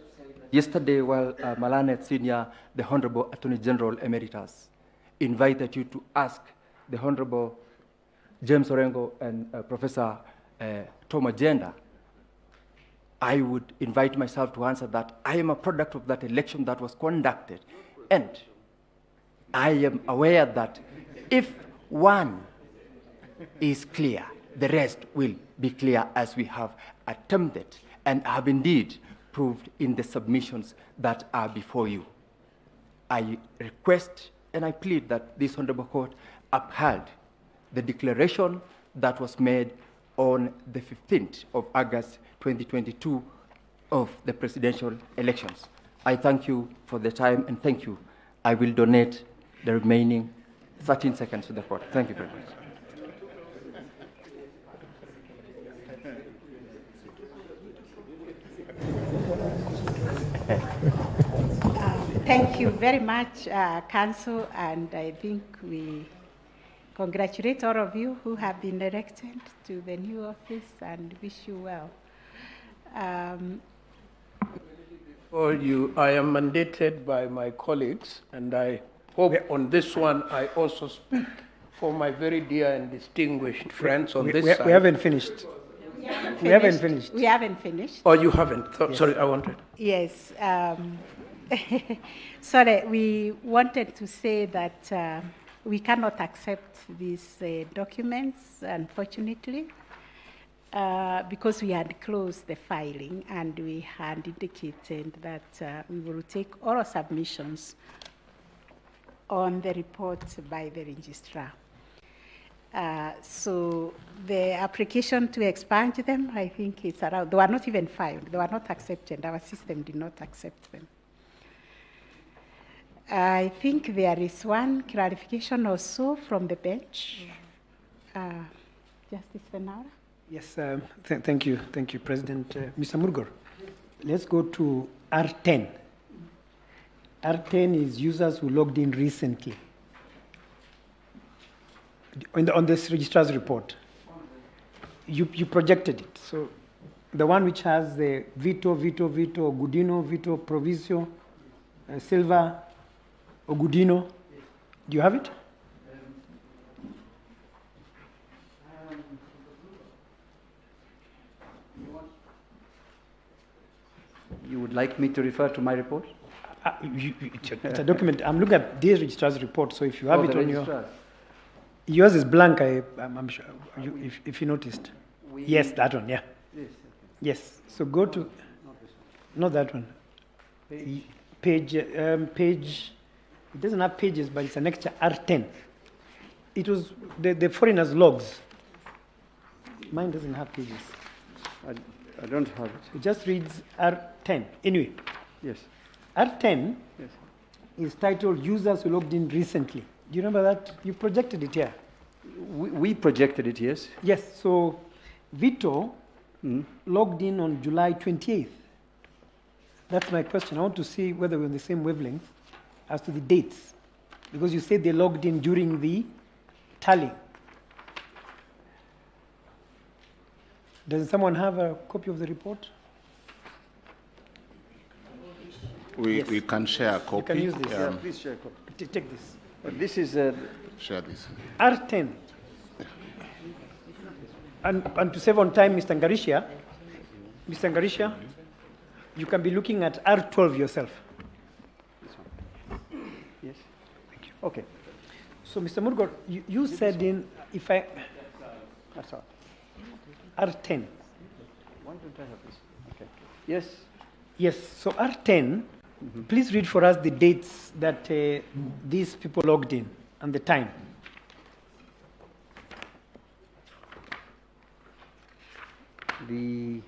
yesterday while Malanet Senior, the Honorable Attorney General Emeritus, invited you to ask the Honorable James Orengo and Professor Tom Agenda, I would invite myself to answer that. I am a product of that election that was conducted. And I am aware that if one is clear, the rest will be clear, as we have attempted and have indeed proved in the submissions that are before you. I request and I plead that this Honorable Court upheld the declaration that was made on the 15th of August 2022 of the presidential elections. I thank you for the time and thank you. I will donate the remaining 13 seconds to the court. Thank you very much. Thank you very much, Council, and I think we congratulate all of you who have been elected to the new office and wish you well. I am mandated by my colleagues, and I hope on this one I also speak for my very dear and distinguished friends on this side. We haven't finished. We haven't finished. We haven't finished. Oh, you haven't? Yes. Sorry, I wanted. Yes. Sorry, we wanted to say that we cannot accept these documents, unfortunately, because we had closed the filing and we had indicated that we will take oral submissions on the report by the registrar. So the application to expunge them, I think it's around, they were not even filed, they were not accepted, our system did not accept them. I think there is one clarification or so from the bench. Justice Fenara? Yes, thank you, President. Mr. Murgor, let's go to R10. R10 is users who logged in recently. On this registrar's report, you projected it. So the one which has the Vito, Gudino, Vito, Provisio, Silva, Ogudino, do you have it? You would like me to refer to my report? It's a document. I'm looking at this registrar's report, so if you have it on yours is blank, I'm sure, if you noticed. Yes, that one, yeah. Yes, so go to, not that one. Page, it doesn't have pages, but it's an extra R10. It was the foreigners' logs. Mine doesn't have pages. I don't have it. It just reads R10. Anyway. Yes. R10 is titled Users Who Logged In Recently. Do you remember that? You projected it here. We projected it, yes. Yes, so Vito logged in on July 28th. That's my question. I want to see whether we're on the same wavelength as to the dates. Because you said they logged in during the tally. Does someone have a copy of the report? We can share a copy. You can use this. Yeah, please share a copy. Take this. This is share this. R10. And to save on time, Mr. Ngarisha, you can be looking at R12 yourself. Yes. Thank you. Okay. So, Mr. Murgor, you said in, if I, R10. Why don't I have this? Okay. Yes. Yes, so R10, please read for us the dates that these people logged in and the time. The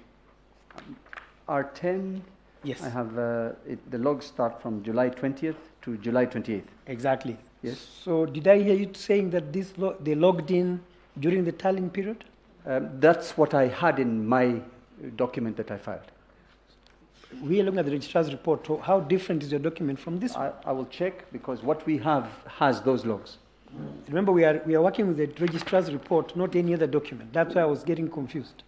R10, yes. I have the logs start from July 20th to July 28th. Exactly. Yes. So did I hear you saying that they logged in during the tallying period? That's what I had in my document that I filed. We are looking at the registrar's report. So how different is your document from this one? I will check because what we have has those logs. Remember, we are working with the registrar's report, not any other document. That's why I was getting confused.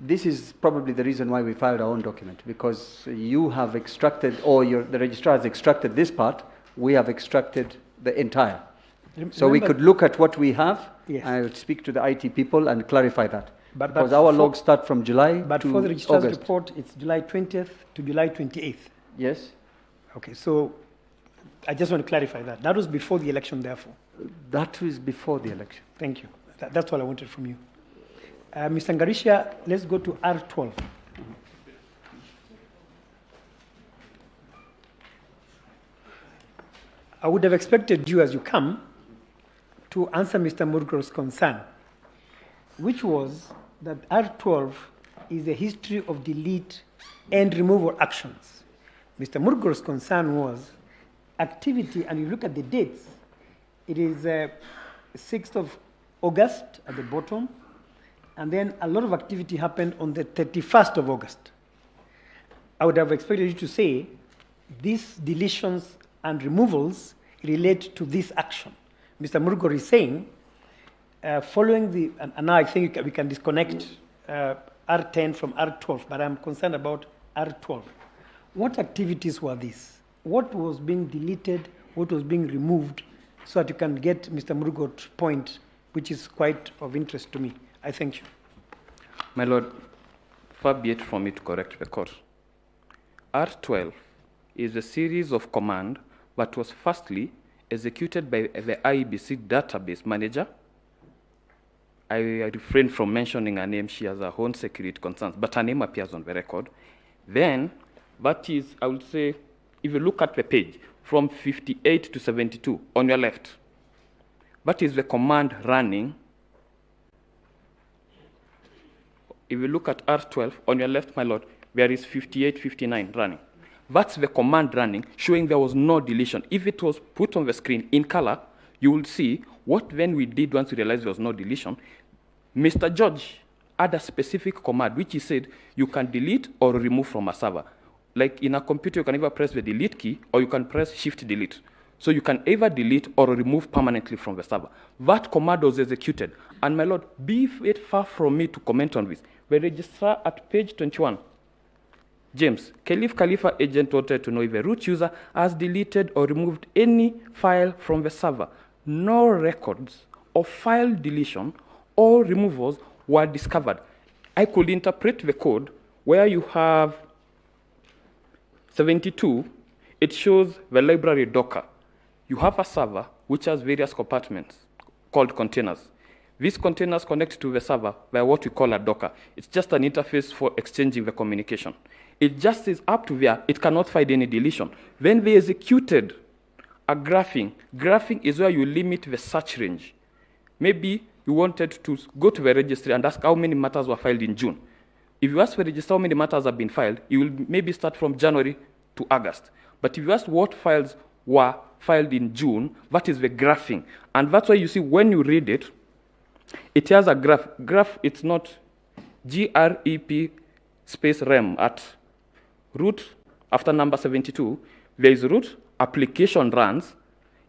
This is probably the reason why we filed our own document, because you have extracted, or the registrar has extracted this part, we have extracted the entire. So we could look at what we have, yes. I would speak to the IT people and clarify that. But because our logs start from July but to for the registrar's August. report, it's July 20th to July 28th. Yes. Okay, so I just want to clarify that. That was before the election, therefore. That was before the election. Thank you. That's all I wanted from you. Mr. Ngarisha, let's go to R12. I would have expected you, as you come, to answer Mr. Murgor's concern, which was that R12 is a history of delete and removal actions. Mr. Murgor's concern was activity, and you look at the dates, it is 6th of August at the bottom, and then a lot of activity happened on the 31st of August. I would have expected you to say these deletions and removals relate to this action. Mr. Murugor is saying, following the, and now I think we can disconnect R10 from R12, but I'm concerned about R12. What activities were these? What was being deleted? What was being removed? So that you can get Mr. Murugor's point, which is quite of interest to me. I thank you. My Lord, far be it from me to correct the court. R12 is a series of command that was firstly executed by the IEBC database manager. I refrain from mentioning her name. She has her own security concerns, but her name appears on the record. Then, that is, I would say, if you look at the page, from 58 to 72 on your left, that is the command running. If you look at R12 on your left, my Lord, there is 58, 59 running. That's the command running, showing there was no deletion. If it was put on the screen in color, you will see what then we did once we realized there was no deletion. Mr. George had a specific command, which he said you can delete or remove from a server. Like in a computer, you can either press the delete key or you can press shift delete. So you can either delete or remove permanently from the server. That command was executed. And my Lord, be it far from me to comment on this. The registrar at page 21, James, Caliph Khalifa agent wanted to know if a root user has deleted or removed any file from the server. No records of file deletion or removals were discovered. I could interpret the code where you have 72, it shows the library Docker. You have a server which has various compartments called containers. These containers connect to the server by what we call a Docker. It's just an interface for exchanging the communication. It just is up to there. It cannot find any deletion. Then they executed a graphing. Graphing is where you limit the search range. Maybe you wanted to go to the registry and ask how many matters were filed in June. If you ask the registrar how many matters have been filed, you will maybe start from January to August. But if you ask what files were filed in June, that is the graphing. And that's why you see when you read it, it has a graph. Graph, it's not GREP space rem at root after number 72. There is root, application runs.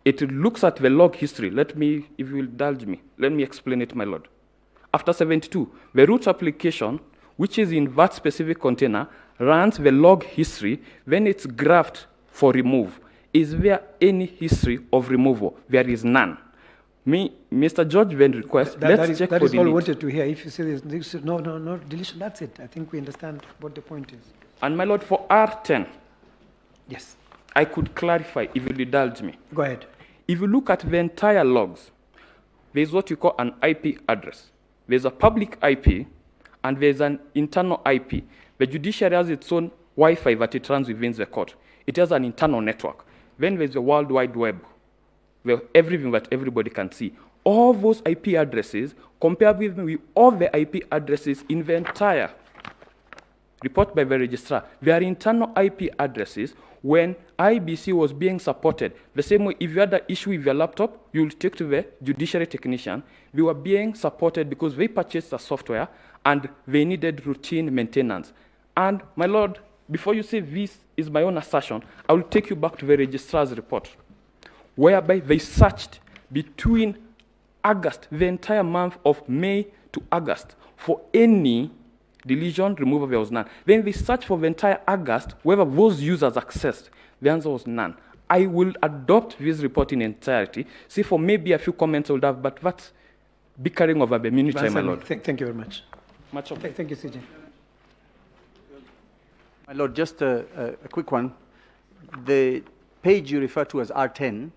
It looks at the log history. Let me, if you will indulge me, let me explain it, my Lord. After 72, the root application, which is in that specific container, runs the log history, then it's graphed for remove. Is there any history of removal? There is none. Mr. George then requests, let's check for delete. That is all I wanted to hear. If you say there's no deletion, that's it. I think we understand what the point is. And my Lord, for R10, yes, I could clarify if you'll indulge me. Go ahead. If you look at the entire logs, there's what you call an IP address. There's a public IP, and there's an internal IP. The judiciary has its own Wi-Fi that it runs within the court. It has an internal network. Then there's the World Wide Web, where everything that everybody can see. All those IP addresses, compared with all the IP addresses in the entire report by the registrar, they are internal IP addresses. When IBC was being supported, the same way if you had an issue with your laptop, you'll take to the judiciary technician. They were being supported because they purchased the software and they needed routine maintenance. And my Lord, before you say this is my own assertion, I will take you back to the registrar's report, whereby they searched between August, the entire month of May to August, for any deletion, removal, there was none. Then they searched for the entire August, whether those users accessed. The answer was none. I will adopt this report in entirety. See, for maybe a few comments I would have, but that's bickering over the minute, my Lord. Thank you very much. Much obliged. Thank you, CJ. My Lord, just a quick one. The page you refer to as R10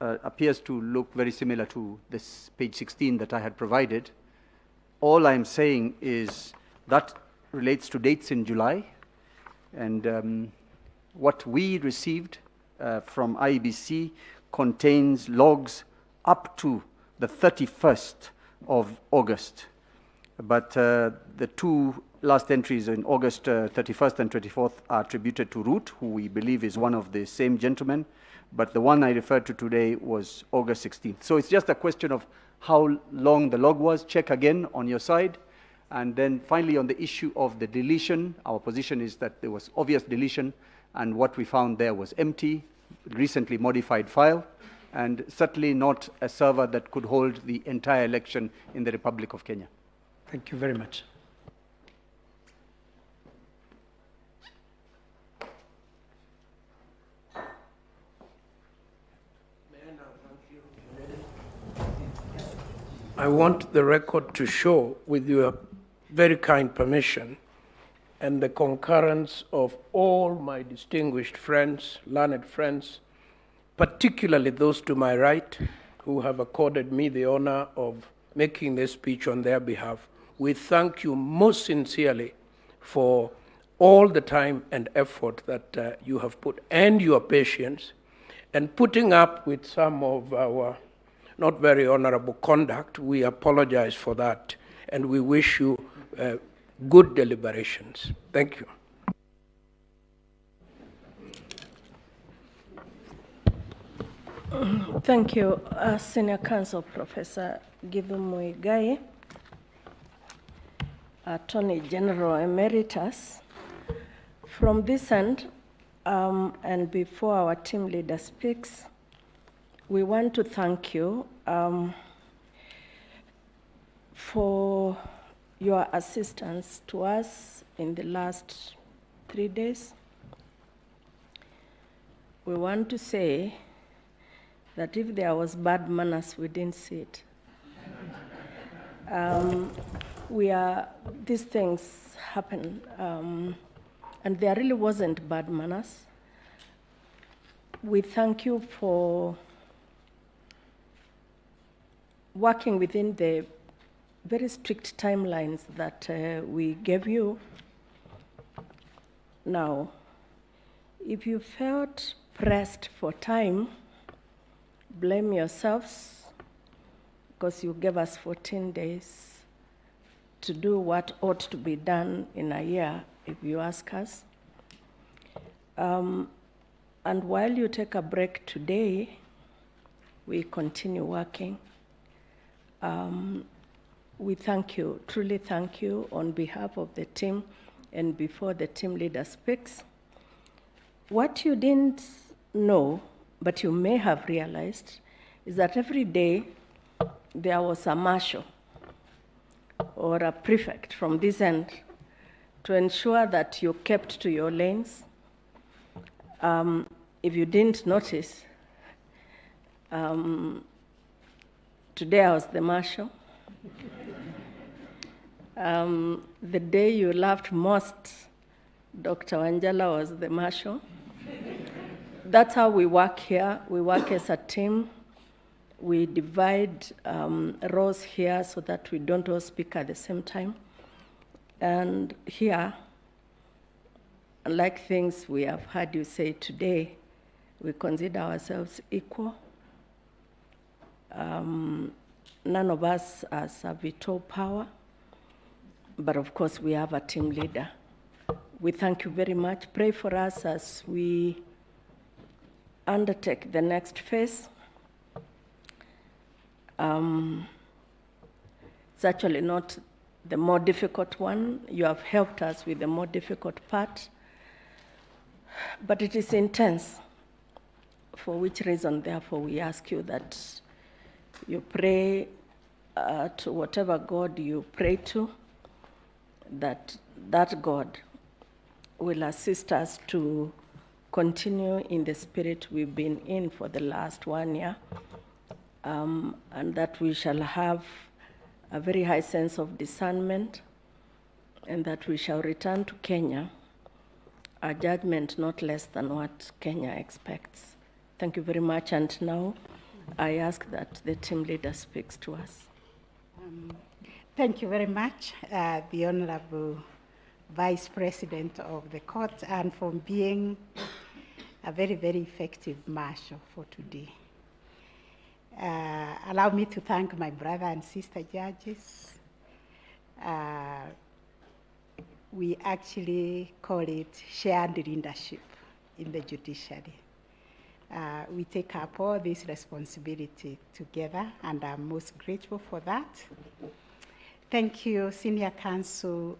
appears to look very similar to this page 16 that I had provided. All I'm saying is that relates to dates in July, and what we received from IEBC contains logs up to the 31st of August. But the two last entries in August 31st and 24th are attributed to Root, who we believe is one of the same gentlemen. But the one I referred to today was August 16th. So it's just a question of how long the log was. Check again on your side. And then finally on the issue of the deletion, our position is that there was obvious deletion and what we found there was empty, recently modified file, and certainly not a server that could hold the entire election in the Republic of Kenya. Thank you very much. I want the record to show, with your very kind permission, and the concurrence of all my distinguished friends, learned friends, particularly those to my right, who have accorded me the honor of making this speech on their behalf. We thank you most sincerely for all the time and effort that you have put, and your patience, and putting up with some of our not very honorable conduct. We apologize for that, and we wish you good deliberations. Thank you. Thank you, Senior Counsel Professor Gucema, Attorney General Emeritus. From this end, and before our team leader speaks, we want to thank you for your assistance to us in the last 3 days. We want to say that if there was bad manners, we didn't see it. These things happen, and there really wasn't bad manners. We thank you for working within the very strict timelines that we gave you. Now, if you felt pressed for time, blame yourselves, because you gave us 14 days to do what ought to be done in a year, if you ask us. And while you take a break today, we continue working. We thank you, truly thank you on behalf of the team and before the team leader speaks. What you didn't know, but you may have realized, is that every day there was a marshal or a prefect from this end to ensure that you kept to your lanes. If you didn't notice, today I was the marshal. The day you laughed most, Dr. Wanjala was the marshal. That's how we work here. We work as a team. We divide roles here so that we don't all speak at the same time. And here, unlike things we have heard you say today, we consider ourselves equal. None of us has a veto power, but of course we have a team leader. We thank you very much. Pray for us as we undertake the next phase. It's actually not the more difficult one. You have helped us with the more difficult part, but it is intense, for which reason, therefore, we ask you that you pray to whatever God you pray to, that God will assist us to continue in the spirit we've been in for the last 1 year, and that we shall have a very high sense of discernment, and that we shall return to Kenya a judgment not less than what Kenya expects. Thank you very much, and now I ask that the team leader speaks to us. Thank you very much, the Honorable Vice President of the Court, and for being a very, very effective marshal for today. Allow me to thank my brother and sister judges. We actually call it shared leadership in the judiciary. We take up all this responsibility together, and I'm most grateful for that. Thank you, Senior Counsel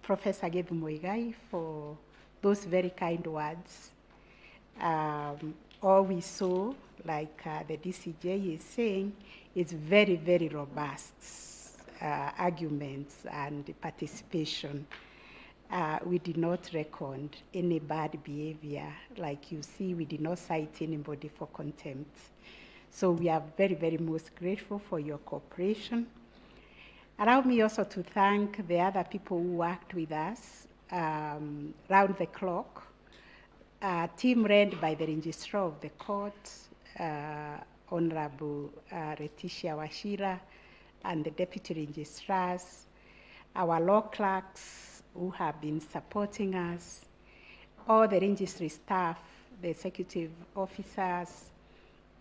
Professor Gucema, for those very kind words. All we saw, like the DCJ is saying, is very, very robust arguments and participation. We did not record any bad behavior. Like you see, we did not cite anybody for contempt. So we are very, very most grateful for your cooperation. Allow me also to thank the other people who worked with us round the clock. A team led by the Registrar of the Court, Honorable Letitia Washira, and the Deputy Registrars, our law clerks who have been supporting us, all the registry staff, the executive officers,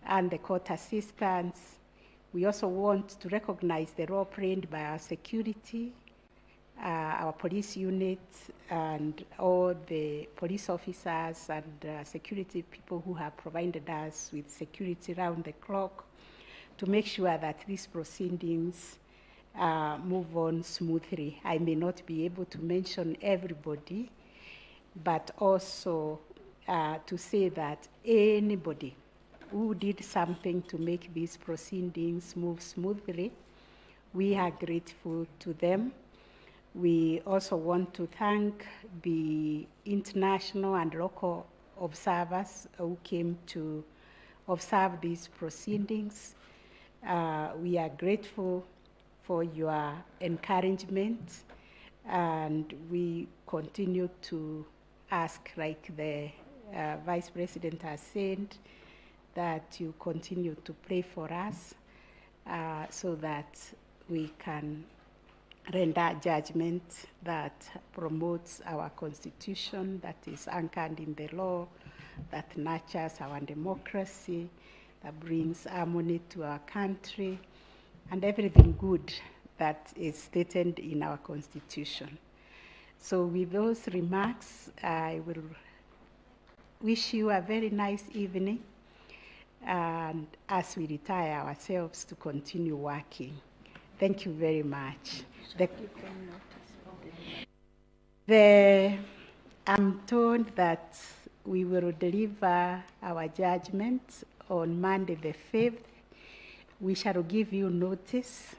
and the court assistants. We also want to recognize the role played by our security, our police unit, and all the police officers and security people who have provided us with security round the clock to make sure that these proceedings move on smoothly. I may not be able to mention everybody, but also to say that anybody who did something to make these proceedings move smoothly, we are grateful to them. We also want to thank the international and local observers who came to observe these proceedings. We are grateful for your encouragement, and we continue to ask, like the Vice President has said, that you continue to pray for us so that we can render judgment that promotes our Constitution, that is anchored in the law, that nurtures our democracy, that brings harmony to our country, and everything good that is stated in our Constitution. So with those remarks, I will wish you a very nice evening, and as we retire ourselves to continue working. Thank you very much. I'm told that we will deliver our judgment on Monday the 5th. We shall give you notice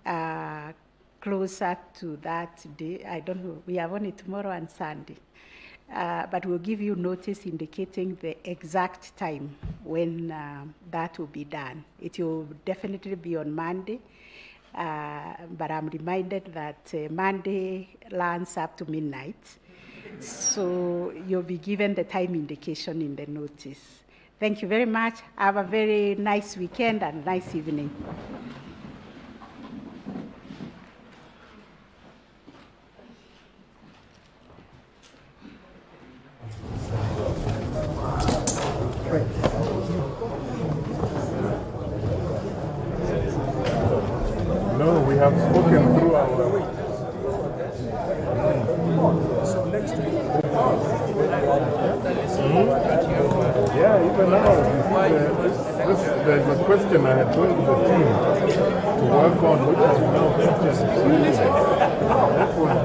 closer to that day. I don't know, we have only tomorrow and Sunday. But we'll give you notice indicating the exact time when that will be done. It will definitely be on Monday. But I'm reminded that Monday lands up to midnight. So you'll be given the time indication in the notice. Thank you very much. Have a very nice weekend and nice evening. No, we have spoken through our... So next week. Yeah, even now, there's a question I had told the team to work on, which is now just that was